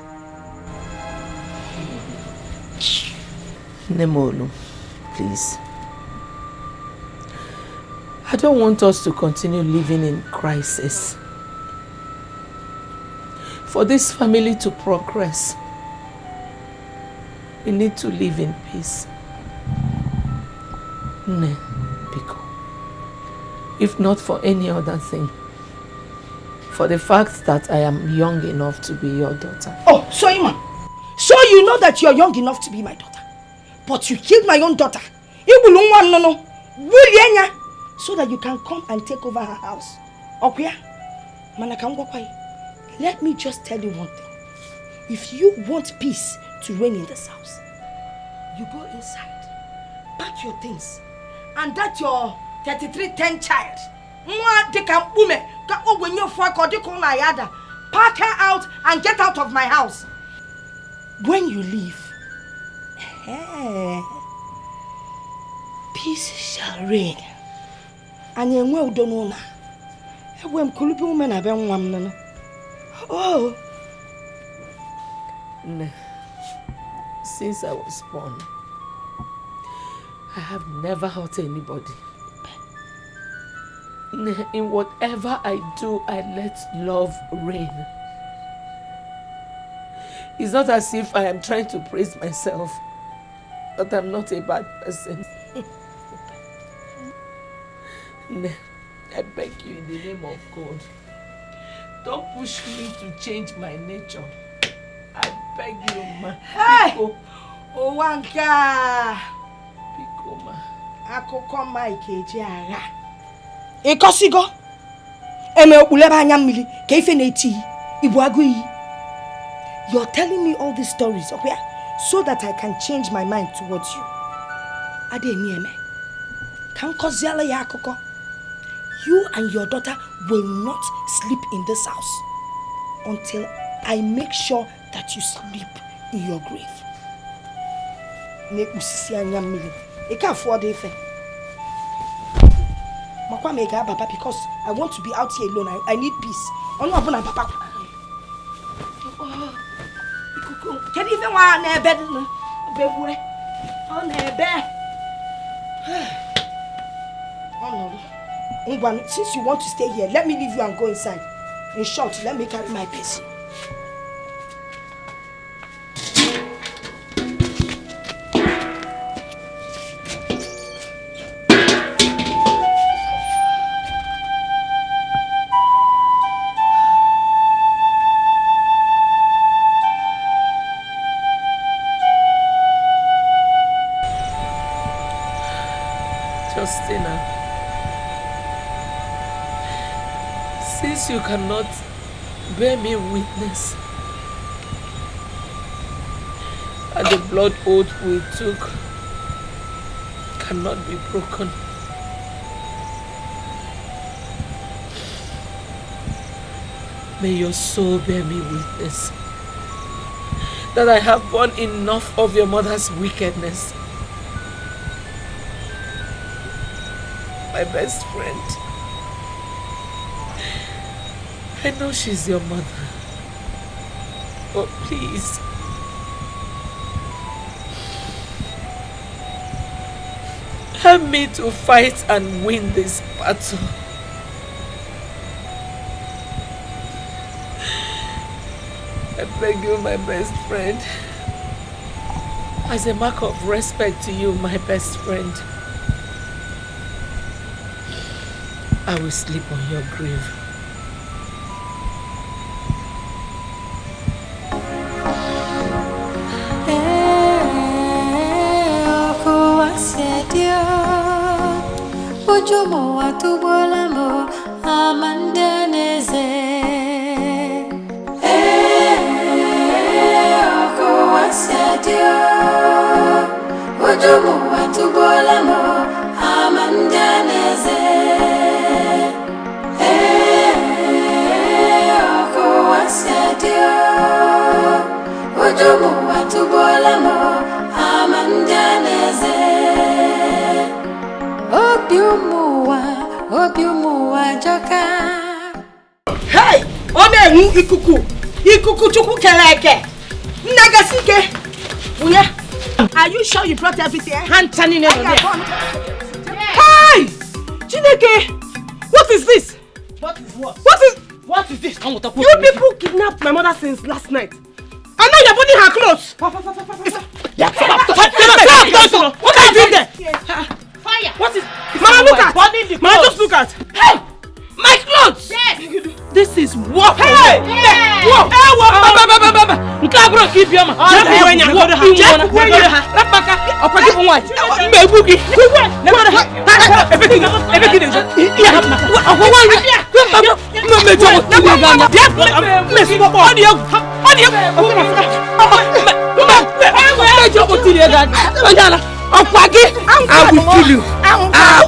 Nemolu, please. I don't want us to continue living in crisis. For this family to progress, we need to live in peace. Nne, If not for any other thing. For the fact that I am young enough to be your daughter. Oh, so Ima. So you know that you're young enough to be my daughter. But you killed my own daughter. So that you can come and take over her house. Okay? Let me just tell you one thing. If you want peace to reign in this house, you go inside, pack your things, and that your 3310 child, pack her out and get out of my house. When you leave, peace shall reign. And you will don't know now. Oh. Since I was born, I have never hurt anybody. In whatever I do, I let love reign. It's not as if I am trying to praise myself, but I'm not a bad person. I beg you in the name of God, don't push me to change my nature. I beg you, ma. Hey! Owanka! Pico, ma. Akoko Mike Jara. Ekosigo. Eme uleba nyamili. Keife neti. Ibuagui. You're telling me all these stories, okay? So that I can change my mind towards you. Ade nieme. Kankoziala ya akoko. You and your daughter will not sleep in this house until I make sure that you sleep in your grave. I can't afford it. Because I want to be out here alone. I need peace. Can you even want to bed? Since you want to stay here, let me leave you and go inside. In short, let me carry my person. Justina. Since you cannot bear me witness that the blood oath we took cannot be broken, may your soul bear me witness that I have borne enough of your mother's wickedness. My best friend, I know she's your mother, but please, help me to fight and win this battle. I beg you, my best friend, as a mark of respect to you, my best friend, I will sleep on your grave. Ojomo watubolamo amandaneze. Oko wasadio. Ojomo watubolamo amandaneze. Oko wasadio. Ojomo watubolamo amandaneze. Obiumuwa joka. Hey! Ome ikuku. Ikuku chuku keleke. Nagasike. Uye. Are you sure you brought everything? Hand turning it. Hey! Chineke! What is this? What is what? What is this? You people kidnapped my mother since last night. And now you're putting her clothes. What are you doing there? fire. What is... Mama, look at! Mama, just look at! Hey! My clothes! Yes! This is war for Hey! you. Yeah! Whoa! Hey, whoa! Nke abụrụ ka ibi ọma. I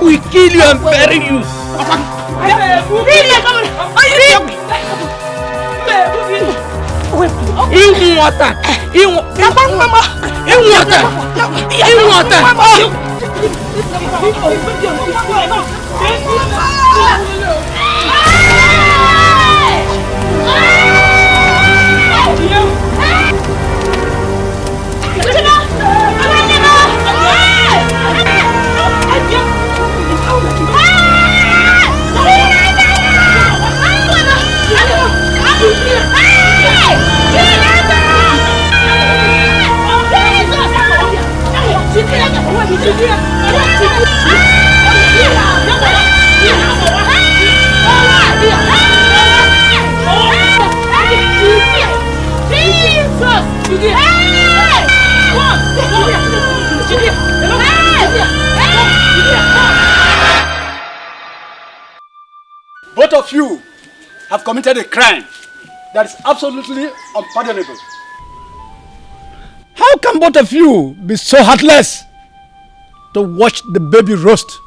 will kill you and bury you. In water. Both of you have committed a crime that is absolutely unpardonable. How can both of you be so heartless to watch the baby roast,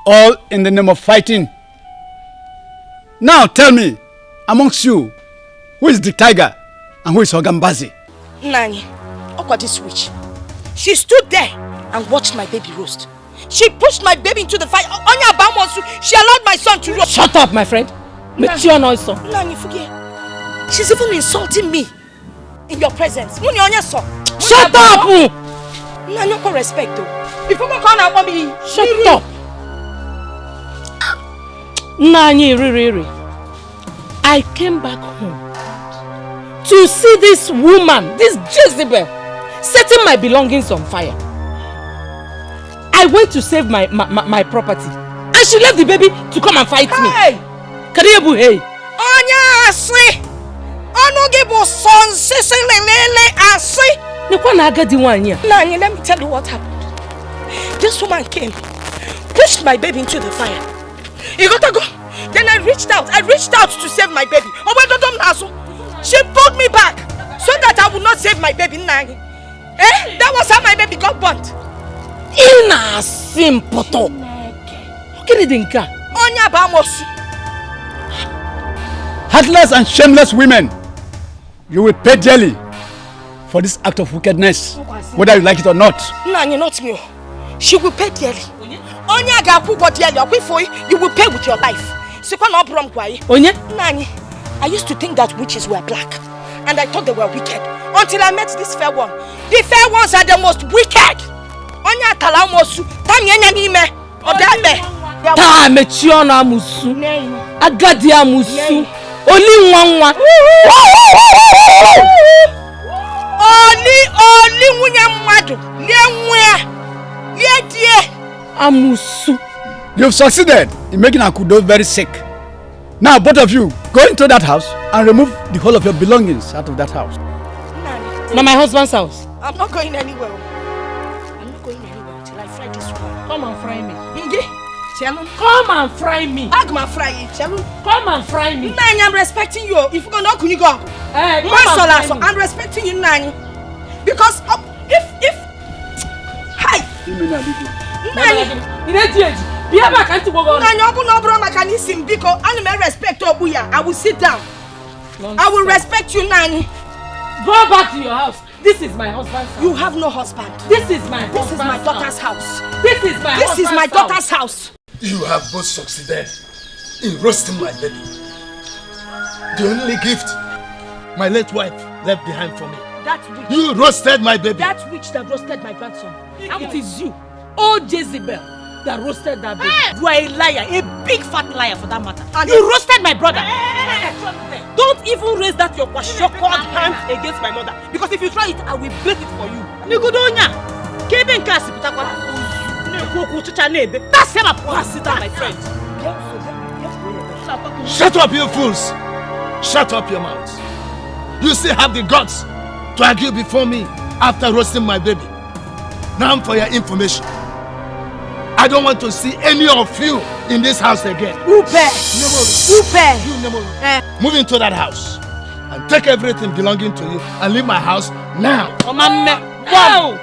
all in the name of fighting? Now tell me, amongst you, who is the tiger and who is Ogambazi? Nani, Okwa this witch. She stood there and watched my baby roast. She pushed my baby into the fire. Onya Abamosu, she allowed my son to roast. Shut up, my friend. Mature noise. Nani, forget. She's even insulting me in your presence. Shut up! Nani, no respect though. If you can't have me, shut up. Nani, really. I came back home to see this woman, this Jezebel, setting my belongings on fire. I went to save my property, and she left the baby to come and fight me. Karibu, hey. Onya asi, onugibu son sisi lelele asi. Nani, let me tell you what happened. This woman came, pushed my baby into the fire. You gotta go. Then I reached out to save my baby. She pulled me back so that I would not save my baby. Nani. That was how my baby got burnt. Ina simpoto. Okinidinka. Onya Bamosu. Heartless and shameless women, you will pay dearly for this act of wickedness, whether you like it or not. Nani, not me. She will pay dearly. Onya gakugo dearly. You will pay with your life. Nani, I used to think that witches were black, and I thought they were wicked until I met this fair one. The fair ones are the most wicked. Onya talamosu, tanyenya nime, odabe. Ta mechiona musu, agadi amusu, oli nwanwa. Oli nwunye mmadu, lie nwa, lie die. Amusu. You've succeeded in making Akudo very sick. Now both of you, go into that house and remove the whole of your belongings out of that house. Now my husband's house. I'm not going anywhere. I'm not going anywhere until I fry this one. Come and fry me. Come and fry me. Come and fry me. Nani, I'm respecting you. If you go, no, you go. I'm respecting you, Nani. Because if hi. Nani. I will sit down. I will respect you, Nani. Go back to your house. This is my husband's house. You have no husband. This is my daughter's house. This is my daughter's house. You have both succeeded in roasting my baby. The only gift my late wife left behind for me. That witch. You roasted my baby. That witch that roasted my grandson. It is you, old Jezebel, that roasted that baby. You are a liar, a big fat liar for that matter. And you roasted my brother. Don't even raise that your kwashokod hand against my mother. Because if you try it, I will break it for you. Nigudonya, kebe nkasi pitakwa. That's him up. Sit down, my friend. Shut up, you fools! Shut up your mouths. You still have the guts to argue before me after roasting my baby. Now for your information, I don't want to see any of you in this house again. Upe! Move into that house and take everything belonging to you and leave my house now. Wow!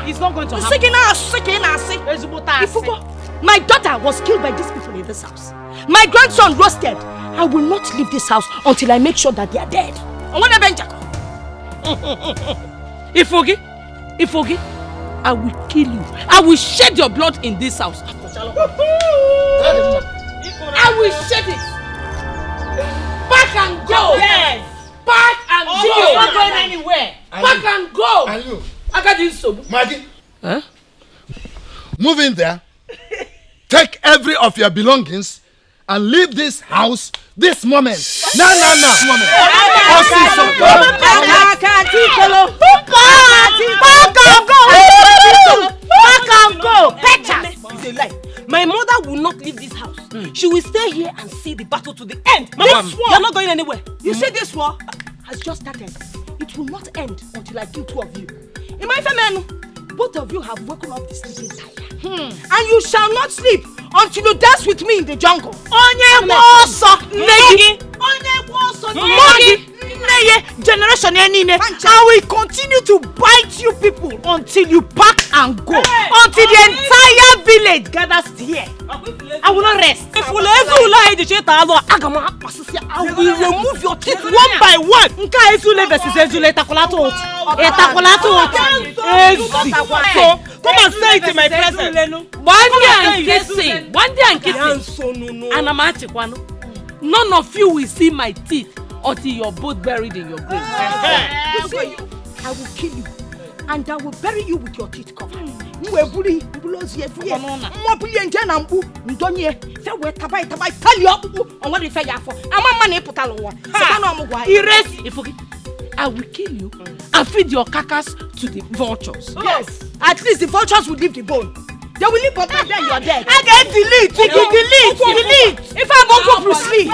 He's not going to happen. My daughter was killed by these people in this house. My grandson roasted. I will not leave this house until I make sure that they are dead. Ifogi, I will kill you. I will shed your blood in this house. I will shed it. Back and go. Yes. Back and go. You're not going anywhere. Back and go. And you? I got this so. Maggie. Huh? Move in there. Take every of your belongings and leave this house this moment. No. My mother will not leave this house. She will stay here and see the battle to the end. This war, you're not going anywhere. You see, this war has just started. It will not end until I kill two of you. In my family, both of you have woken up the sleeping tiger. And you shall not sleep until you dance with me in the jungle. Generation I will continue to bite you people until you pack and go. Until the entire village gathers here. I will not rest. I will remove your teeth one by one. Come and say it in my presence. One day and kissing. And I'm at none of you will see my teeth until you're both buried in your grave. I will kill you. And I will bury you with your teeth covered. And I will kill you and feed your carcass to the vultures. Yes. At least the vultures will leave the bone. They will leave, but then you are dead. And then delete. If I won't go Bruce Lee.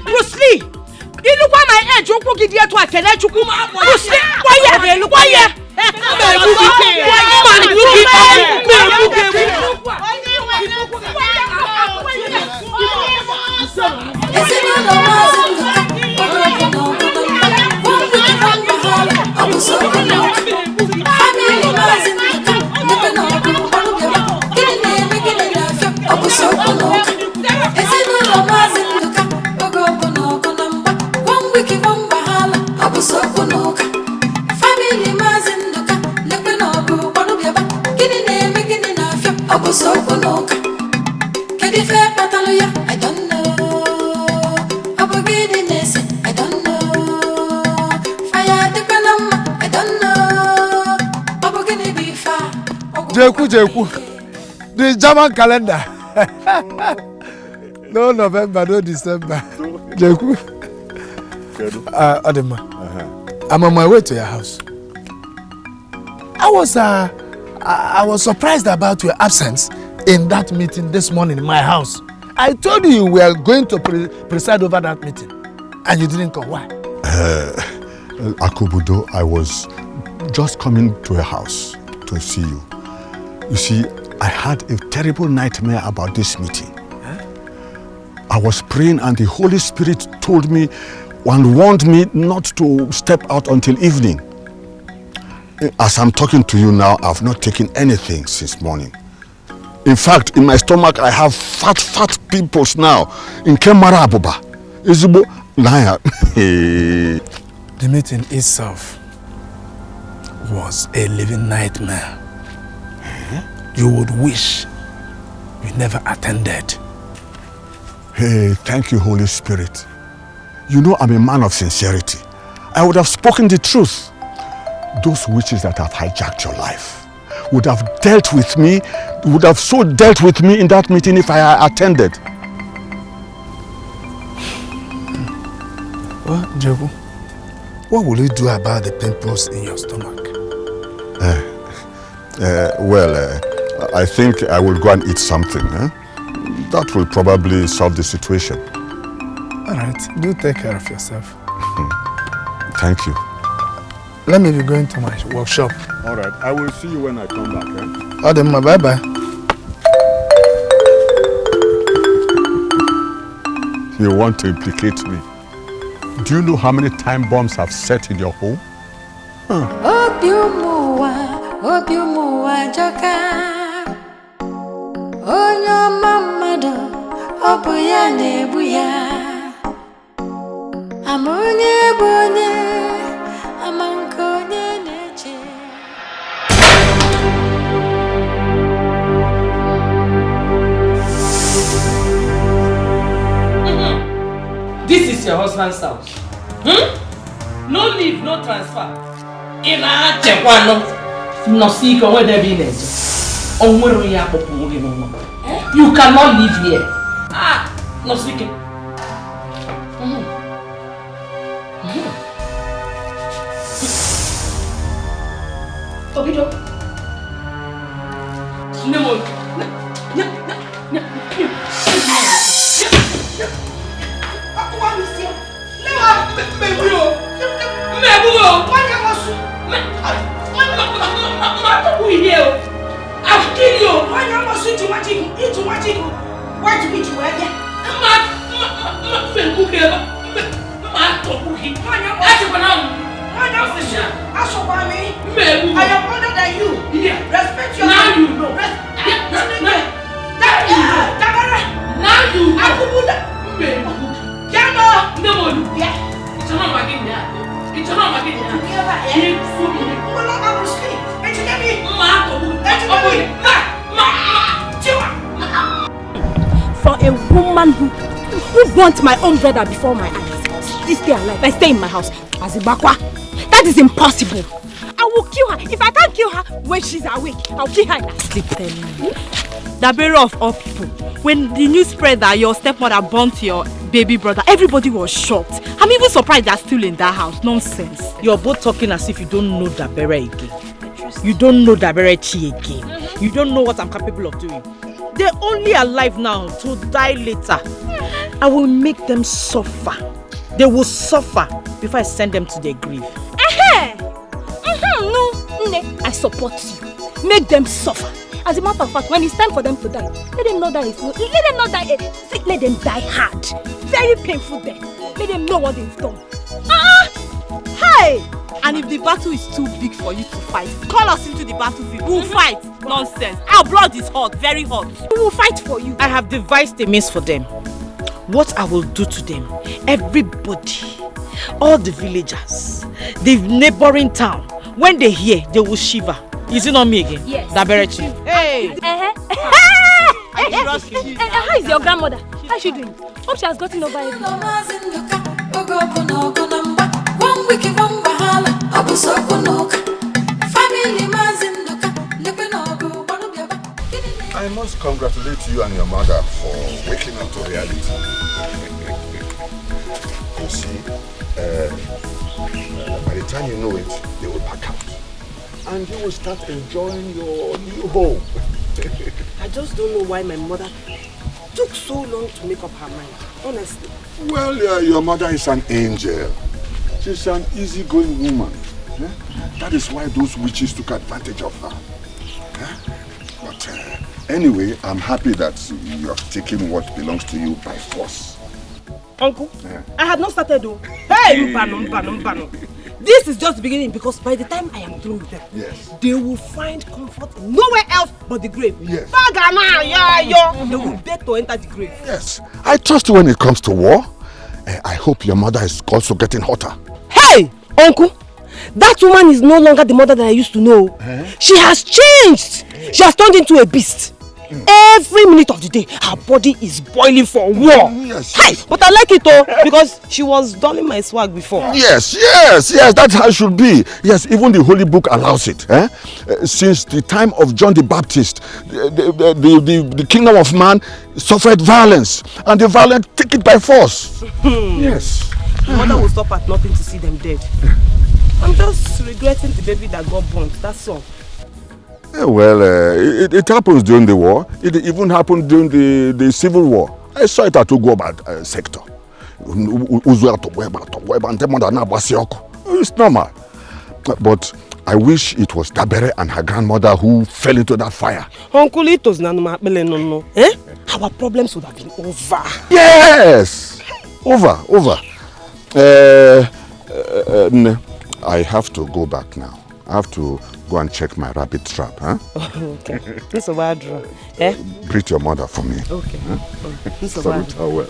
Bruce Lee. You look at my edge, you could get to a Bruce Lee. Jeku, the German calendar. No November, no December. Jeku. Adema, I'm on my way to your house. I was surprised about your absence in that meeting this morning in my house. I told you we were going to preside over that meeting, and you didn't come. Why? Akubudo, I was just coming to your house to see you. You see, I had a terrible nightmare about this meeting. Huh? I was praying and the Holy Spirit told me and warned me not to step out until evening. As I'm talking to you now, I've not taken anything since morning. In fact, in my stomach, I have fat pimples now. In Kemara Abuba. Izubo Naya. The meeting itself was a living nightmare. You would wish you never attended. Hey, thank you, Holy Spirit. You know I'm a man of sincerity. I would have spoken the truth. Those witches that have hijacked your life would have dealt with me in that meeting if I attended. Well, Jobu, what will you do about the pimples in your stomach? I think I will go and eat something. That will probably solve the situation. All right, do take care of yourself. Thank you. Let me be going to my workshop. All right, I will see you when I come back. Adema, bye-bye. You want to implicate me? Do you know how many time bombs have set in your home? Obiumuwa joka Onyo mamado Obuya nebuya Amunye bonye Amankonye neche. This is your husband's house. No leave, no transfer. Ina chekwano. No see where they be in. You cannot live here. No see. Obido. Nemo. I'll kill you. Why not eat too much? Eat too much. Why to eat you again? I am older than you. Respect your now you know. Now you For a woman who burnt my own brother before my eyes, still stay alive, I stay in my house as a bakwa. That is impossible. I will kill her. If I can't kill her when she's awake, I'll kill her in her sleep. The bearer of all people, when the news spread that your stepmother burnt your baby brother, everybody was shocked. I'm even surprised they're still in that house. Nonsense. You're both talking as if you don't know Dabere again. You don't know Dabere Chi again. You don't know what I'm capable of doing. They're only alive now to die later. I will make them suffer. They will suffer before I send them to their grave. No, I support you. Make them suffer. As a matter of fact, when it's time for them to die, let them know that it's not. Let them know that let them die hard. Very painful death. Let them know what they've done. Hey! And if the battle is too big for you to fight, call us into the battlefield. We'll fight. Nonsense. Our blood is hot, very hot. We will fight for you. I have devised a means for them. What I will do to them, everybody, all the villagers, the neighboring town, when they hear, they will shiver. Is it not me again? Yes. Daberechi. Hey! How is your grandmother? How is she doing? Hope she has gotten over it. I must congratulate you and your mother for waking up to reality. You see, by the time you know it, they will pack out. And you will start enjoying your new home. I just don't know why my mother took so long to make up her mind, honestly. Well, your mother is an angel. She's an easygoing woman. Yeah? That is why those witches took advantage of her. Yeah? But anyway, I'm happy that you have taken what belongs to you by force. Uncle, I had not started though. Hey, Mbano. This is just the beginning because by the time I am through with them, they will find comfort nowhere else but the grave. Yes. They will beg to enter the grave. Yes. I trust you when it comes to war. I hope your mother is also getting hotter. Hey, Uncle, that woman is no longer the mother that I used to know. She has changed. She has turned into a beast. Every minute of the day, her body is boiling for war. Yes. Hey, but I like it though, because she was dulling my swag before. Yes, that's how it should be. Yes, even the Holy Book allows it. Since the time of John the Baptist, the kingdom of man suffered violence, and the violent take it by force. Yes. Mother will stop at nothing to see them dead. I'm just regretting the baby that got burnt, that's all. Well, it happens during the war. It even happened during the Civil War. I saw it at Ugoba sector. It's normal. But I wish it was Dabere and her grandmother who fell into that fire. Uncle Itos no. Eh? Our problems would have been over. Yes! Over. I have to go back now. I have to go and check my rabbit trap, huh? Okay. This is a bad draw. Eh? Greet your mother for me. Okay. Huh? This is a bad draw.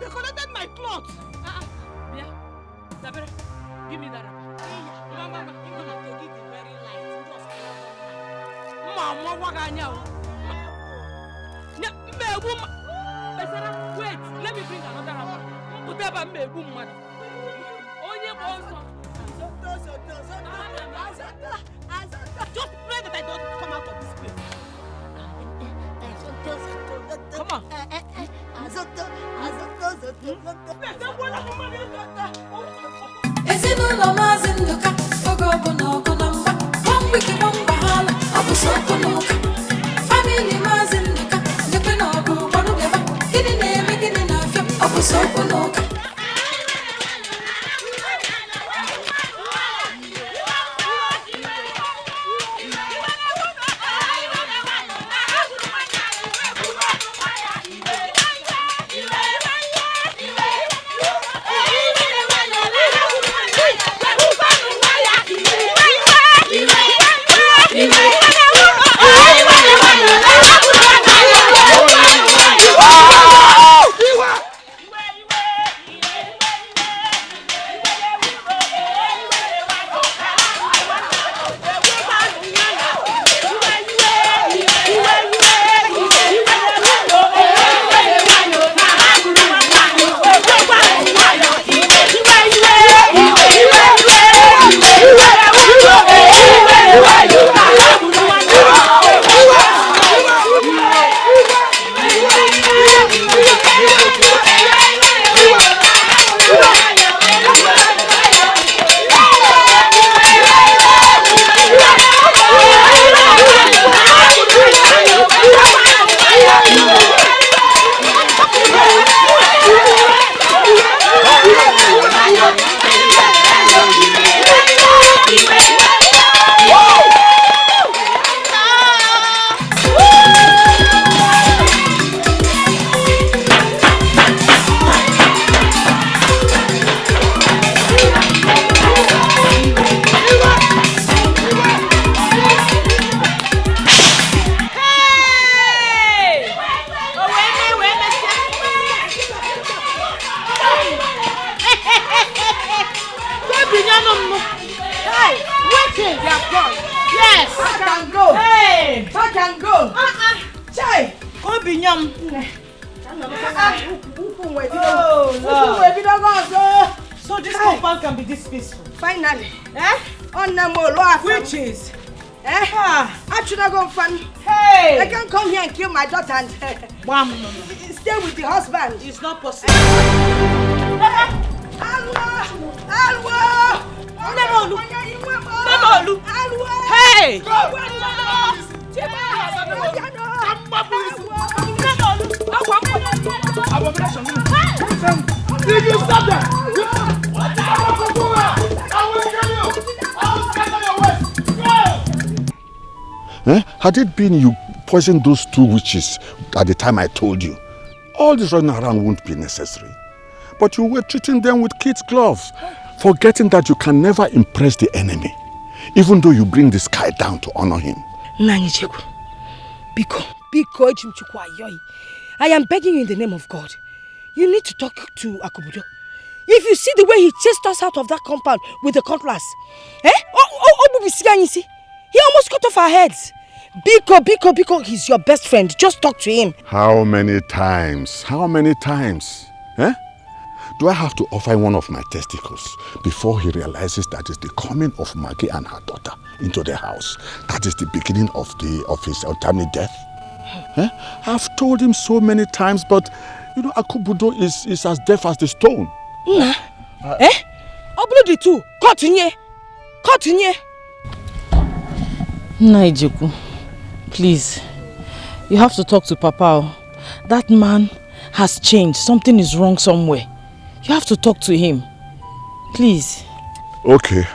They collected my clothes. Yeah. Dabere, give me that. Mama, you have to give it very light. Mama, what are you? Wait, let me bring another rapper. Whatever me woman. Onye bonso. Just pray that I don't come out of this place. Come on. Ezinụlọ Maazị Nduka oge ọbụla ọgụ na mgba ọmgbike gbamgbaghala ọbụsọ ọkụ n'ụka famili Maazị Nduka ndekwe na ọgụ gbarụgaba gịnị na-eme gịnị na-afịa ọbụsọ ọkụ n'ụka binyam. So this compound can be this peaceful. Finally. Witches. I should have gone fun. Hey! I can't come here and kill my daughter and stay with the husband. It's not possible. Hey! Did you stop that? I will kill you! I will scatter your waist! Had it been you poisoned those 2 witches at the time I told you, all this running around wouldn't be necessary. But you were treating them with kid's gloves, forgetting that you can never impress the enemy, even though you bring the sky down to honor him. I am begging you in the name of God. You need to talk to Akubudo. If you see the way he chased us out of that compound with the cutlass, he almost cut off our heads. Biko, he's your best friend. Just talk to him. How many times? How many times? Do I have to offer him one of my testicles before he realizes that it's the coming of Maggie and her daughter into the house? That is the beginning of his untimely death? I've told him so many times, but Akubudo is as deaf as the stone. Obludi too. Continue. Naijeku, please. You have to talk to Papa. That man has changed. Something is wrong somewhere. You have to talk to him. Please. Okay.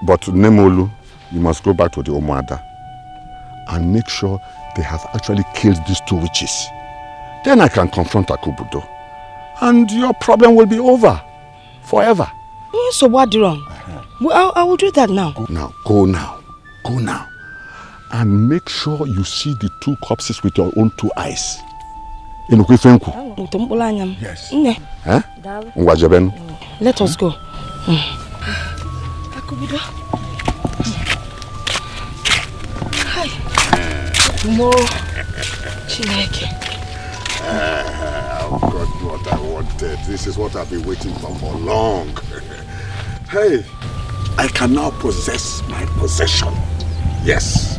But Nemolu, you must go back to the Omoada and make sure they have actually killed these 2 witches. Then I can confront Akubudo. And your problem will be over. Forever. So what do wrong? I will do that now. Go now. And make sure you see the 2 corpses with your own 2 eyes. Yes. Let us go. Akubudo. Hi. I've got what I wanted. This is what I've been waiting for long. Hey, I can now possess my possession. Yes.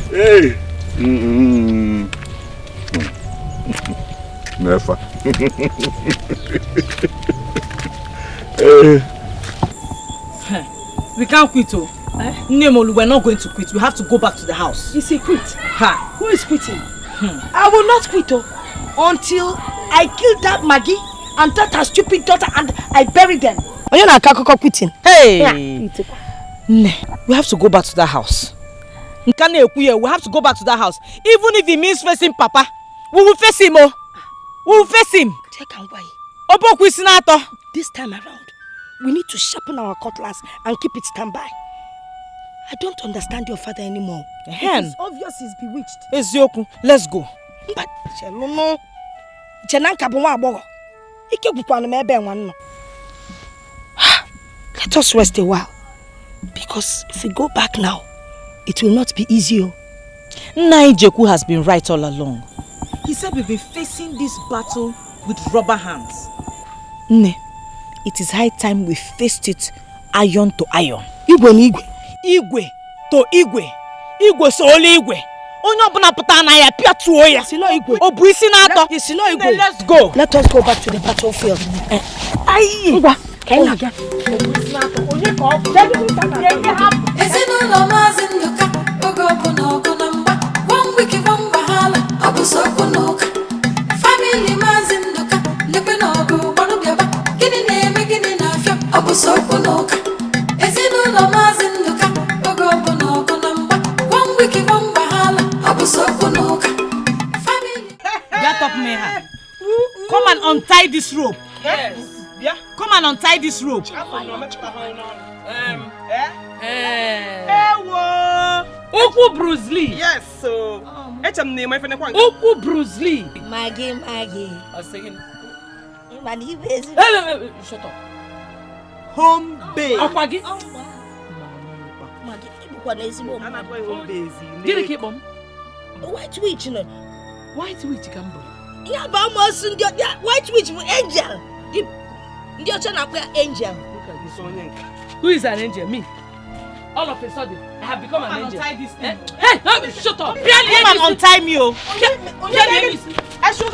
Hey. Never. We can't quit. Nemolu, we're not going to quit. We have to go back to the house. You say quit? Who is quitting? I will not quit until I kill that Maggie and that her stupid daughter and I bury them. Are you not quitting? Hey! We have to go back to that house. We have to go back to that house. Even if it means facing Papa, we will face him. We will face him. This time around, we need to sharpen our cutlass and keep it standby. I don't understand your father anymore. It is obvious he's bewitched. Let's go. But let us rest a while. Because if we go back now, it will not be easy. Naijeku has been right all along. He said we've been facing this battle with rubber hands. It is high time we faced it iron to iron. Igwe to igwe. Igwe so only igwe. Let's go. Let us go back to the battlefield. Come and untie this rope. Yes. Yeah. Come and untie this rope. Uku Bruce Lee. Yes, so. Uku Bruce Lee. Maggie. I was singing. Shut up. Home base. Akwagi. kwa na ezigbo mma. Ana kwa home base. Gịnị ka ịkpọ m? White witch no. White witch ka m bụ. Ya ba mo su ndị white witch bụ angel. Ndị ọcha na-akpọ ya angel. Who is an angel? Me. All of a sudden, I have become an angel. Untie this thing. Hey, shut up. Come and untie me, oh. I should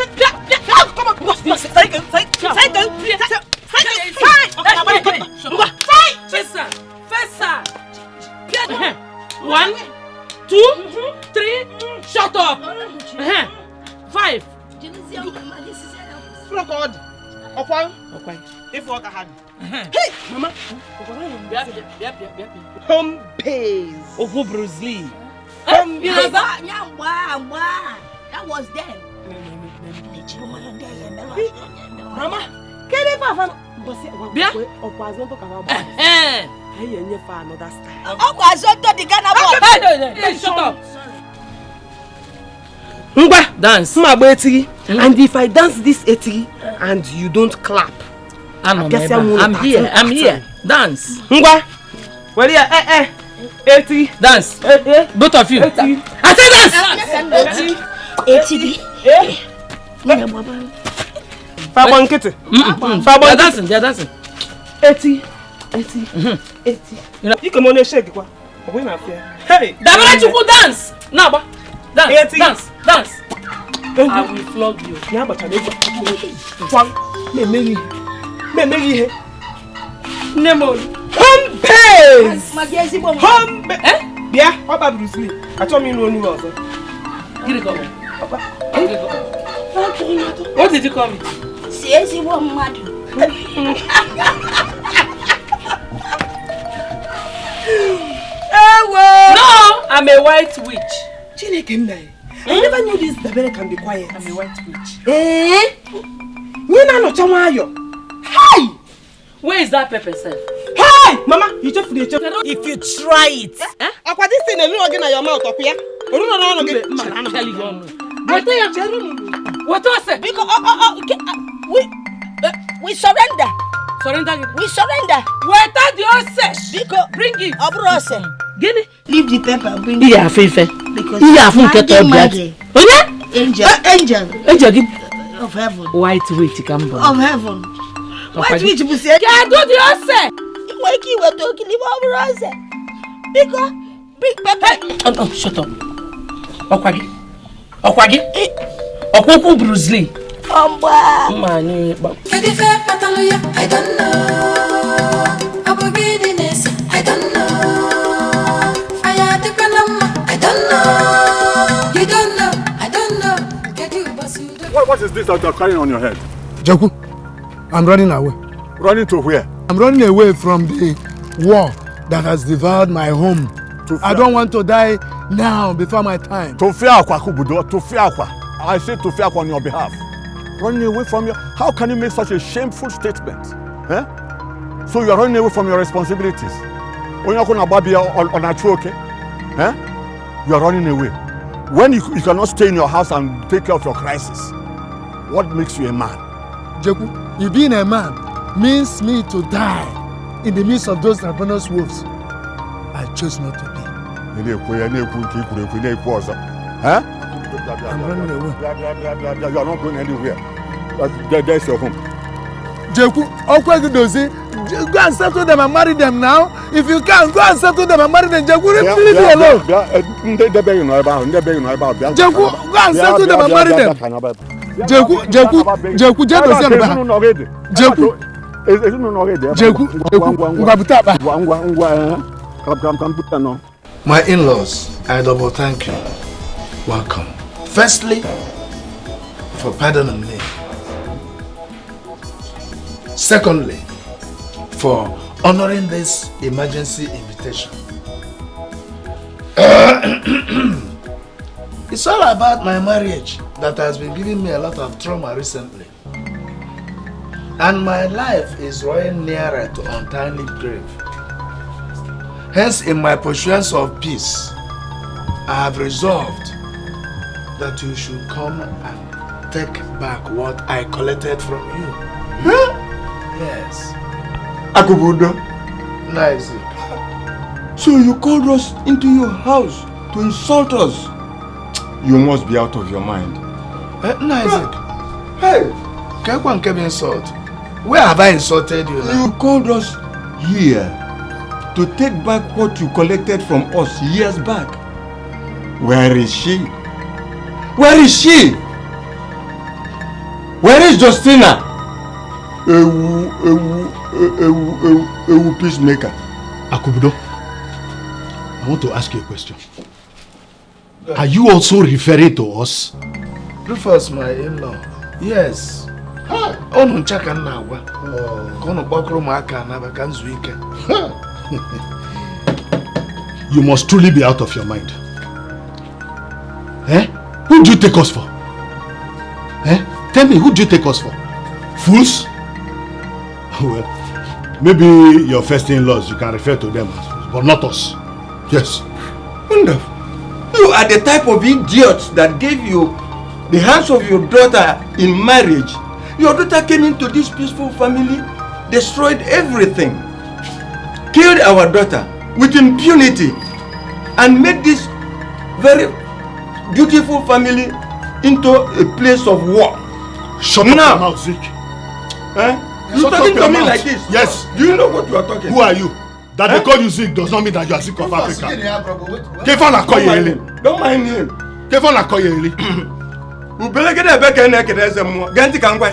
come on. One, 2, 3, shut up. 5. If what I had. Hey, Mama. Home base. Ogo Bruce Lee. That was then. Mama, can you have Bia? another style. Hey, shut up. Ngwa, Dance. And if I dance this etiri and you don't clap, I'm here. Dance. Ngwa. Where you? Etiri. Dance. Both of you. I said dance. Etiri. Fabon kete. They're dancing. They're dancing. Eti. You come on and shake kwa. Hey. Dabara chuku dance. Now, dance. I will flog you. Yeah, but I never. Me. Nemo. Home base. Home base. Yeah, what about Bruce Lee? I told me no also. What did you call me? Siezi wa madu. No, I'm a white witch. I never knew this Dabere can be quiet. I'm a white witch. Hi! Where is that pepper, sir? Hi! Mama, you just If you try it. Aqua this thing alone again in your mouth, okay? What was it? Because we surrender. Surrender. We surrender. What did you say? Because bring it. Obrose. Guinea. Leave the pepper. Bring it. Yeah, Fife. Because angel of heaven. White witch can of heaven. White witch you say? Yeah, do you say? Wake you were talking about Obrose. Because bring pepper. Oh, shut up. Okwagi. Okuku Bruce Lee. Mani. I don't know. Abobidiness, I don't know. I don't know. You don't know. I don't know. What is this that you're carrying on your head? Jaku, I'm running away. Running to where? I'm running away from the war that has devoured my home. I don't want to die now before my time. To Fiakwa Kubudo, to Fiakwa. I say to Fiakwa on your behalf. Running away from your... How can you make such a shameful statement? Eh? So you are running away from your responsibilities. When you're going to baby on a choke, eh? You are running away. When you cannot stay in your house and take care of your crisis, what makes you a man? Jaku, you being a man means me to die in the midst of those ravenous wolves. I chose not to be. Huh? I'm running away. You are not going anywhere. There's your home. Jaku, go and settle them and marry them now. If you can't, go and settle them and marry them. Jaku, leave me alone. Jaku, go and settle them and marry them. Jaku, my in-laws, I double thank you. Welcome. Firstly, for pardoning me. Secondly, for honoring this emergency invitation. It's all about my marriage that has been giving me a lot of trauma recently. And my life is drawing nearer to untimely grave. Hence, in my pursuance of peace, I have resolved that you should come and take back what I collected from you. Huh? Yes. Akubudo. Nice. So you called us into your house to insult us? You must be out of your mind. Isaac. Hey, can't come insult. Where have I insulted you now? You called us here to take back what you collected from us years back. Where is she? Where is she? Where is Justina? Ewu peacemaker. Akubudo, I want to ask you a question. Are you also referring to us? Rufus, my in-law. Yes. Onu nchaka nna agwa. Kono gbakuru maka na baka nzu ike. You must truly be out of your mind. Eh? Who do you take us for? Eh? Tell me, who do you take us for? Fools? Well, maybe your first in-laws, you can refer to them as fools, but not us. Yes. Wonderful. You are the type of idiots that gave you the hands of your daughter in marriage. Your daughter came into this peaceful family, destroyed everything, killed our daughter with impunity, and made this very beautiful family into a place of war. Shut up your mouth, Zeke. You're talking to me like this? Yes. Do you know what you are talking? Who are you? That they call you Zeke does not mean that you are Zeke of Africa. Don't mind him. Ubelegede beke na kedeze mo. Ganti kangwa.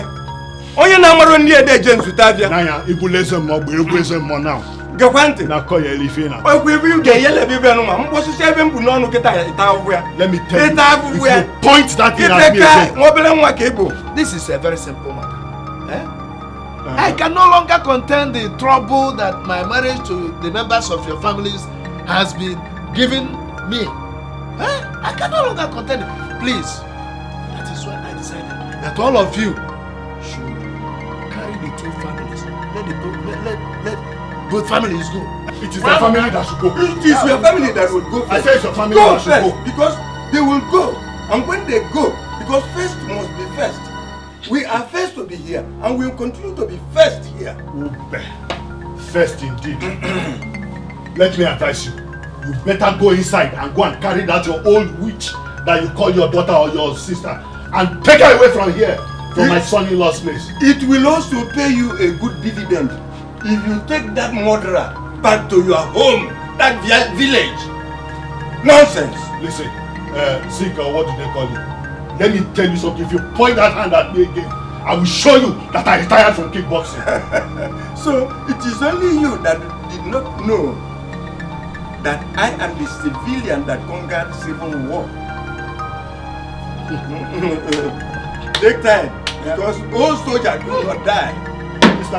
Onye na amaro ndi ede James Utavia. Naya, ibuleze mo, ibuleze mo now. Gekwanti na call ye elife na. O kwe bi ge yele bi be no ma. Mbo so se be mbu no no kita ita awu ya. Let me tell you. If you point that thing at me again. Mo bele nwa ke ebo. This is a very simple matter. I can no longer contain the trouble that my marriage to the members of your families has been giving me. I can no longer contain it. Please, that is why I decided that all of you should carry the two families. Let both families go. It is the family that should go. It is your family that will go first. I say it's your family that should go. Because they will go. And when they go, because first must be first. We are first to be here, and we will continue to be first here. First indeed. Let me advise you. You better go inside and go and carry that your old witch that you call your daughter or your sister and take her away from here, from my son-in-law's place. It will also pay you a good dividend if you take that murderer back to your home, that village. Nonsense. Listen, Zeke, or what do they call you? Let me tell you something. If you point that hand at me again, I will show you that I retired from kickboxing. So it is only you that did not know that I am the civilian that conquered civil war. Take time, because old soldier do not die.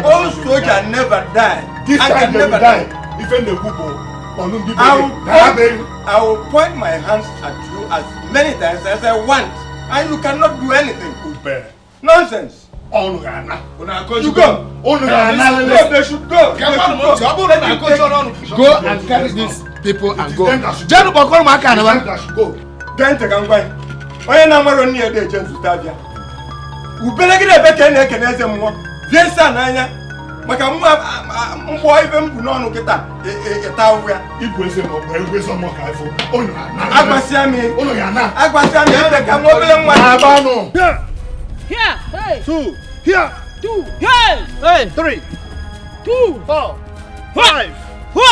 Old soldier never die. This time they will die. Even the people. I will point my hands at you as many times as I want, and you cannot do anything. Nonsense. You go. They should go. Go and carry these people and go. Onye na amaro ni ede James Utavia. Ubelegide beke na ekeneze mwo. Viesa na anya. Maka mbo ife mbu no no kita eta wuya. Ibu ese mo ka ifo. Onu na. Agbasia mi. Onu ya na. Agbasia mi ede ka mo bele nwa. Aba no. Here. Hey. 2. Here. 2. Hey. Hey. 3. 2. 4. 5.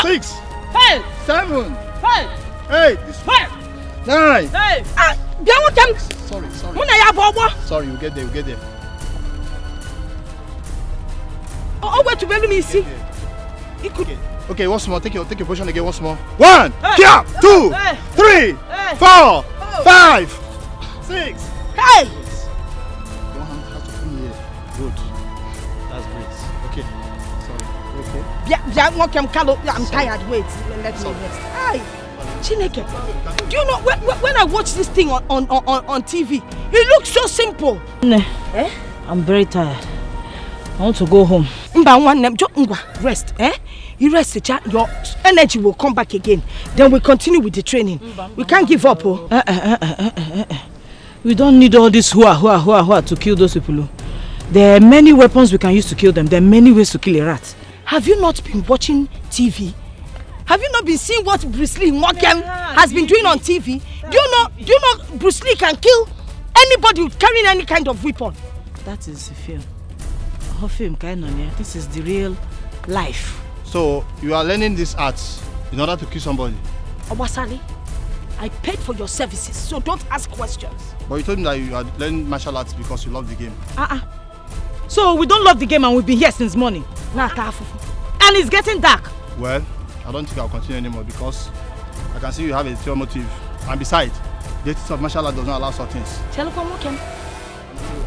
6. Hey. 7. Hey. 8. Hey. 9. Hey. Sorry. Sorry, you get there. Oh, wait to me see. Okay, once more. Take your position again once more. 1. Hey. 2. Hey. 3. Hey. 4. 5. 6. Hey. Don't have to come here. Good. That's great. Okay. Sorry. Okay. Yeah, I'm tired. Wait. Let me rest. Hey. Chineke, do you know when I watch this thing on TV, it looks so simple. I'm very tired. I want to go home. Rest. You rest, your energy will come back again. Then we continue with the training. We can't give up. We don't need all this hua to kill those people. There are many weapons we can use to kill them. There are many ways to kill a rat. Have you not been watching TV? Have you not been seeing what Bruce Lee Mokem has been doing on TV? Do you know Bruce Lee can kill anybody carrying any kind of weapon? That is a film. A film kind of, yeah. This is the real life. So you are learning these arts in order to kill somebody? Obasani, I paid for your services, so don't ask questions. But you told me that you are learning martial arts because you love the game. So we don't love the game and we've been here since morning. And it's getting dark. Well, I don't think I'll continue anymore because I can see you have a ulterior motive. And besides, the ethics of martial art does not allow such things.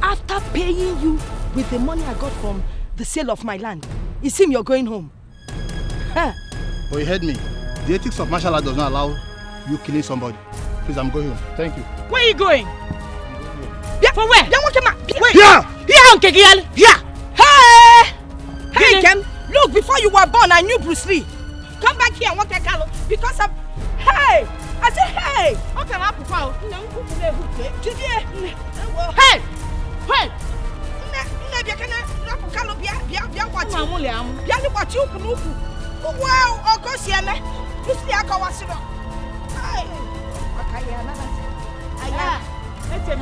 After paying you with the money I got from the sale of my land, it seems you're going home. Huh? But you heard me. The ethics of martial art does not allow you killing somebody. Please, I'm going home. Thank you. Where are you going? Yeah, for where? Wait. Here! Here! Hey! Hey, Kem! Look, before you were born, I knew Bruce Lee. Come back here and walk a calo because of. Hey! I said, hey! Okay, I'm out. Hey! Hey! Wow, of course, yeah, Bruce Lee, I go was it. Hey! Let's take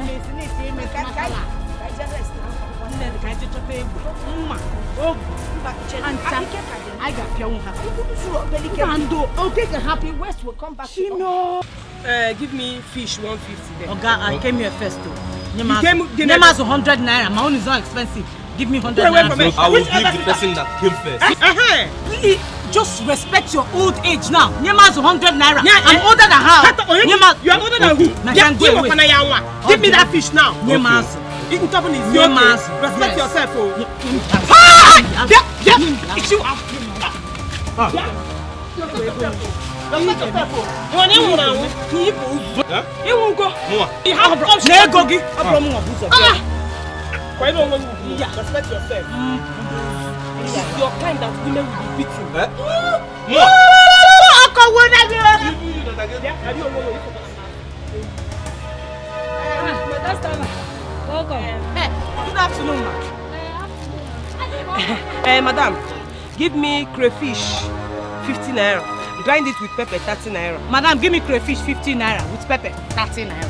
I got a happy West will come back. Give me fish 150 then. Oga, I came here first too. Nema's 100 naira. My own is not expensive. Give me 100 naira. I will give the person that came first. Please, just respect your old age now. Nema's 100 naira. I'm older than her. You are older than who? Give me that fish now. Nema's. You can talk on his respect yourself. It's you. Respect yourself. This is your kind that women will be beaten. Welcome. Good afternoon, madam. Give me crayfish 50 naira. Grind it with pepper 30 naira. Madam, give me crayfish 50 naira with pepper 30 naira.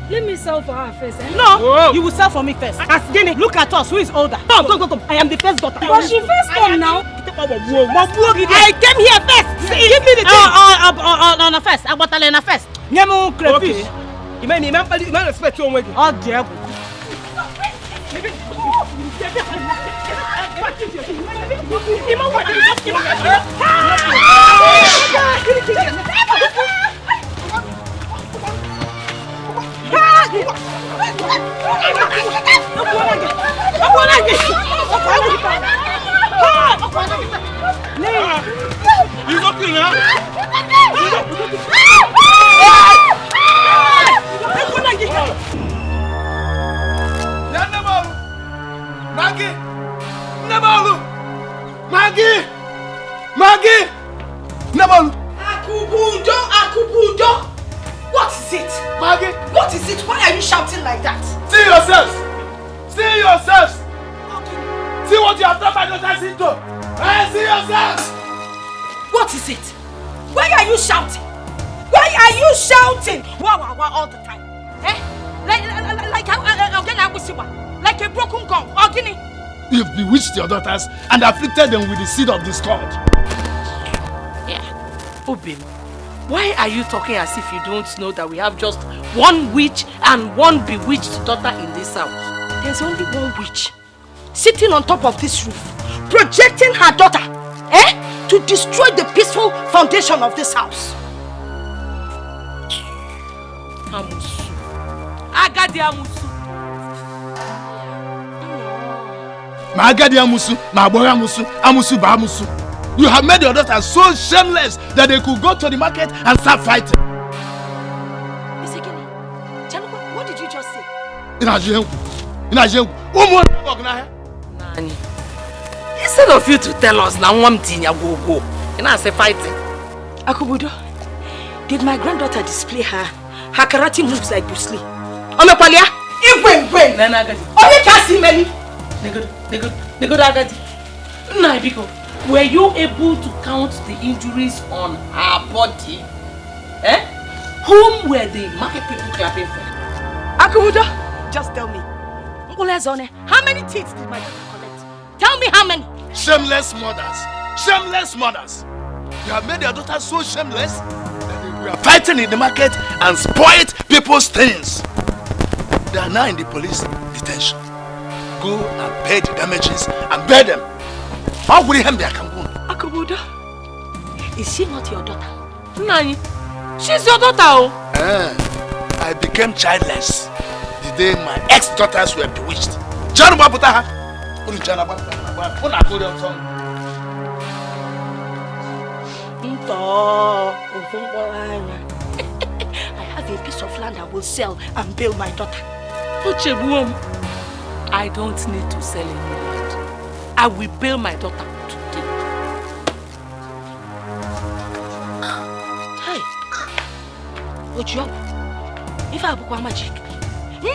Let me sell for her first. No, you will sell for me first. As Jenny, look at us. Who is older? Come. I am the first daughter. But she first come now. I came here first. Give me the thing. On the first. I want to learn first. Nemu crayfish. You may respect your way. Oh, dear. Maggie! Nebalu! Akubudo! What is it? Maggie! What is it? Why are you shouting like that? See yourselves! See yourselves! See what you have done by daughter's into! Hey, see yourselves! What is it? Why are you shouting? Why are you shouting? Wow, all the time. Eh? Like a broken gong. Ogini. You've bewitched your daughters and afflicted them with the seed of discord. Yeah. Obim, why are you talking as if you don't know that we have just one witch and one bewitched daughter in this house? There's only one witch sitting on top of this roof, projecting her daughter, to destroy the peaceful foundation of this house. Amusu. Agadi Amusu. Ma Agadi Amusu, Ma Abora Amusu, Amusu Ba Amusu. You have made your daughters so shameless that they could go to the market and start fighting. What did you just say? Nani. Instead of you to tell us now one thing you go. And I say fighting. Akubudo, did my granddaughter display her karate moves like Bruce Lee? Omepalia, Igwe. Nana Agadi. Only can see many. Nego Agadi. Nah, Biko. Were you able to count the injuries on her body? Eh? Whom were the market people clapping for? Akumudo, just tell me. How many teeth did my daughter collect? Tell me how many. Shameless mothers. Shameless mothers. You have made your daughter so shameless that we are fighting in the market and spoiled people's things. They are now in the police detention. Go and pay the damages and bear them. How will you help their Cameroon? Akumudo, is she not your daughter? Nani, she's your daughter. I became childless the day my ex-daughters were bewitched. I have a piece of land I will sell and bail my daughter. I don't need to sell any land. I will bail my daughter today. Hey, what's your? If I book magic. No!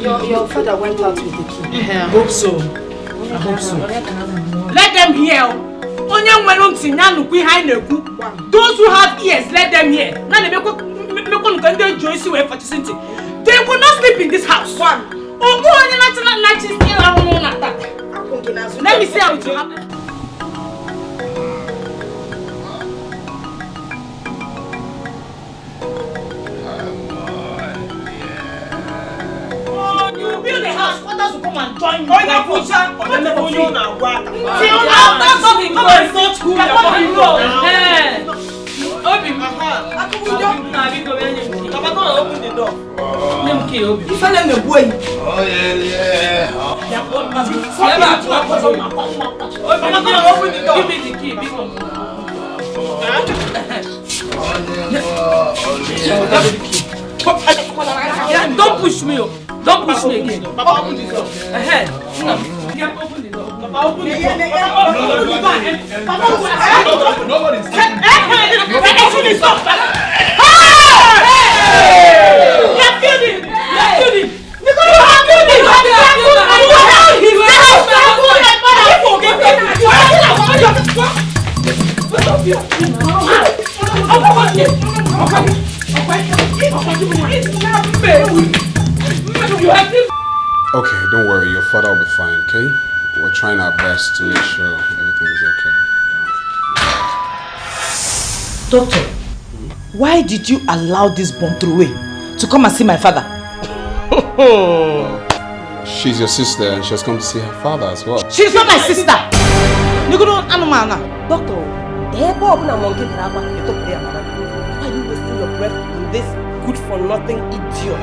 Your father went out with the key. I hope so. I hope so. Let them hear. Those who have ears, let them hear. They will not sleep in this house. Let me see how it will happen. You build a house, others will come and join you. Like come and search who you are. Open the door. If I let me boy. Oh yeah. Open the door. Give me the key. Don't push me. Don't push me again. Papa, open the door. Ahead. Open the door. Papa, open the door. Papa, open nobody's taking it. Open the door. You're building. your father will be fine, okay? We're trying our best to make sure everything is okay. Doctor, why did you allow this bomb through to come and see my father? She's your sister and she has come to see her father as well. She's not my sister! Doctor, why are you wasting your breath on this good-for-nothing idiot?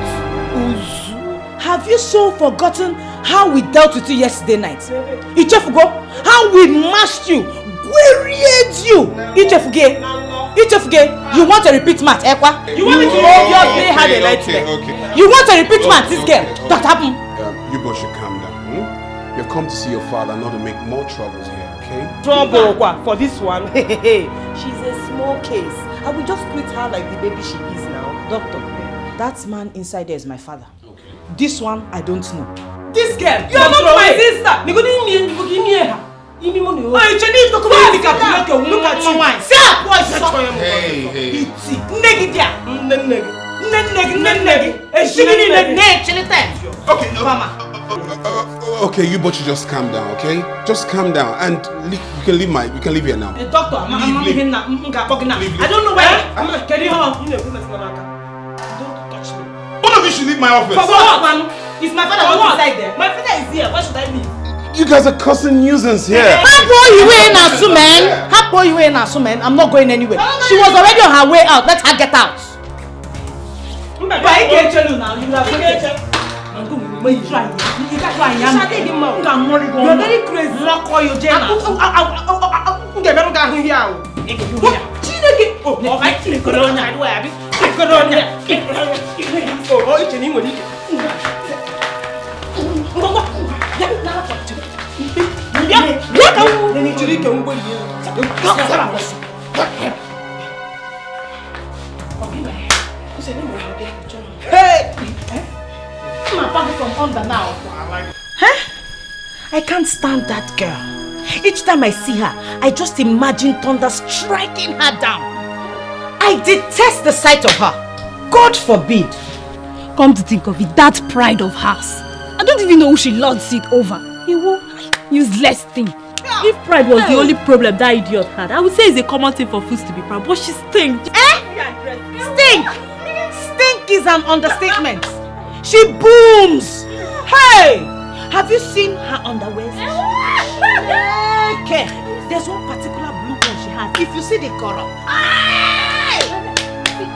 Have you so forgotten how we dealt with you yesterday night? Ichefugo, how we mashed you, queried you. Ichefuge, you want a repeat match, Ekwa? You want me to obviously have a nightmare? You want a repeat match, this girl? That happened. You both should calm down. You've come to see your father, not to make more troubles here, okay? Trouble for this one. She's a small case. I will just treat her like the baby she is now. Doctor, that man inside there is my father. Okay. This one, I don't know. This girl, you are not my sister. You give me her. Give me money. Oh, you need to come and look at you. See how boy such. Hey. Okay, you both should just calm down, okay? Just calm down and you can leave here now. Doctor, I'm leaving now. I don't know where. I'm not getting home. Don't touch me. One of you should leave my office. For what, man? Is my father not inside there? My father is here. Why should I leave? You guys are causing nuisance here. I'm not going anywhere. She was already on her way out. Let her get out. You're very crazy. Hey! From under now. Huh? I can't stand that girl. Each time I see her, I just imagine thunder striking her down. I detest the sight of her. God forbid. Come to think of it, that pride of hers. I don't even know who she lords it over. Useless thing. If pride was the only problem that idiot had, I would say it's a common thing for fools to be proud, but she stinks. Stink! Stink is an understatement. She booms! Hey! Have you seen her underwear? Okay. There's one particular blue one she has. If you see the color.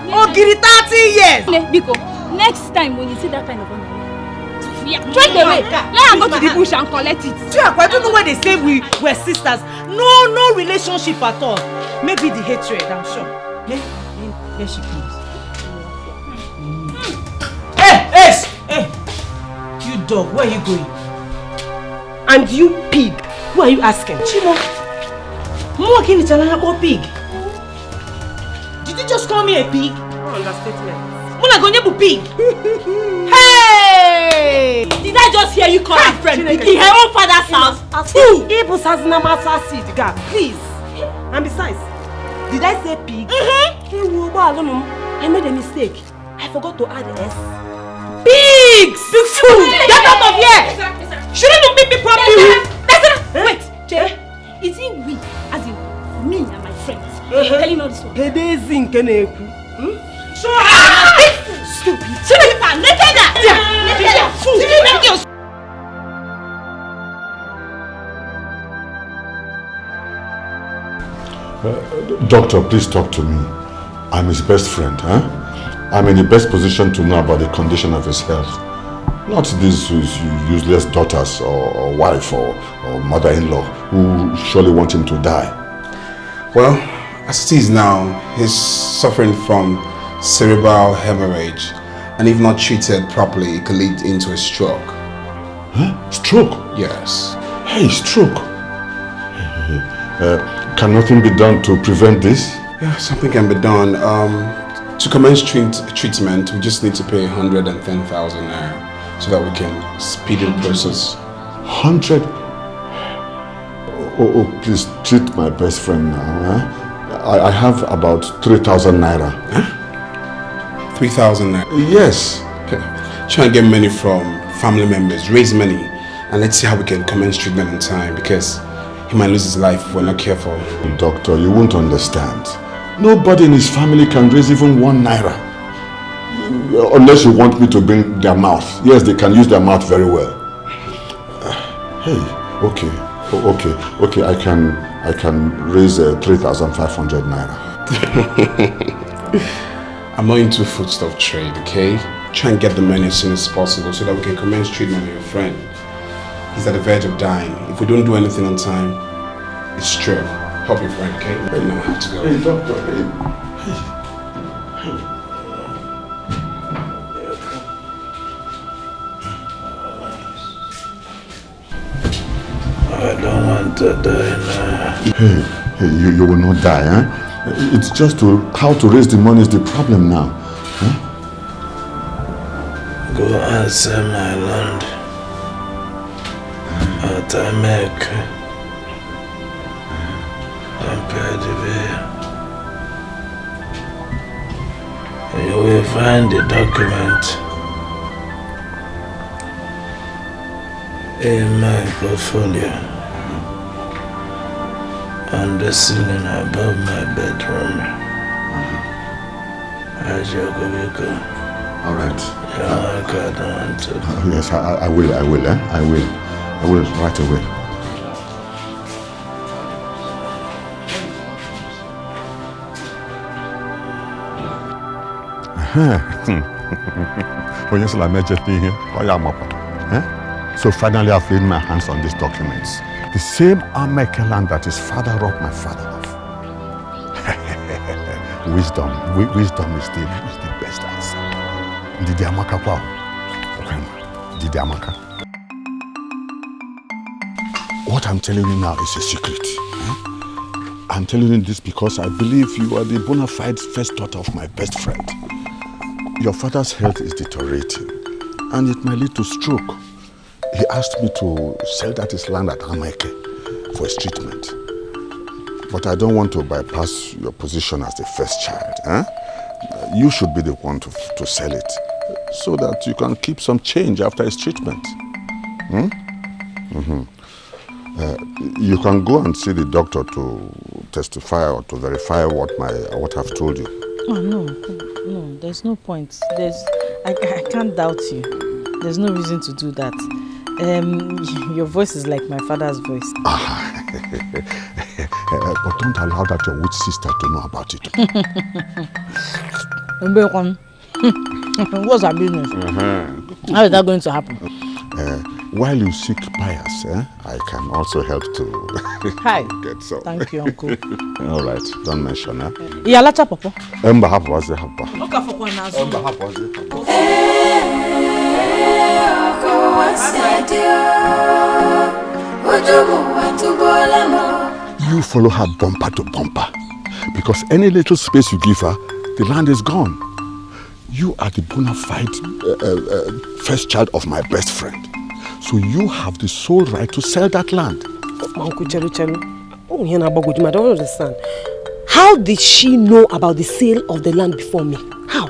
Oh, give it 30 years! Biko, next time when you see that kind of underwear, try the way. Let her go to the bush and collect it. I don't know why they say we were sisters. No relationship at all. Maybe the hatred, I'm sure. Here she comes. Hey! You dog, where are you going? And you pig, who are you asking? Chimo, pig. Did you just call me a pig? No understatement. Muna gonyebu pig. Hey! Did I just hear you call her friend pig in her own father's house? Who? Please. And besides, did I say pig? I made a mistake. I forgot to add S. Pigs! Get out of here! Shouldn't you beat me properly? Wait, Jay. Is it we, as in me and my friends, telling all this one? Stupid. Doctor, please talk to me. I'm his best friend, huh? I'm in the best position to know about the condition of his health. Not these useless daughters or wife or mother-in-law who surely want him to die. Well, as it is now, he's suffering from cerebral hemorrhage, and if not treated properly, it could lead into a stroke. Huh? Stroke? Yes. Hey, stroke. Can nothing be done to prevent this? Yeah, something can be done. To commence treatment, we just need to pay 110,000 naira so that we can speed the process. 100? Oh, please treat my best friend now. Huh? I have about 3,000 naira. Huh? 3,000 naira? Yes. Okay. Try and get money from family members, raise money, And let's see how we can commence treatment in time, because he might lose his life if we're not careful. Doctor, you won't understand. Nobody in his family can raise even 1 naira. Unless you want me to bring their mouth. Yes, they can use their mouth very well. Hey, okay, I can raise 3,500 naira. I'm not into foodstuff trade, okay? Try and get the money as soon as possible so that we can commence treatment on your friend. He's at the verge of dying. If we don't do anything on time, it's true. Help your friend, okay? Right now I have to go. Hey, doctor, hey. I don't want to die now. Hey, you will not die, huh? It's just how to raise the money is the problem now. Huh? Go and sell my land at America and pay the bill. You will find the document in my portfolio on the ceiling above my bedroom. All right. Yeah, yes, I will, I will right away. Oh, yes, I met here. So finally I've laid my hands on these documents. The same Amekeland that his father robbed my father of. Wisdom is the best answer. Didi Amaka Pao. Didi Amaka. What I'm telling you now is a secret. I'm telling you this because I believe you are the bona fide first daughter of my best friend. Your father's health is deteriorating and it might lead to stroke. He asked me to sell that his land at Amaike for his treatment. But I don't want to bypass your position as the first child. You should be the one to sell it so that you can keep some change after his treatment. You can go and see the doctor to testify or to verify what I've told you. Oh, no, there's no point. I can't doubt you. There's no reason to do that. Your voice is like my father's voice. But don't allow that your witch sister to know about it. What's our business? How is that going to happen? While you seek buyers, I can also help to get some. Thank you, Uncle. All right, don't mention that. Yalacha Papa. Emba hapo wazi hapa. Oka fokwa nazo. Emba hapo wazi hapa. You follow her bumper to bumper because any little space you give her, the land is gone. You are the bona fide first child of my best friend. So you have the sole right to sell that land. Uncle Chelu. Oh, I don't understand. How did she know about the sale of the land before me? How?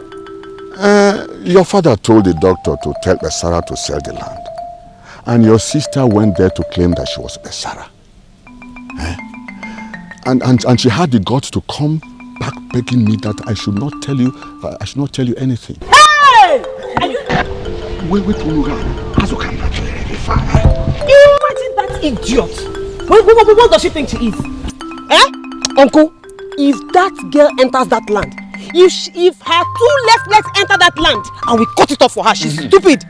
Your father told the doctor to tell Sarah to sell the land. And your sister went there to claim that she was Sarah. And she had the guts to come back begging me that I should not tell you anything. Hey! Are you... Wait, you imagine that idiot? What does she think she is? Uncle, if that girl enters that land, if her 2 left legs enter that land and we cut it off for her, she's stupid.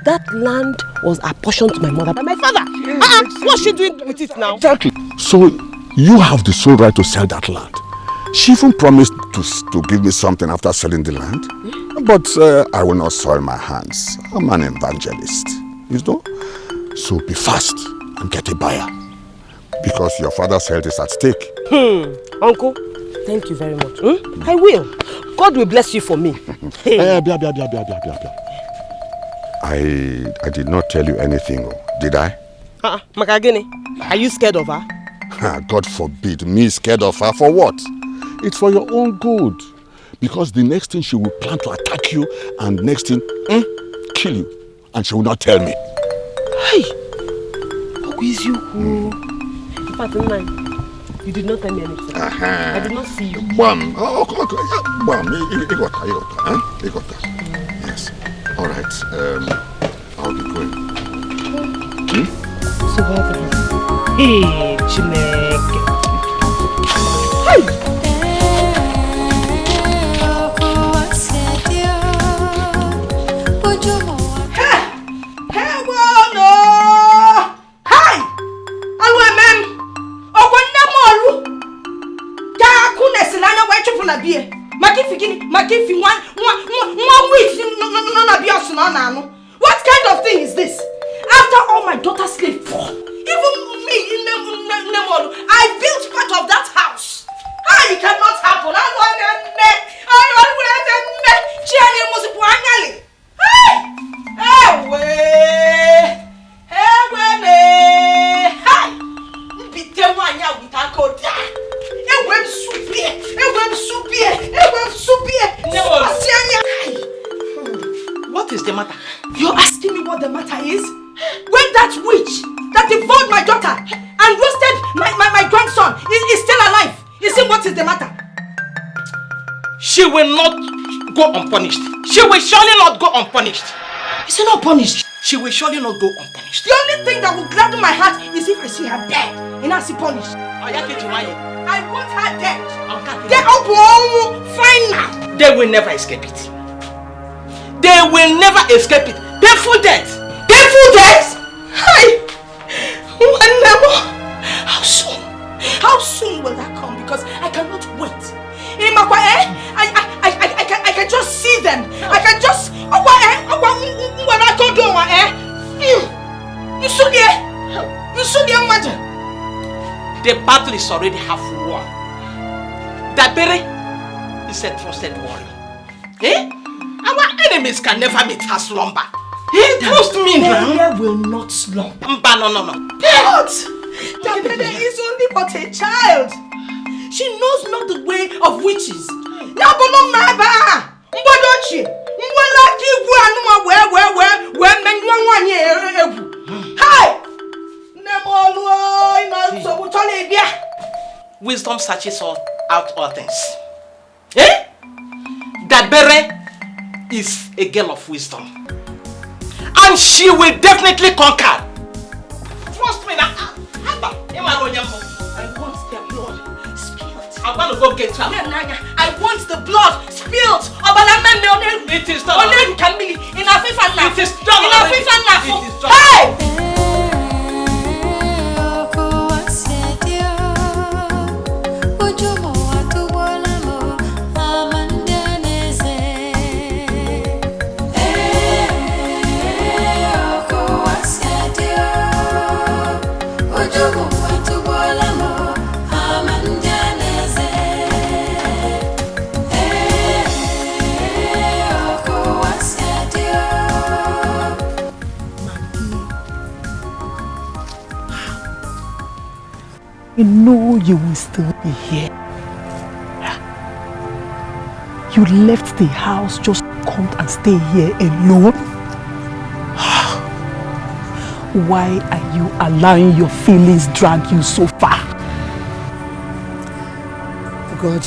That land was apportioned to my mother by my father. What's she doing with it now? Exactly. So you have the sole right to sell that land. She even promised to give me something after selling the land. But I will not soil my hands. I'm an evangelist, you know. So be fast and get a buyer. Because your father's health is at stake. Uncle, thank you very much. I will. God will bless you for me. I did not tell you anything, did I? Makagene, are you scared of her? God forbid me scared of her. For what? It's for your own good. Because the next thing she will plan to attack you and next thing, kill you. And she will not tell me. Hey, In fact, you did not tell me anything. I did not see you. Bam. Oh, come on. Bam. You got that. Yes. All right. I'll be going. So what happened? Hey, Chineke. Hi. What kind of thing is this? After all my daughter sleep for, even me in Nemolu, I built part of that house. It cannot happen. What is the matter? You're asking me what the matter is? When that witch that devoured my daughter and roasted my grandson is still alive, you see what is the matter? She will not go unpunished. She will surely not go unpunished. Is she not punished? She will surely not go unpunished. The only thing that will gladden my heart is if I see her dead and I see punished. I want her dead. They are fine now. They will never escape it. They will never escape it. Painful death. Painful death? Hi. How soon? How soon will that come? Because I cannot wait. I can just see them. I can just. The battle is already half won. Dabere is a trusted warrior. Our enemies can never meet her slumber. Trust me now. Dabere will not slumber. No. But Dabere is only but a child. She knows not the way of witches. Wisdom searches out all things. Dabere is a girl of wisdom. And she will definitely conquer. Trust me now. I want their blood spilled. I want to go get her. I want the blood spilled. It is done. It is done. Hey! You know you will still be here. You left the house just to come and stay here alone. Why are you allowing your feelings drag you so far? God,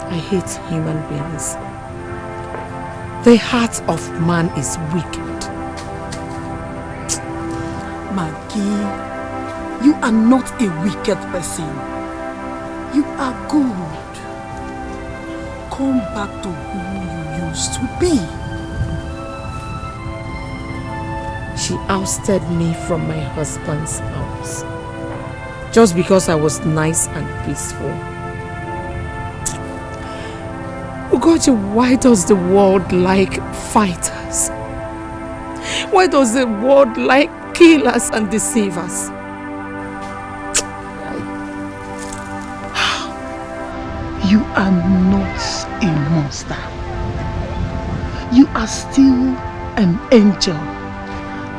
I hate human beings. The heart of man is wicked. Maggie, you are not a wicked person. You are good. Come back to who you used to be. She ousted me from my husband's house just because I was nice and peaceful. Oh God, why does the world like fighters? Why does the world like killers and deceivers? You are not a monster. You are still an angel.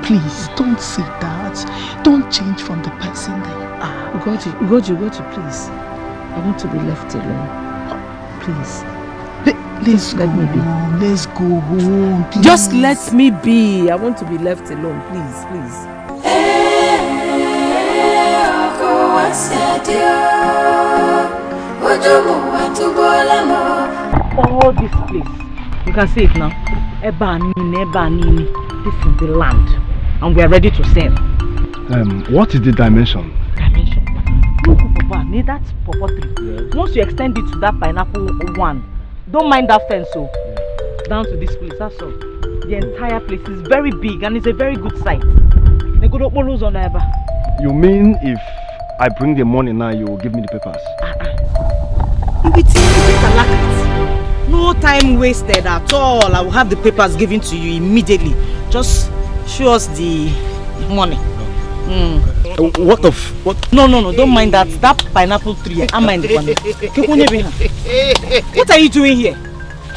Please don't say that. Don't change from the person that you are. Ugoji, please. I want to be left alone. Please. Let's let me be. Let's go home. Please. Just let me be. I want to be left alone. Please. All this place, you can see it now. Ebanini. This is the land, and we are ready to sell. What is the dimension? Look, Papa, need that pawpaw tree. Yes. Once you extend it to that pineapple one, don't mind that fence, so down to this place. That's all. The entire place is very big and it's a very good site. You mean if I bring the money now, you will give me the papers? No time wasted at all. I will have the papers given to you immediately. Just show us the money. What? No, don't mind that. That pineapple tree. I mind the money. What are you doing here?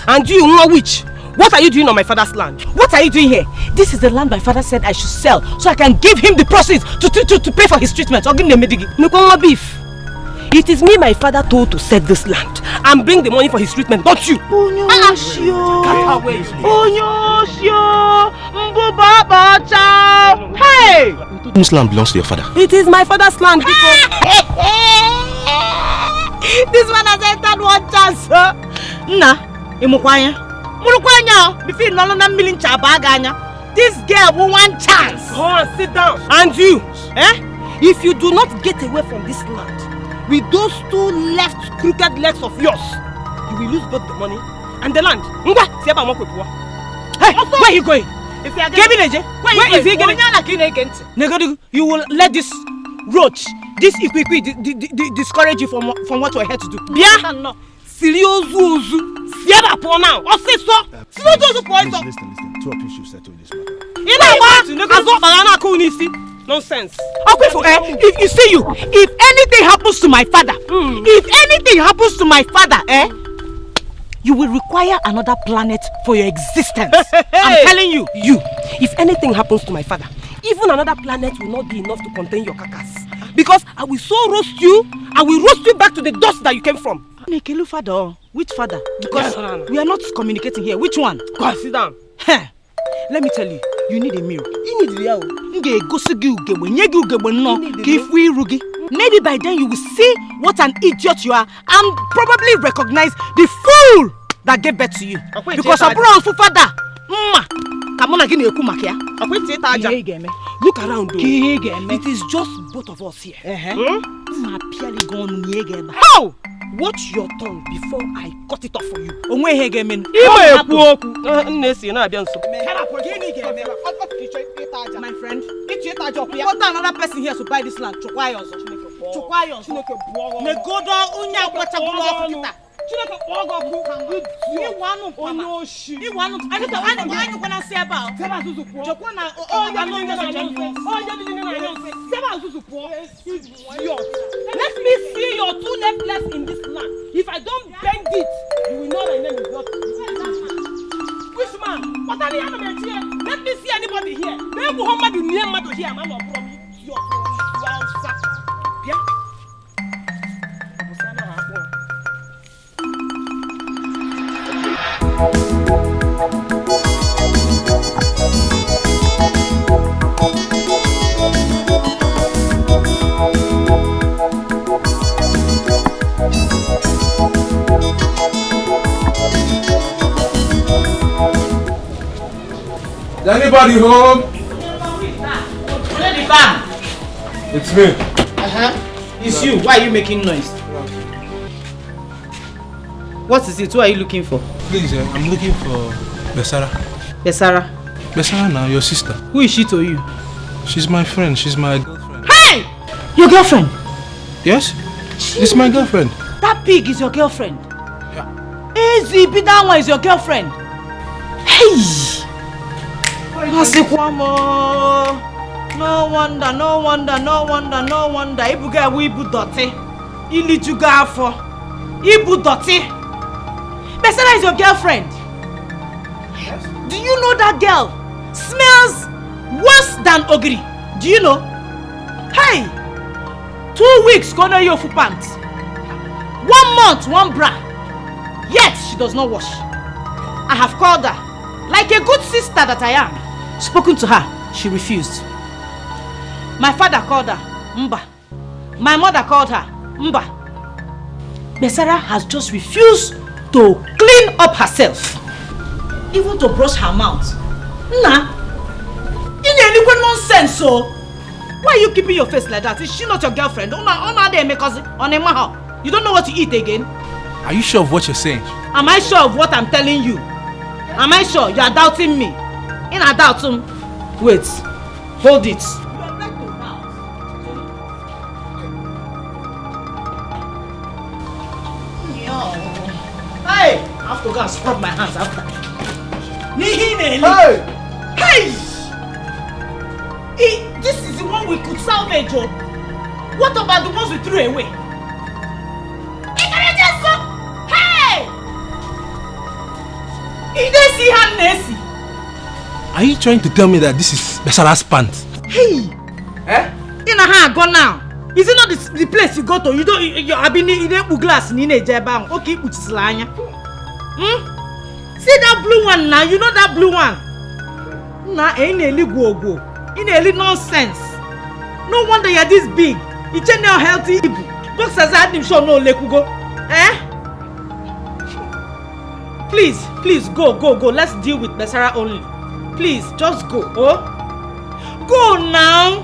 And you know which? What are you doing on my father's land? What are you doing here? This is the land my father said I should sell so I can give him the proceeds to pay for his treatment. Or give him the medigi. No beef. It is me my father told to sell this land and bring the money for his treatment, not you. Hey! Whose land belongs to your father? It is my father's land because... This man has entered one chance. This girl will one chance. Go on, sit down. And you, if you do not get away from this land with those two left crooked legs of yours, you will lose both the money and the land. Hey, where are you going? Where is he going? You will let this roach, this equity discourage you from what you are here to do. Yeah? Serious now. Listen. Two of you should settle this matter. Nonsense. If you see if anything happens to my father, you will require another planet for your existence. I'm telling you. If anything happens to my father, even another planet will not be enough to contain your carcass. Because I will so roast you, I will roast you back to the dust that you came from. Nekelu father, which father? Because we are not communicating here. Which one? Go and sit down. Let me tell you, you need a mirror. You need the Maybe by then you will see what an idiot you are and probably recognize the fool that gave birth to you. Because a brown father. Look around though. It is just both of us here. How? Watch your tongue before I cut it off for you. My friend, what another person here to buy this land? Let me see your two left legs in this land. If I don't bend it, you will know my name is not. Which man? What are the animals here? Let me see anybody here. Maybe Muhammad is near Madu here. Man, no problem. Is anybody home? It's me. It's you. Why are you making noise? What is it? Who are you looking for? Please, I'm looking for Besara. Besara? Besara now, your sister. Who is she to you? She's my friend. She's my girlfriend. Hey! Your girlfriend? Yes? It's my girlfriend. That pig is your girlfriend? Yeah. Easy, that one is your girlfriend. Hey! No wonder. Ibuga wibu dote. Ilijuga afo. Ibu dote. Besara is your girlfriend. Yes. Do you know that girl smells worse than ogiri? Do you know? Hey! 2 weeks gonna your full pants. 1 month, one bra. Yet she does not wash. I have called her like a good sister that I am. Spoken to her, she refused. My father called her, Mba. My mother called her. Mba. Besara has just refused to clean up herself. Even to brush her mouth. Nah. You need nonsense, so. Why are you keeping your face like that? Is she not your girlfriend? You don't know what to eat again? Are you sure of what you're saying? Am I sure of what I'm telling you? Am I sure? You are doubting me. In a doubt. Wait. Hold it. Hey! I have to go and scrub my hands after. Hey! Hey! This is the one we could salvage. What about the ones we threw away? Hey! You didn't see her, Nancy. Are you trying to tell me that this is Besara's pants? Hey! Eh? In a hand, go now. Is it not the place you go to? You don't. I've been in the glass in Naija. Okay, put slanya. See that blue one now? You know that blue one? Nah, ain't a little go. In a little nonsense. No wonder you're this big. You change your healthy. Boxers had him show no lekugo. Eh? Please go. Let's deal with Besara only. Please, just go. Oh? Go now.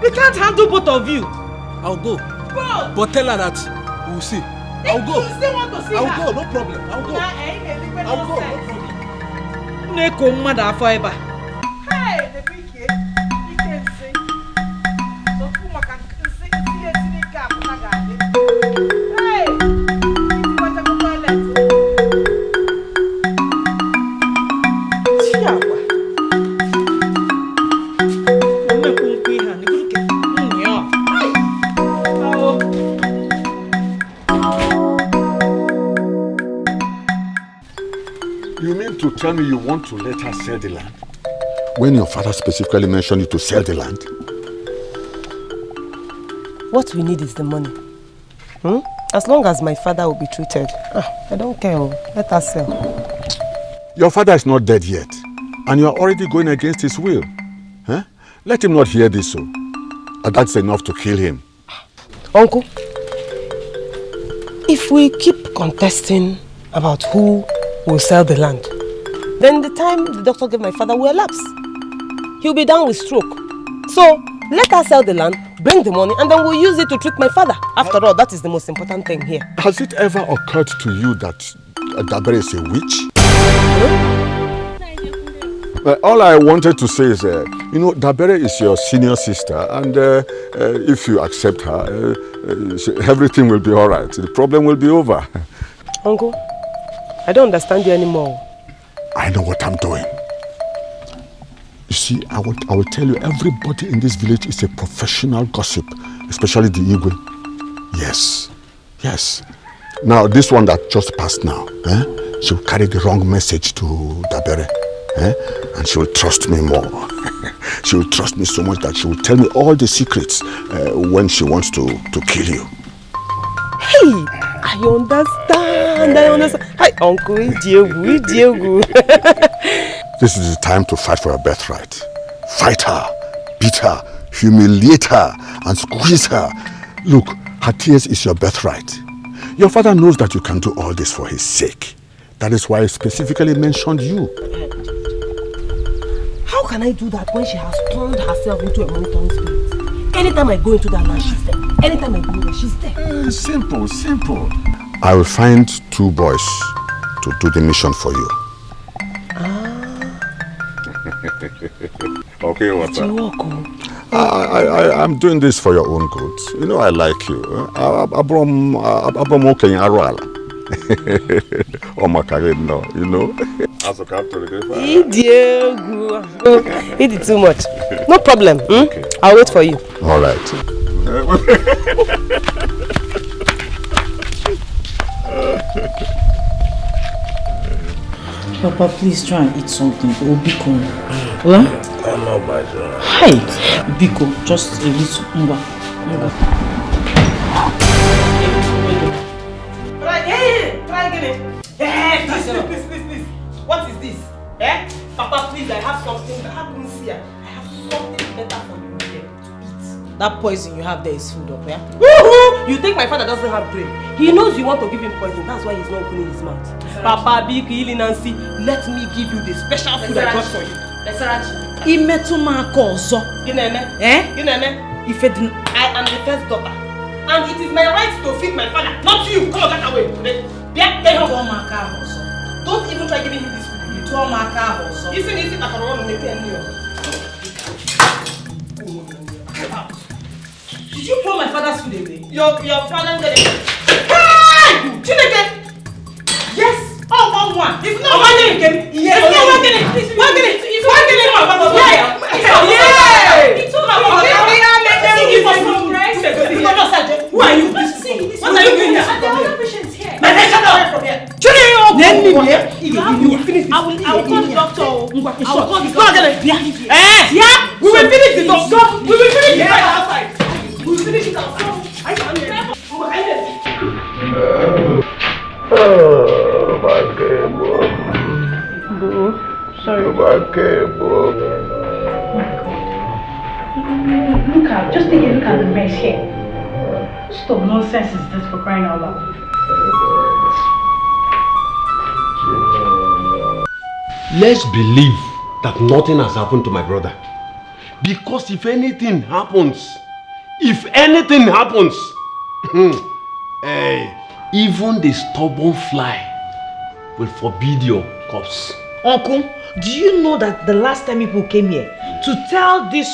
We can't handle both of you. I'll go. Go. But tell her that we'll see. I'll go. You still want to see her? I'll go, no problem. I'll go. I'll go, no problem. Forever. Hey, the big kid. You can sing. So Puma can sing. Hey, you want to go toilet? You mean to tell me you want to let her sell the land? When your father specifically mentioned you to sell the land? What we need is the money. As long as my father will be treated, I don't care. Let her sell. Your father is not dead yet, and you are already going against his will. Huh? Let him not hear this, so. And that's enough to kill him. Uncle, if we keep contesting about who will sell the land, then the time the doctor gave my father will elapse. He'll be down with stroke. So, let her sell the land, bring the money, and then we'll use it to treat my father. After all, that is the most important thing here. Has it ever occurred to you that Dabere is a witch? All I wanted to say is, Dabere is your senior sister, and if you accept her, everything will be all right. The problem will be over. Uncle, I don't understand you anymore. I know what I'm doing. You see, I will tell you, everybody in this village is a professional gossip, especially the Igwe. Yes. Now, this one that just passed now, she will carry the wrong message to Dabere. And she will trust me more. She will trust me so much that she will tell me all the secrets when she wants to kill you. Hey, I understand. Hi, Uncle Diego. This is the time to fight for her birthright. Fight her, beat her, humiliate her, and squeeze her. Look, her tears is your birthright. Your father knows that you can do all this for his sake. That is why I specifically mentioned you. How can I do that when she has turned herself into a monitoring spirit? Anytime I go into that land, she's there. Anytime I go there, she's there. Simple. I will find 2 boys to do the mission for you. Okay, what's up? I'm doing this for your own good. You know I like you. Abram okay Arwala. Oh my God, you know. As a captain, He did too much. No problem. Okay. I'll wait for you. All right. Papa, please try and eat something. Oh, Biko. Huh? I'm not bad. Hey, Biko, just a little. Try get it. Please. What is this? Papa, please, I have something. I have something better for you here to eat. That poison you have there is food up, yeah? Woohoo! You think my father doesn't have brain? He knows you want to give him poison. That's why he's not opening his mouth. Papa, Big, Ili, Nancy, let me give you the special food I got for you. Imetuma kozo. Gineme? Eh? Gineme? I am the first daughter. And it is my right to feed my father, not you. Come on, get away. Don't even try giving him this food. Listen, I can run on the pen here. Did you throw my father's food away? Your father did it. Hey! Chineke! Yes! Oh, one. It's not working again. Yes. It's not working. It's working. It's working. Yeah. He told my father. Who are you? What are you doing here? The other patient's here. My friend, shut up from here. Let me here. You finish this. I will call the doctor. It's not gonna be. Yeah. We will finish the doctor. We will finish it outside. We will finish it outside. Oh, my cable. Sorry. My cable. Look at, just take a look at the mess here. Stop nonsense is this for crying out loud? Let's believe that nothing has happened to my brother. Because if anything happens, hey, even the stubborn fly will forbid your corpse. Uncle, do you know that the last time people came here to tell this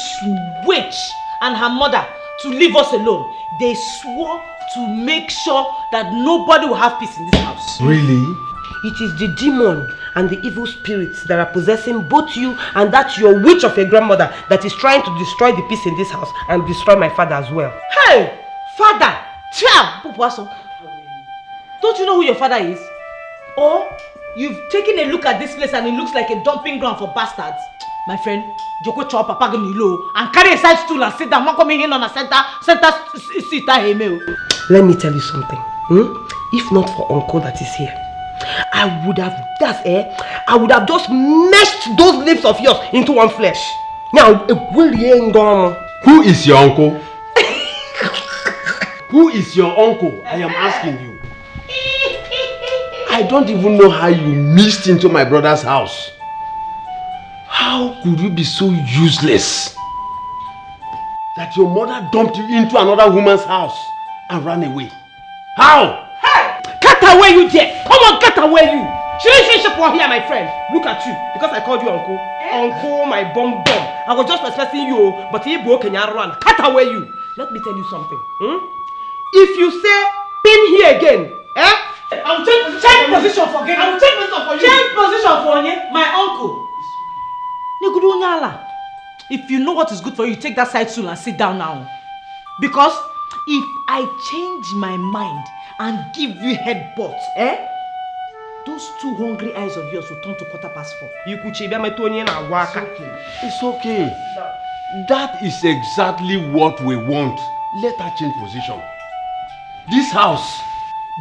witch and her mother to leave us alone, they swore to make sure that nobody will have peace in this house? Really? It is the demon and the evil spirits that are possessing both you and that your witch of a grandmother that is trying to destroy the peace in this house and destroy my father as well. Hey! Father! Don't you know who your father is? Or you've taken a look at this place and it looks like a dumping ground for bastards? My friend, Joko chop papa nilo and carry a side stool and sit down. Coming in on a center seat. Let me tell you something. If not for Uncle that is here, I would have just meshed those lips of yours into one flesh. Now, who is your uncle? Who is your uncle? I am asking you. I don't even know how you missed into my brother's house. How could you be so useless that your mother dumped you into another woman's house and ran away? How? Hey! Get away, you there! Come on, get away, you! She here, my friend. Look at you, because I called you uncle. Uncle, my bum. I was just expecting you, but he broke and you run. Cut away, you! Let me tell you something. If you say pin here again, I'll change position for you. I'll change position for you. Change position for you, my uncle. If you know what is good for you, take that side stool and sit down now. Because if I change my mind and give you headbutts, those two hungry eyes of yours will turn to 4:15. It's okay. That is exactly what we want. Let her change position.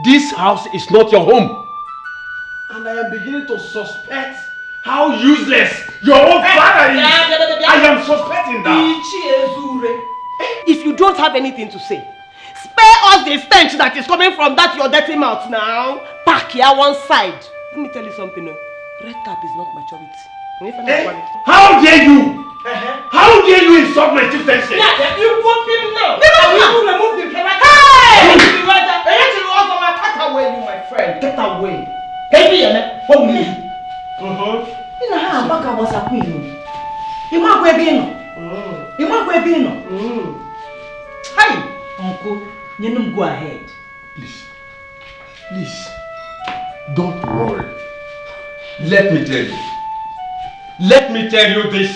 This house is not your home. And I am beginning to suspect how useless your own father is. I am suspecting that. If you don't have anything to say, spare us the stench that is coming from that your dirty mouth now. Pack here one side. Let me tell you something. Red cap is not maturity. How dare you? How dare you insult my chieftaincy? Yeah, you put him now. I will remove the camera. Hey! Cut away, you, my friend. Get away. Hey, what will you do? Hey, uncle, go ahead. Please, don't worry. Let me tell you this.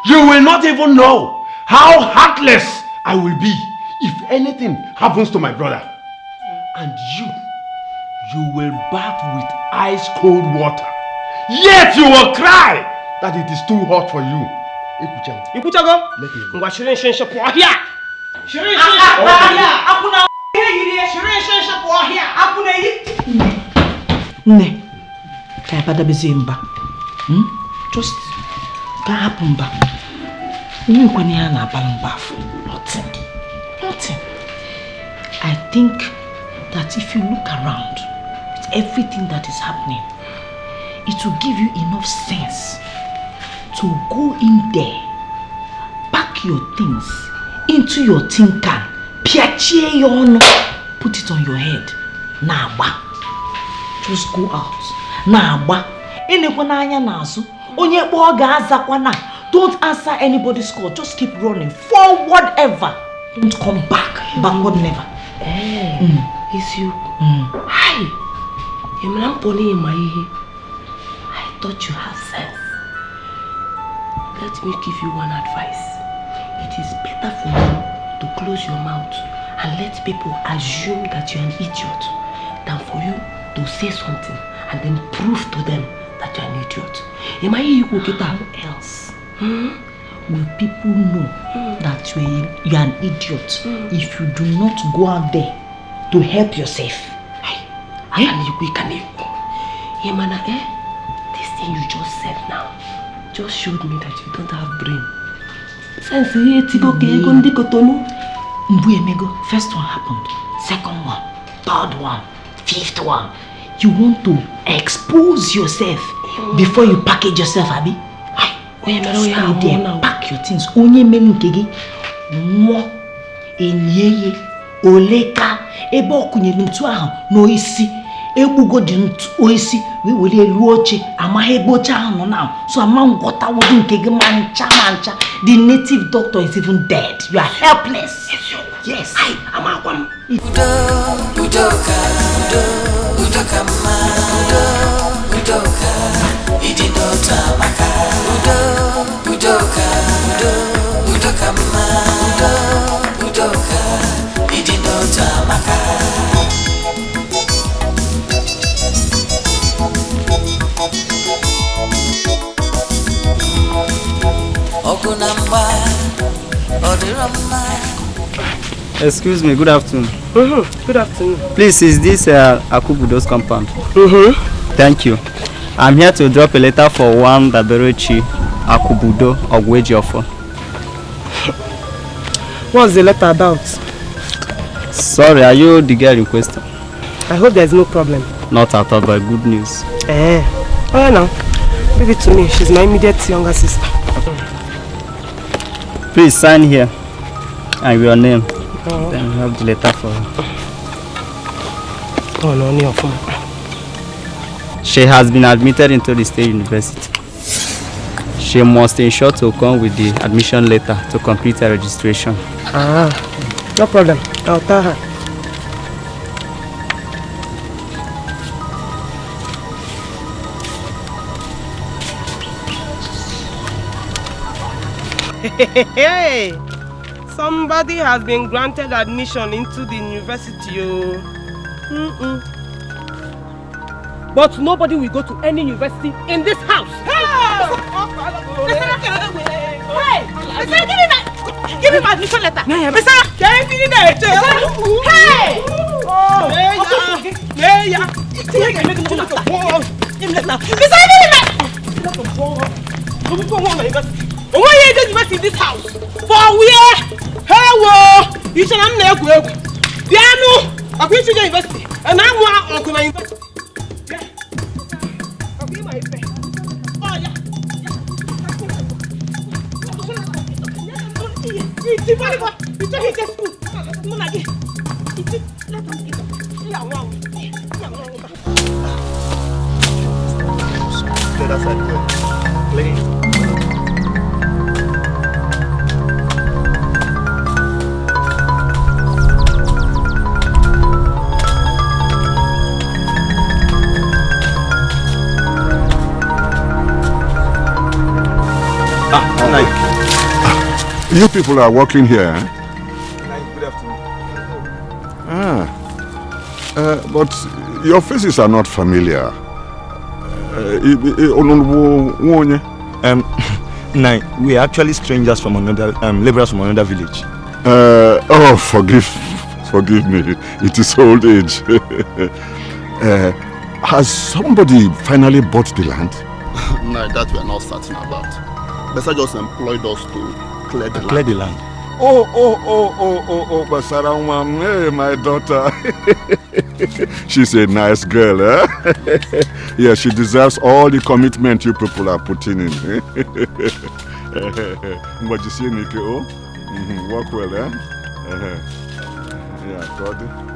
You will not even know how heartless I will be if anything happens to my brother. And you will bath with ice cold water. Yet you will cry that it is too hot for you. Ikuchago? Let me go. Ne, kaya pada bezimba. Just ka happen ba. Ni kwa ni ana balamba. Nothing. Nothing. I think that if you look around with everything that is happening, it will give you enough sense to go in there, pack your things into your tin can, piachie yon, put it on your head. Naaba. Just go out. Naaba. Enekwana anya nazu. Onye kpo ga-azakwana. Don't answer anybody's call. Just keep running. Forward ever. Don't come back. Backward never. It's you. Hi. I thought you have sense. Let me give you one advice. It is better for you to close your mouth and let people assume that you're an idiot than for you to say something and then prove to them that you're an idiot. Am I else? Will people know that you're an idiot if you do not go out there to help yourself? This thing you just said now just showed me that you don't have brain. First one happened, second one, third one, fifth one. You want to expose yourself before you package yourself, Abi? Stay there, pack your things. Onye menu kegi, mo, enyeye, oleka, ebe okunyelu ntu ahụ n'oisi, egbugo dị ntu oisi, we were elu oche, amaghị ebe oche ahụ nọ now. So ama ngwọta wodu nkegi mancha. The native doctor is even dead. You are helpless. Yes. Amakwam. Udoka ma, Udoka, idinota maka. Udoka ma, Udoka, idinota maka. Excuse me, good afternoon. Good afternoon. Please, is this Akubudo's compound? Thank you. I'm here to drop a letter for one Daberechi Akubudo of Wejiofo. What's the letter about? Sorry, are you the girl in question? I hope there's no problem. Not at all, but good news. Oh yeah, now. Give it to me. She's my immediate younger sister. Please sign here and your name. Then we have the letter for her. Oh no, no, phone. She has been admitted into the State University. She must ensure to come with the admission letter to complete her registration. No problem. I'll tell her. Hey! Somebody has been granted admission into the university. But nobody will go to any university in this house. Hey! Give me my admission letter. Mister, give me that. Hey! Why are you in this house? For where? Hello! You should not know. Piano! I'm going to the university. And I want to my university. I'll be my friend. Oh, yeah. It's funny, but it's a school. That's it. Please. You people are working here, eh? Good afternoon. But your faces are not familiar. We are actually strangers from another, laborers from another village. Oh, forgive me. It is old age. Has somebody finally bought the land? No, that we are not certain about. Besa just employed us to clear the land. Clear the land. Oh, Basara, hey, my daughter. She's a nice girl, eh? Yeah, she deserves all the commitment you people are putting in. But you see, Nikki, work well, eh? Yeah, God.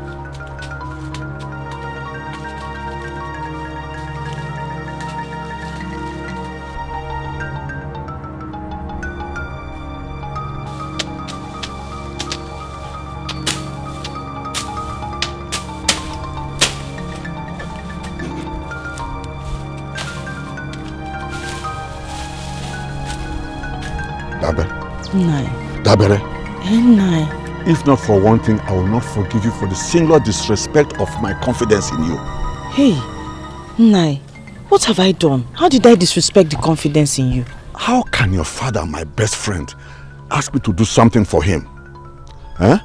Dabere. If not for one thing, I will not forgive you for the singular disrespect of my confidence in you. Hey, Nai, what have I done? How did I disrespect the confidence in you? How can your father, my best friend, ask me to do something for him? Eh?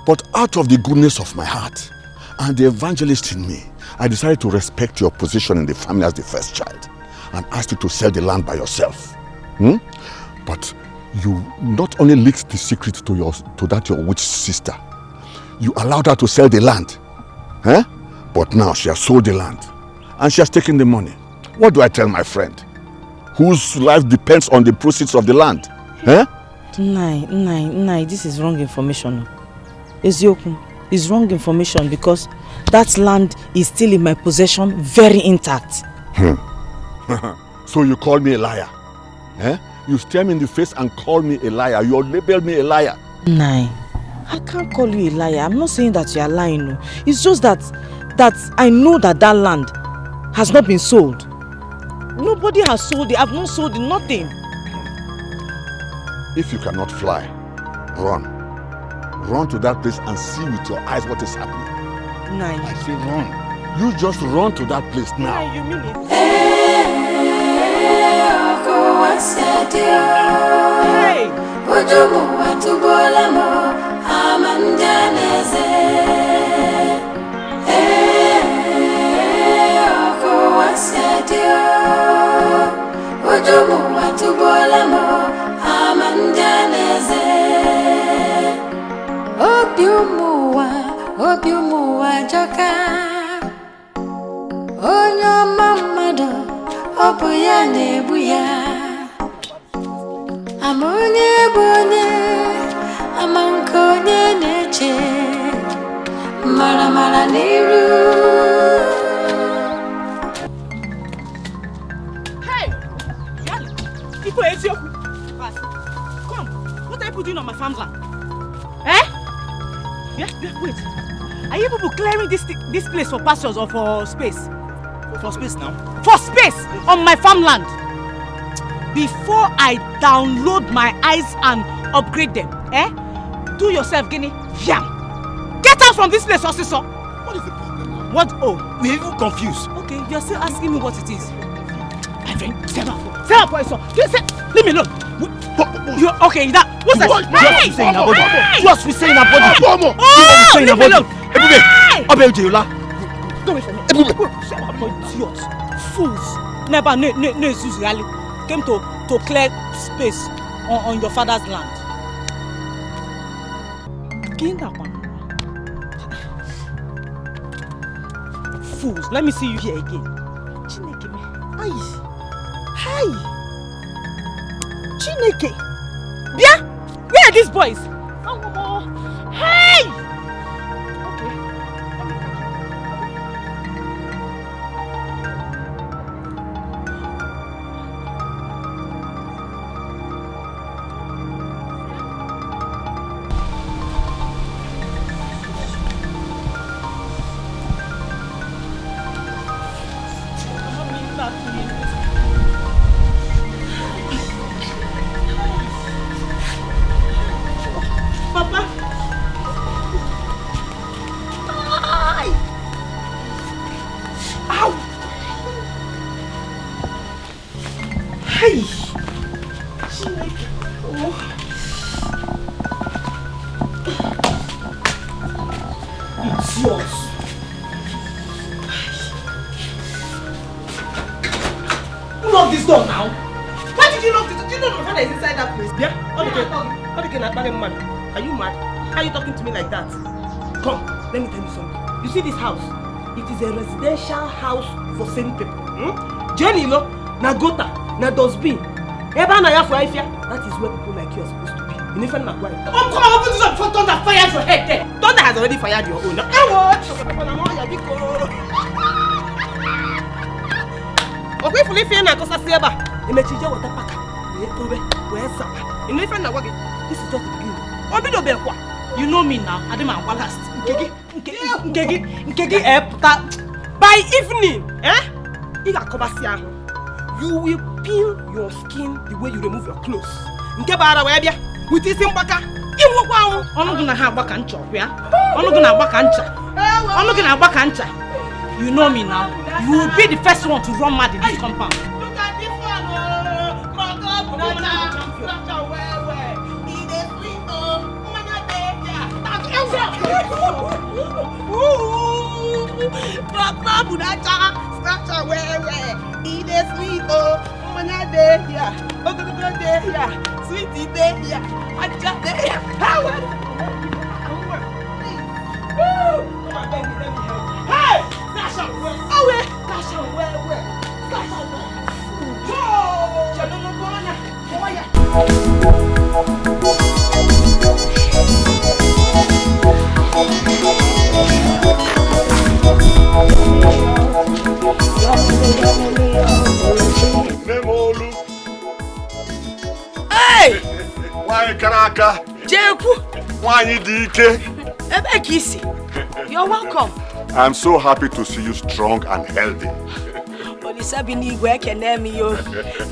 But out of the goodness of my heart and the evangelist in me, I decided to respect your position in the family as the first child and asked you to sell the land by yourself. But you not only leaked the secret to your witch sister, you allowed her to sell the land. But now she has sold the land and she has taken the money. What do I tell my friend, whose life depends on the proceeds of the land? Nai, this is wrong information. Ezioku, it's wrong information because that land is still in my possession, very intact. So you call me a liar? You stare me in the face and call me a liar. You label me a liar. Nai, I can't call you a liar. I'm not saying that you are lying. No. It's just that I know that land has not been sold. Nobody has sold it. I've not sold it. Nothing. If you cannot fly, run. Run to that place and see with your eyes what is happening. Nai. I say run. You just run to that place now. Nai, you mean it? Hey! Ojomu atubolamo amanjaneze. Oko wasadio. Ojomu atubolamo amanjaneze. Obiumuwa joka. Onyo mamado obuya nebuya. Amonye bonye, amankonye neche, mara niru. Hey, Yali, people hate you. Come, what are you doing on my farmland? Yeah, wait. Are you people clearing this place for pastures or for space? For space now. For space on my farmland. Before I download my eyes and upgrade them, do yourself, Guinea. Get out from this place, Osiso. What is the problem now? What? Oh, we're even confused. Okay, you're still asking me what it is. My friend, stand up, leave me alone. You okay? What's that? Hey! Just we say in our body. Leave me alone. Go away from me. Idiot, fools. Never, no, Zuzuali. Came to clear space on your father's land. Fools, let me see you here again. Chineke me. Hi. Chineke. Bia, where are these boys? Hey! man. Are you mad? How are you talking to me like that? Come, let me tell you something. You see this house? It is a residential house for sane people. Jenny, no? Na gota, na dustbin. Eba na ya for ifya. That is where people like you are supposed to be. You need to find my wife. Oh, come on, open this up before Thunder fires your head there. Thunder has already fired your own. I watch. Okay, if you na kosa sieba, imechije water paka. You need to find my wife. This is just the beginning. Obido bekwa. You know me now. I didn't want last. Nkegi, by evening, you will peel your skin the way you remove your clothes. With this baka, you know me now. You will be the first one to run mad in this compound. Look at this one, Hey! Why Karaka? Jeku! Why DK? Ebekisi, you're welcome. I'm so happy to see you strong and healthy.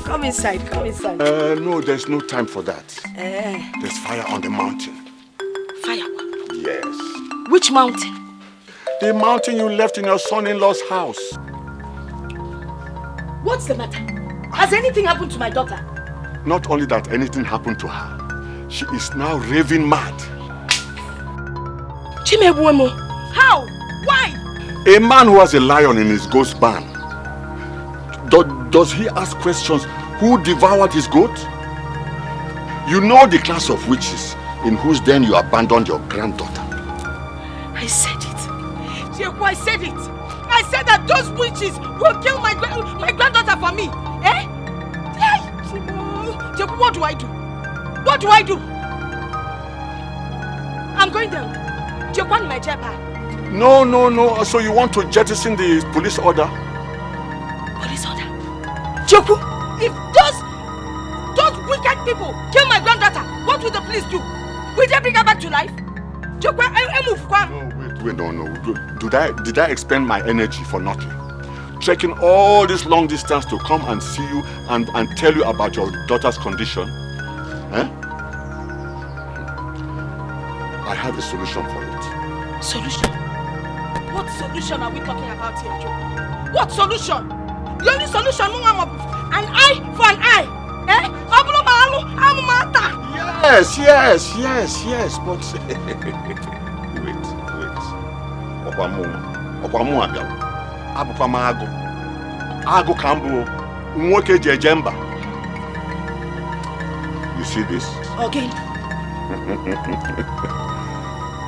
Come inside, come inside. No, there's no time for that. There's fire on the mountain. Fire? Yes. Which mountain? The mountain you left in your son-in-law's house. What's the matter? Has anything happened to my daughter? Not only that anything happened to her, she is now raving mad. Chimebuemo, how? Why? A man who has a lion in his ghost barn. Does he ask questions? Who devoured his goat? You know the class of witches in whose den you abandoned your granddaughter. I said it. Jeku, I said it. I said that those witches will kill my granddaughter for me. Eh? Jeku, what do I do? What do I do? I'm going there. Jeku, in my japa. No. So you want to jettison the police order? Police order? Jeku, if those wicked people kill my granddaughter, what will the police do? Will they bring her back to life? Jeku, I move. Wait, no. Did I expend my energy for nothing? Trekking all this long distance to come and see you and tell you about your daughter's condition? Eh? I have a solution for it. Solution? What solution are we talking about here, Joe? What solution? The only solution, an eye for an eye. Eh? Yes, but wait. You see this? Okay.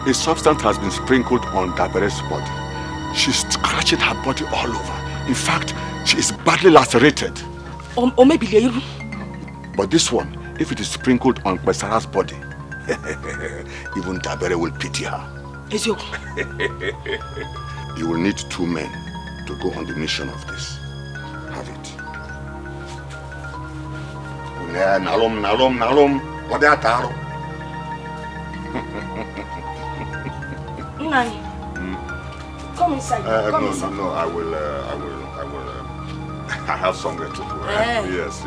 A substance has been sprinkled on Desperation body. She's scratching her body all over. In fact, she is badly lacerated. Or maybe Leiru. But this one, if it is sprinkled on Besara's body, even Desperation will pity her. You will need 2 men to go on the mission of this. Have it. Nalom. What are you? Nani, come inside. Come inside. No. I will. I have somewhere to go. Yes.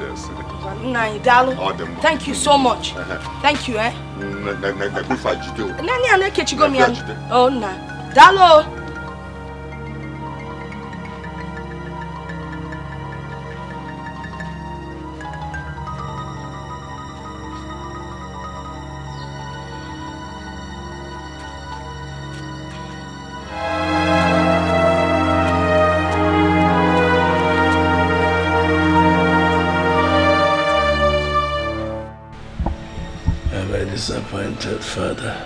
Nani, Dalo. Thank you so much. Thank you, eh? Nani, ane kechigomi an. Oh, na. Dalo. father.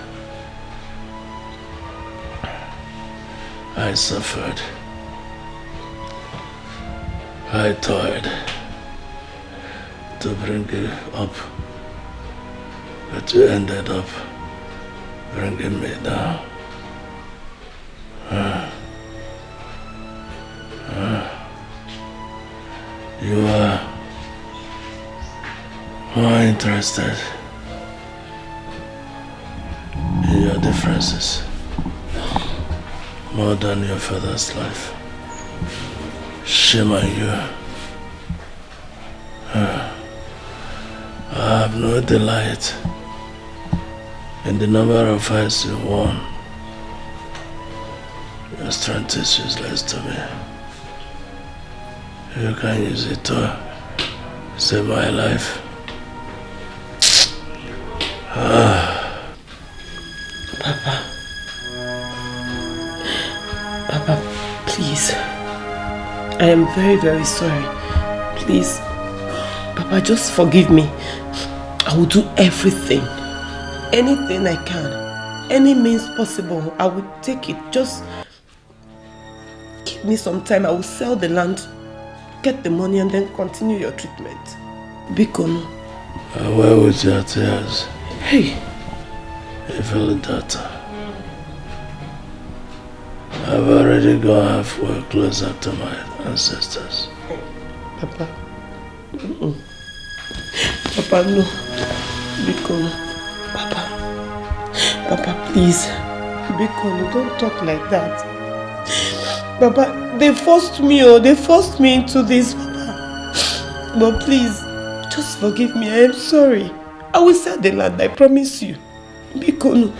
I suffered. I toiled to bring you up, but you ended up bringing me down. You are more interested in your differences more than your father's life. Shame on you. I have no delight in the number of fights you won. Your strength is useless to me. You can use it to save my life. Papa. Papa, please. I am very, very sorry. Please. Papa, just forgive me. I will do everything. Anything I can. Any means possible. I will take it. Just give me some time. I will sell the land, get the money, and then continue your treatment. Bikono. Where with your tears? Hey. Evil daughter. I've already gone halfway closer to my ancestors. Papa. Papa, no. Bikono. Papa. Papa, please. Bikono, don't talk like that. Papa, they forced me, they forced me into this, Papa. But please, just forgive me. I am sorry. I will sell the land, I promise you. Bikono.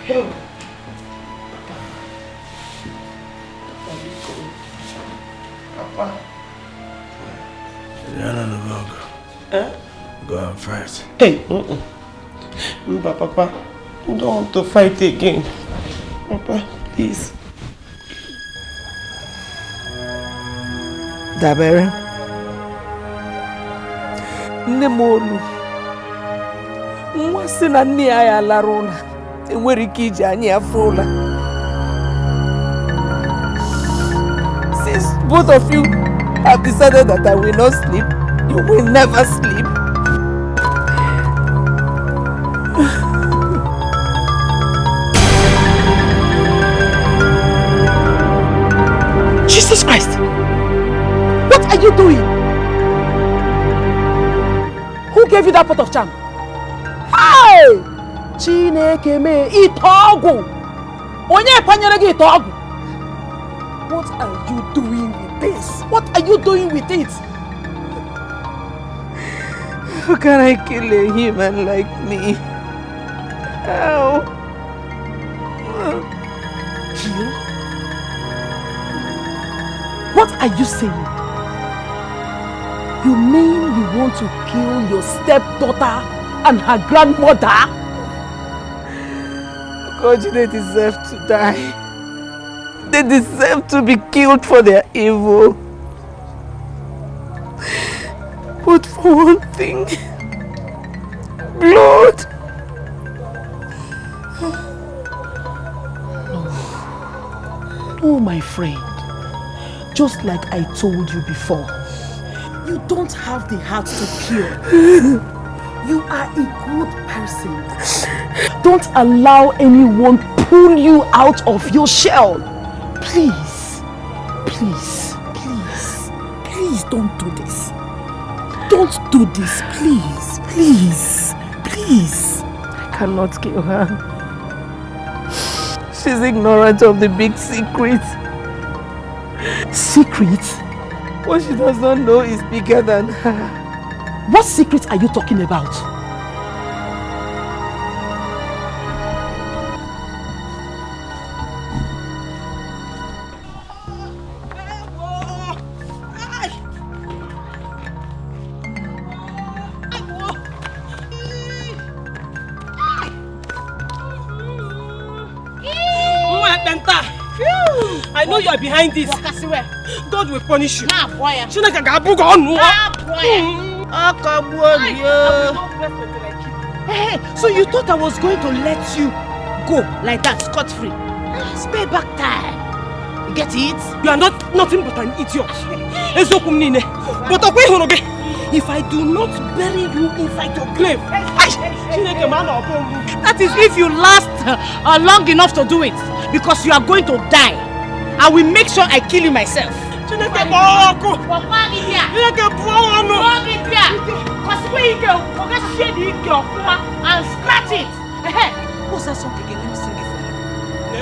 Help. Papa. Go and fight. Hey, Papa, don't want to fight again. Papa, please. Dabere. Nne m olu. Nwa si na nne ya lara ụla. Enwere ike iji anyị afọ ụla. Since both of you have decided that I will not sleep, you will never sleep. Jesus Christ! What are you doing? Who gave you that pot of charm? Hey! Chineke me itogu! Onye panyere gi itogu! What are you doing with this? What are you doing with it? How can I kill a human like me? How? Kill? What are you saying? You mean you want to kill your stepdaughter and her grandmother? God, they deserve to die. They deserve to be killed for their evil. But for one thing, blood. No, my friend. Just like I told you before, you don't have the heart to kill. You are a good person. Don't allow anyone pull you out of your shell. Please, please, please, please don't do this. Don't do this, please, please, please. I cannot kill her. She's ignorant of the big secret. Secret? What she does not know is bigger than her. What secret are you talking about? I know you are behind this. God will punish you. I Hey, so you thought I was going to let you go like that, scot-free? Spare back time. You get it? You are nothing but an idiot. But if I do not bury you inside your grave, that is if you last long enough to do it, because you are going to die. I will make sure I kill you myself. And scratch it. What's that song again? Let me sing it for you.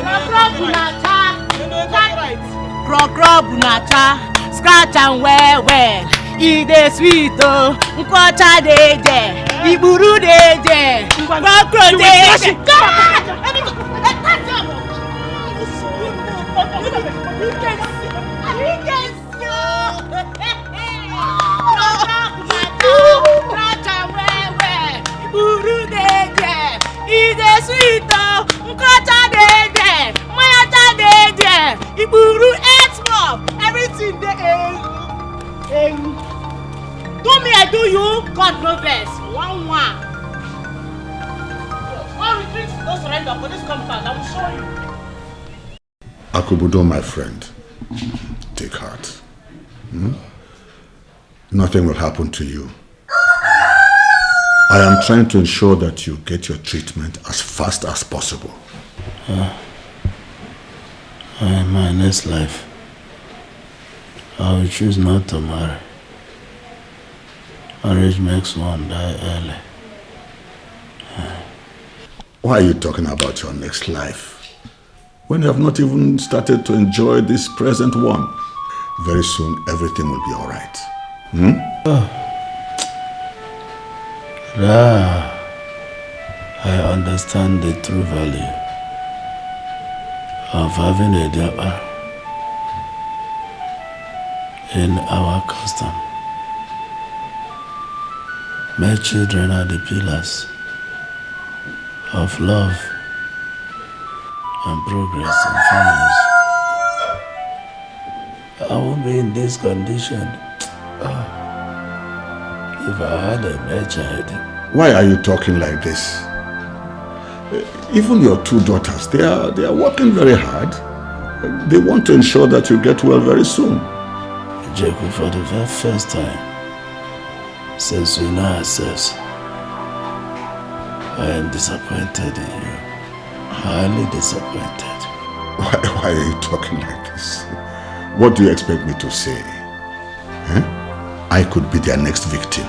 Scratch and wear. It is sweet, oh. Nkwacha deje, iburu deje, kwakro deje. Everything there. Do me, I do you. God no bless. One. One retreat, don't surrender. Police come back. I will show you. Akubudo, my friend, take heart. Nothing will happen to you. I am trying to ensure that you get your treatment as fast as possible. In my next life, I will choose not to marry. Marriage makes one die early. Why are you talking about your next life when you have not even started to enjoy this present one? Very soon, everything will be all right. I understand the true value of having a diapa in our custom. My children are the pillars of love and progress in families. I won't be in this condition if I had a male child. Why are you talking like this? Even your two daughters, they are working very hard. They want to ensure that you get well very soon. Jacob, for the very first time since we know ourselves, I am disappointed in you. Highly disappointed. Why are you talking like this? What do you expect me to say? I could be their next victim.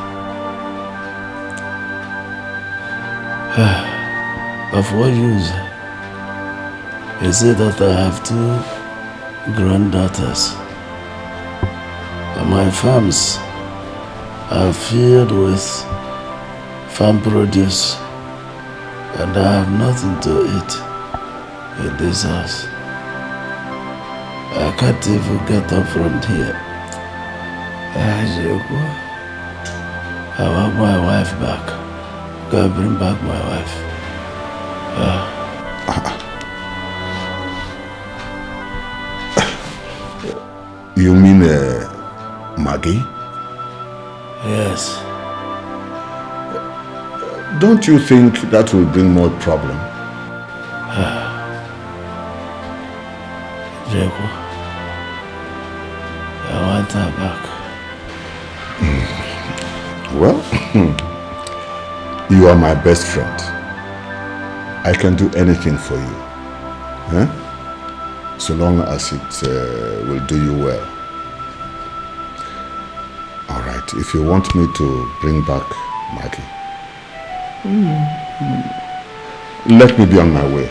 Of what use? You say that I have two granddaughters, and my farms are filled with farm produce, and I have nothing to eat in this house. I can't even get up from here. I want my wife back. Go bring back my wife. You mean Maggie? Yes. Don't you think that will bring more problem? Jacob, I want her back. Well, you are my best friend. I can do anything for you. So long as it will do you well. All right, if you want me to bring back Maggie, let me be on my way.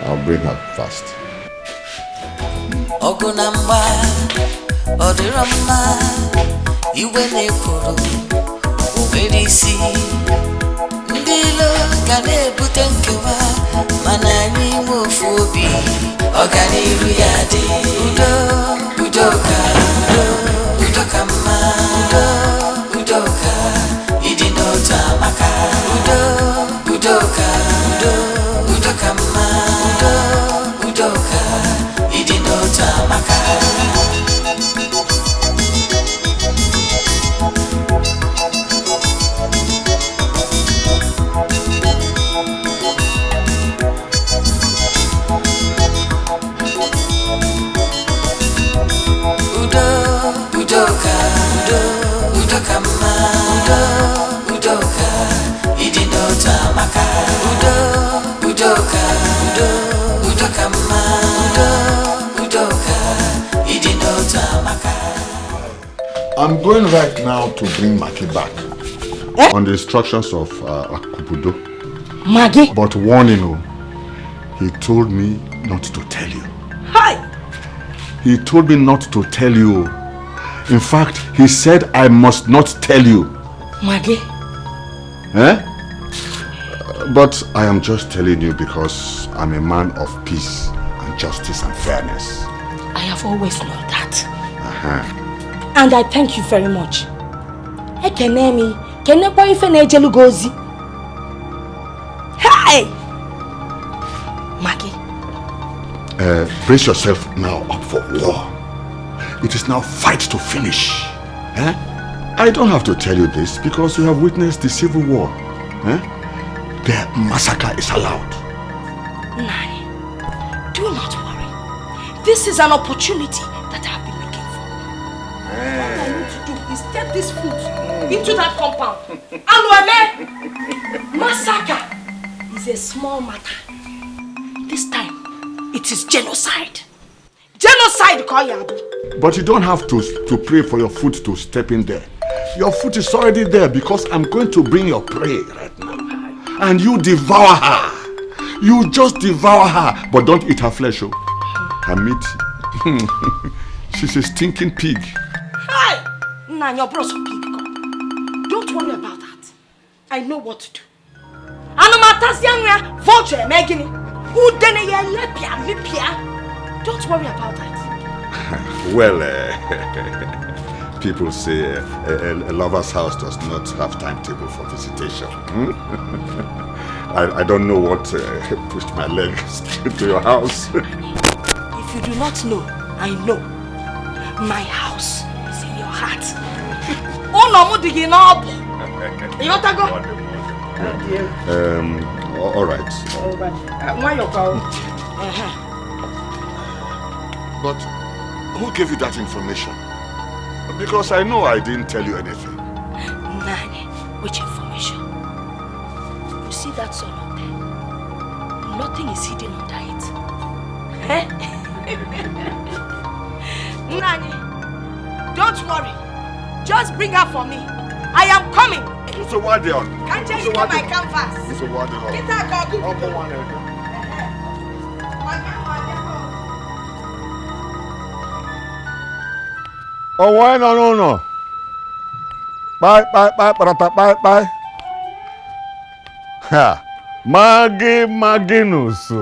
I'll bring her fast. Ogunamba, Odirama, Iwene Kuru, Ubedisi, Ndilo, Kane Butenkewa, Manani Mufubi, Ogani Ruyadi, Udoka, Udokama, Udoka, Idinota Maka, Udoka, Udokama, Udoka, Idinota Maka. I'm going right now to bring Maki back. On the instructions of Akubudo. Maggie? But warning you, he told me not to tell you. Hi! He told me not to tell you. In fact, he said I must not tell you. Maggie? But I am just telling you because I'm a man of peace and justice and fairness. I have always known that. And I thank you very much. Hey! Maggie. Brace yourself now up for war. It is now fight to finish. I don't have to tell you this because you have witnessed the civil war. The massacre is allowed. Nani, do not worry. This is an opportunity that I have been looking for. All I need to do is step this foot into that compound. Massacre is a small matter. This time, it is genocide. Genocide, Koyabu. But you don't have to pray for your foot to step in there. Your foot is already there because I'm going to bring your prey right now. And you devour her. You just devour her. But don't eat her flesh, oh. Her meat. She's a stinking pig. Hey! Nah, your bro's a pig. Don't worry about that. I know what to do. Vulture, Megan. Don't worry about that. Well, people say a lover's house does not have timetable for visitation. I don't know what pushed my leg to your house. If you do not know, I know. My house is in your heart. Oh no, all right. But who gave you that information? Because I know I didn't tell you anything. Nani, which information? You see that sun up there? Nothing is hidden under it. Nani, don't worry. Just bring her for me. I am coming. So what they on? Can't you get my canvas? So what they on? Get her, go. Oh, why no. Bye. Ha. Maginusu.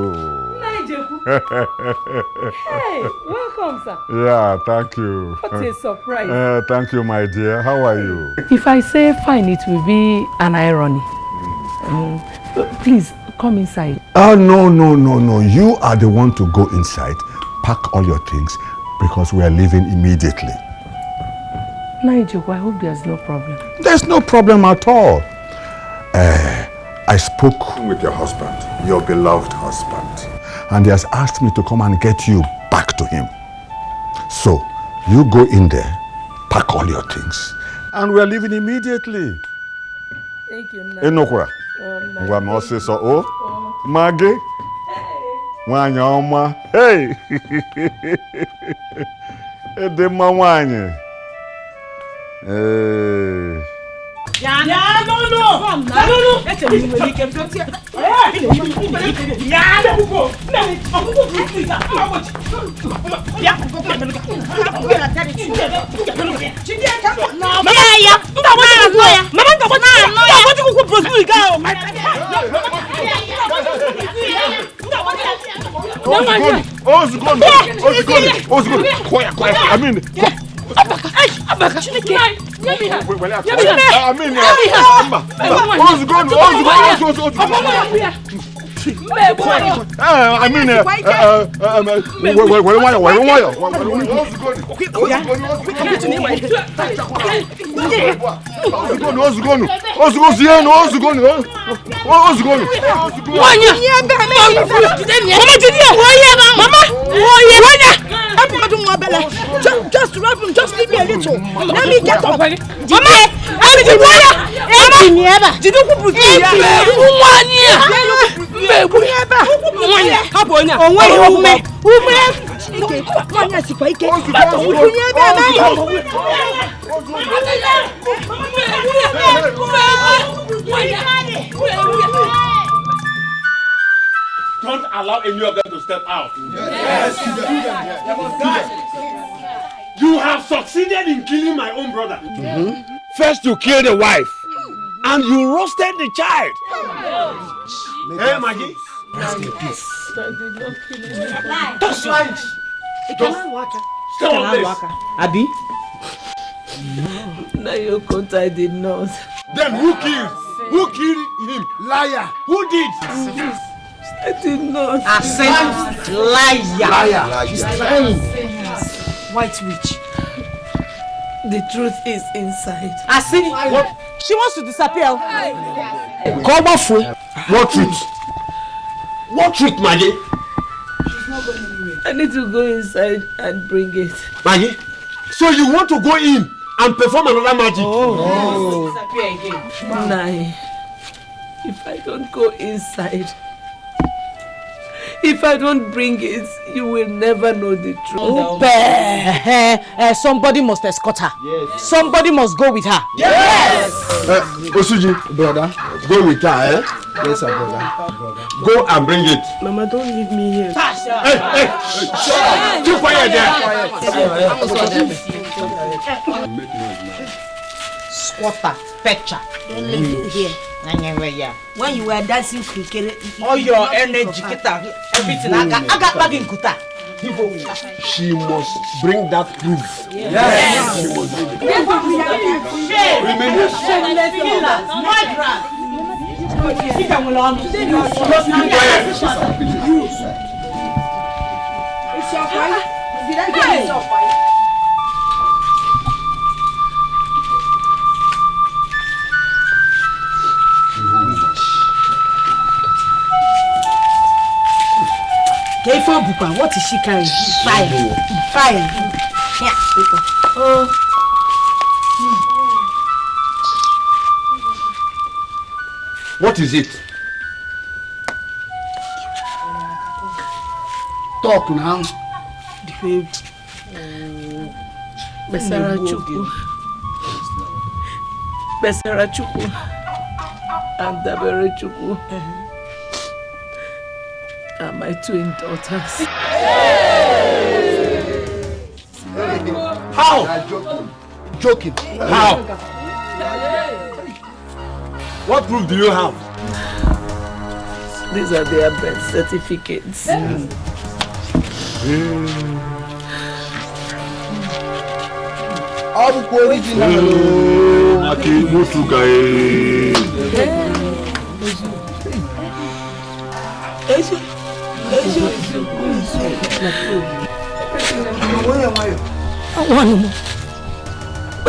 Hey, welcome, sir. Yeah, thank you. What a surprise. Thank you, my dear. How are you? If I say fine, it will be an irony. Please, come inside. Oh, no. You are the one to go inside. Pack all your things because we are leaving immediately. Nigel, I hope there's no problem. There's no problem at all. I spoke with your husband, your beloved husband, and he has asked me to come and get you back to him. So, you go in there, pack all your things, and we are leaving immediately. Thank you, Nigel. Enokwa. Oh, Maggie. Wanyoma. Hey. Edema wanye. Hey. Just rub him, just leave me a little. Let me get up. Mama, ike. Nwanyị sikwa ike. Onye ebe Don't allow any of them to step out. Yes. You have succeeded in killing my own brother. First you killed the wife, and you roasted the child. Hey, Maggie. I did not kill him. That's right. Stay on this. Abi? No, you can't. I did not. Then who killed? Who killed him? Liar. Who did? I did not. Accent liar. She's lying. White witch. The truth is inside. I see. What? She wants to disappear. Come off. What truth? What truth, Maggie? She's not going anywhere. I need to go inside and bring it. Maggie? So you want to go in and perform another magic? Oh. Disappear again. Nai, if I don't go inside, if I don't bring it, you will never know the truth. Somebody must escort her. Yes. Somebody must go with her. Yes. Osuji, brother, go with her, eh? Yes, sir, brother. Go and bring it. Mama, don't leave me here. Hey, keep quiet there. Squatter, fetcher. Don't leave me here. When you were dancing cricket, all your energy, everything. I got back in Kuta. She must bring that proof. Yes. She must bring it. it's your fight. Did I get it? Your fight. What is she carrying? Fire. Yeah, people. Oh. What is it? Talk now. Besara Chukwu and Dabere Chukwu and my twin daughters. How? Joking. How? What proof do you have? These are their birth certificates.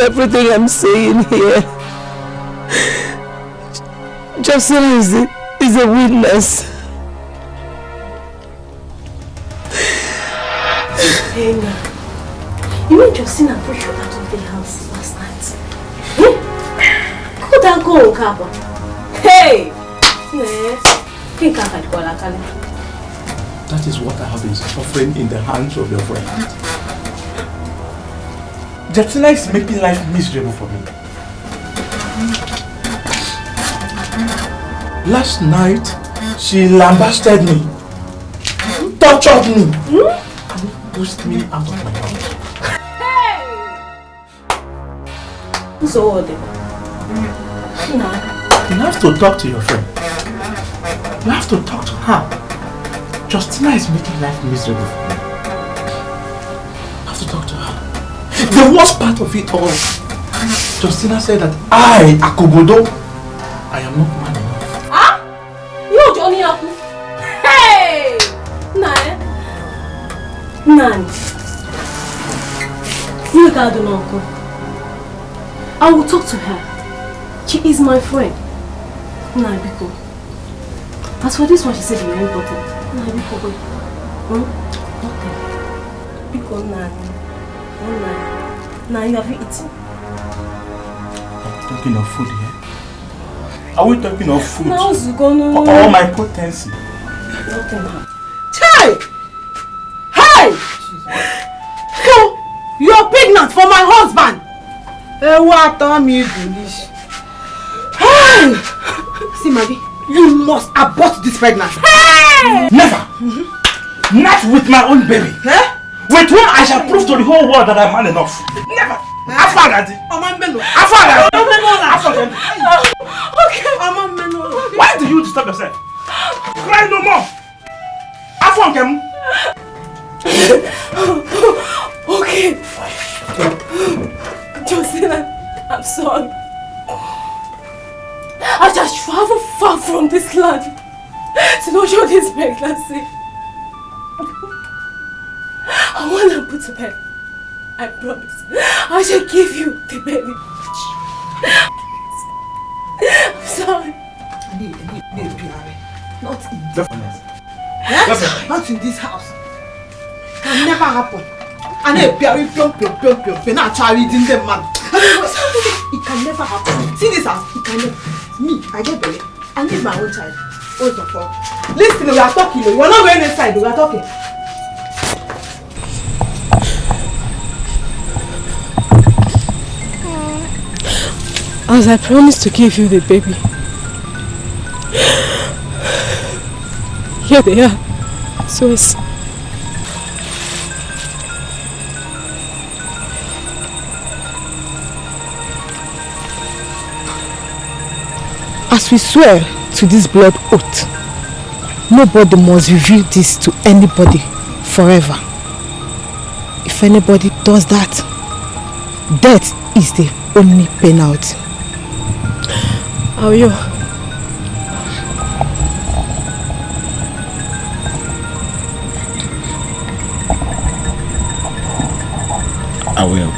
Everything I'm saying here, Jocelyn is a witness. Hey, you and Jocelyn are pushed out of the house last night. Could I go, Kaba? Hey! That is what I have been suffering in the hands of your friend. Jatina is making life miserable for me. Last night, she lambasted me, tortured me, and pushed me out of my house. So what? You have to talk to your friend. You have to talk to her. Justina is making life miserable for me. You have to talk to her. The worst part of it all, Justina said that I, Akobodo, I am not man enough. Ah? You Johnny Aku? Hey! Nani? You can't do no. I will talk to her. She is my friend. Nani, Biko. As for this one, she said very important. Nani, Biko, boy. Nothing. Biko, Nani. Now you have eaten. Are we talking of food here? Are we talking of food? Now gonna or my potency? Nothing. Hey! Hey! So, you're pregnant for my husband? What me foolish. Hey! See, Maggie, you must abort this pregnancy. Hey! Never! Not with my own baby. With whom I shall prove to the whole world that I'm man enough. Never! Afagadi! Afagadi! Okay, why do you disturb yourself? Cry no more! Afagadi! Okay. Jocelyn, I'm sorry. I just travel far from this land to not show this pregnancy. I want to put to bed. I promise. I shall give you the baby. I'm sorry. Not in this house. Not in this house. It can never happen. And not reading them, man. It can never happen. See this house? It can never. Me, I get belly. I need my own child. What's the fuck? Listen, we are talking. You are not going inside. We are talking. As I promised to give you the baby, here they are. So it's... As we swear to this blood oath, nobody must reveal this to anybody forever. If anybody does that, death is the only penalty. How are you? I will.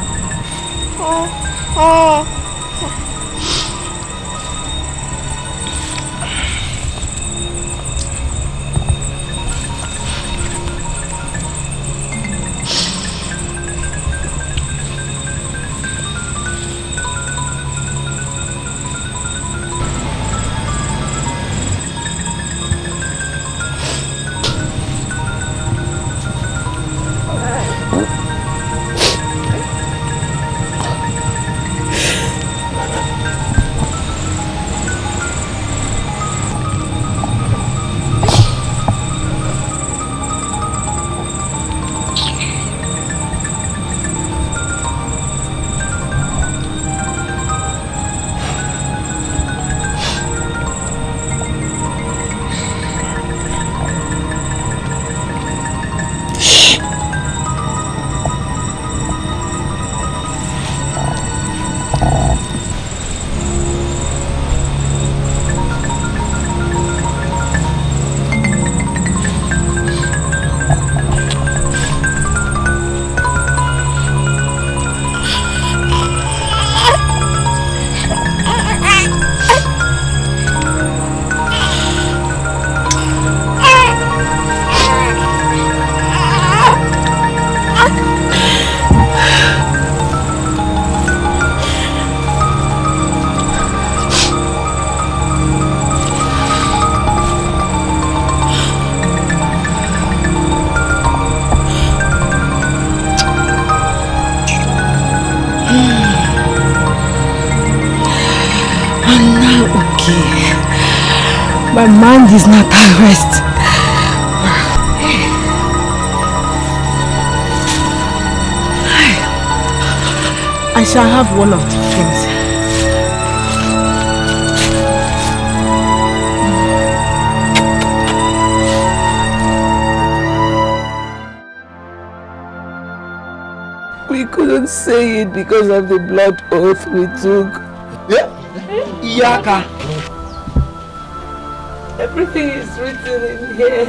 My mind is not at rest. I shall have one of two things. We couldn't say it because of the blood oath we took. Iyaka. Everything is written in here.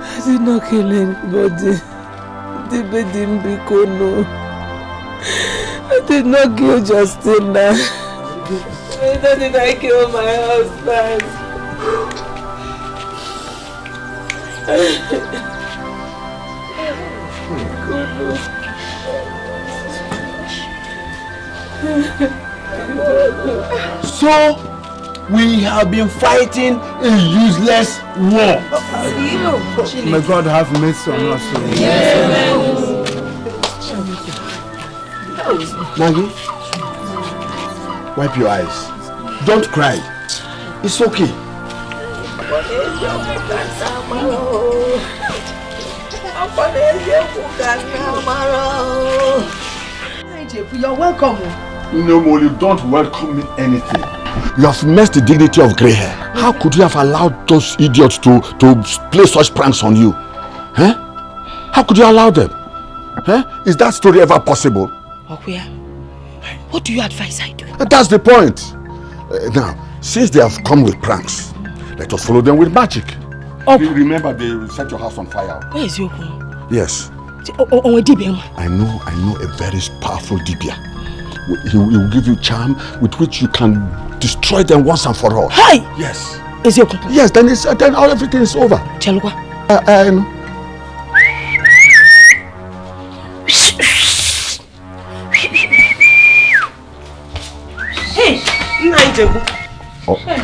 I did not kill anybody. The baby no. I did not kill Justina. Neither did I kill my husband. So, we have been fighting a useless war. May God have mercy on us. Maggie, wipe your eyes. Don't cry. It's okay. You're welcome. No, Molly, don't welcome me anything. You have messed the dignity of grey hair. How could you have allowed those idiots to play such pranks on you? Huh? How could you allow them? Huh? Is that story ever possible? Okuya, what do you advise I do? That's the point. Now, since they have come with pranks, let us follow them with magic. You remember they set your house on fire. Where is Yoku? Yes. I know a very powerful Dibia. He will give you charm with which you can destroy them once and for all. Hi! Yes. Is Yoku? Yes, then everything is over. Chalwa. Hey, Nigerian. Okay.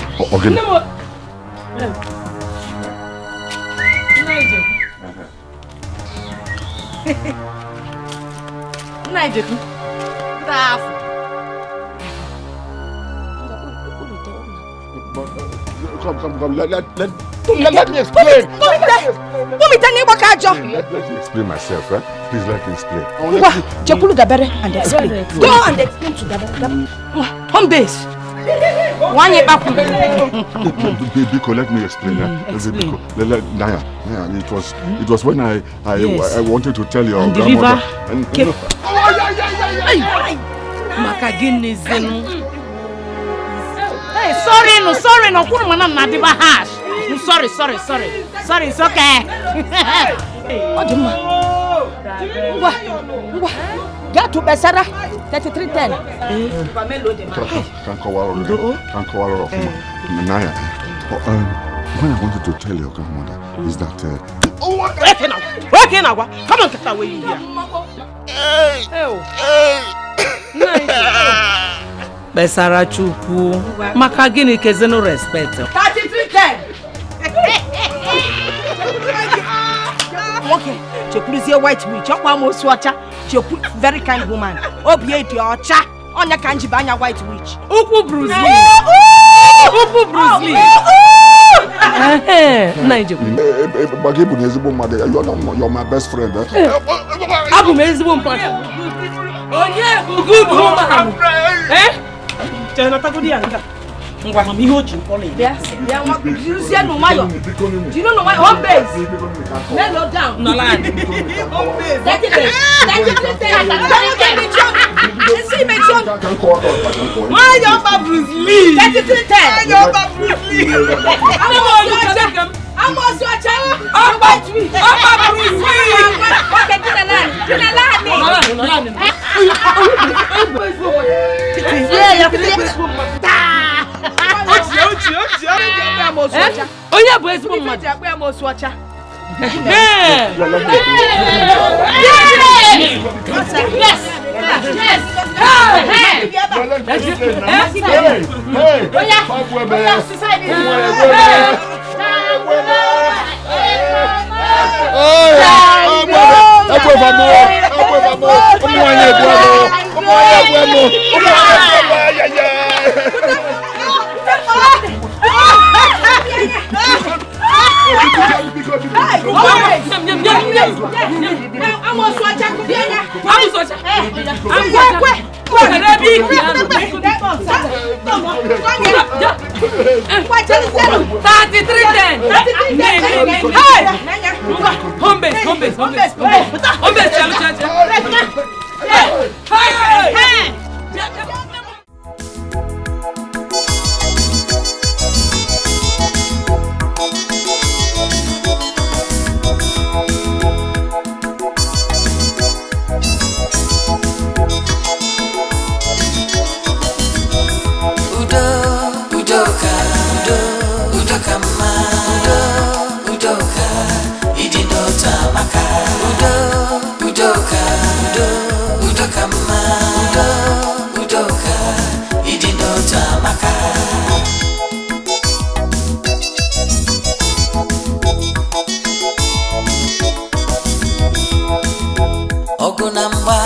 Nigerian. Come. Let me explain. Let me explain myself, right? Please let me explain. Jakulu Dabere and explain. Go and explain to Dabere. Home base. One year back. Biko, let me explain. Biko, Naya, it was when I wanted to tell your grandmother. Hey, sorry, no, hash. Sorry, it's okay. Get to Besara, 3310. Can't call her. Naya, when I wanted to tell your grandmother is that... Working now. Come on, get away here. Besara Chuku, maka gini kezeno respect. 3310. Okay, Chepuluzie white witch. Okwa mo swacha. Chepu very kind woman. Obie di ocha. Onya kanji banya white witch. Ukwu Bruce Lee. You're my best friend. Abu mezibo mpaka. Onye good woman. Chana takudi anga. Ngwa mami hoji mpole. Yes. You see no mayo. Do you know my home base? Mellow down. No land. Home base. That's it. See me John. Why your Bruce Lee? 3310. Your Bruce Lee. I'm also a child. I'm white Bruce Lee. Okay, Oya boys mama. Yes. ọgụ na mgba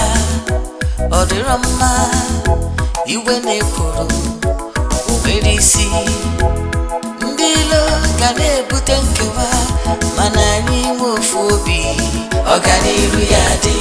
ọ dịrọ mma iwe na-ekoro nwere isi ndị ilo ga na-ebute nkewa mana anyị nwe ofu obi ọganiru ya dị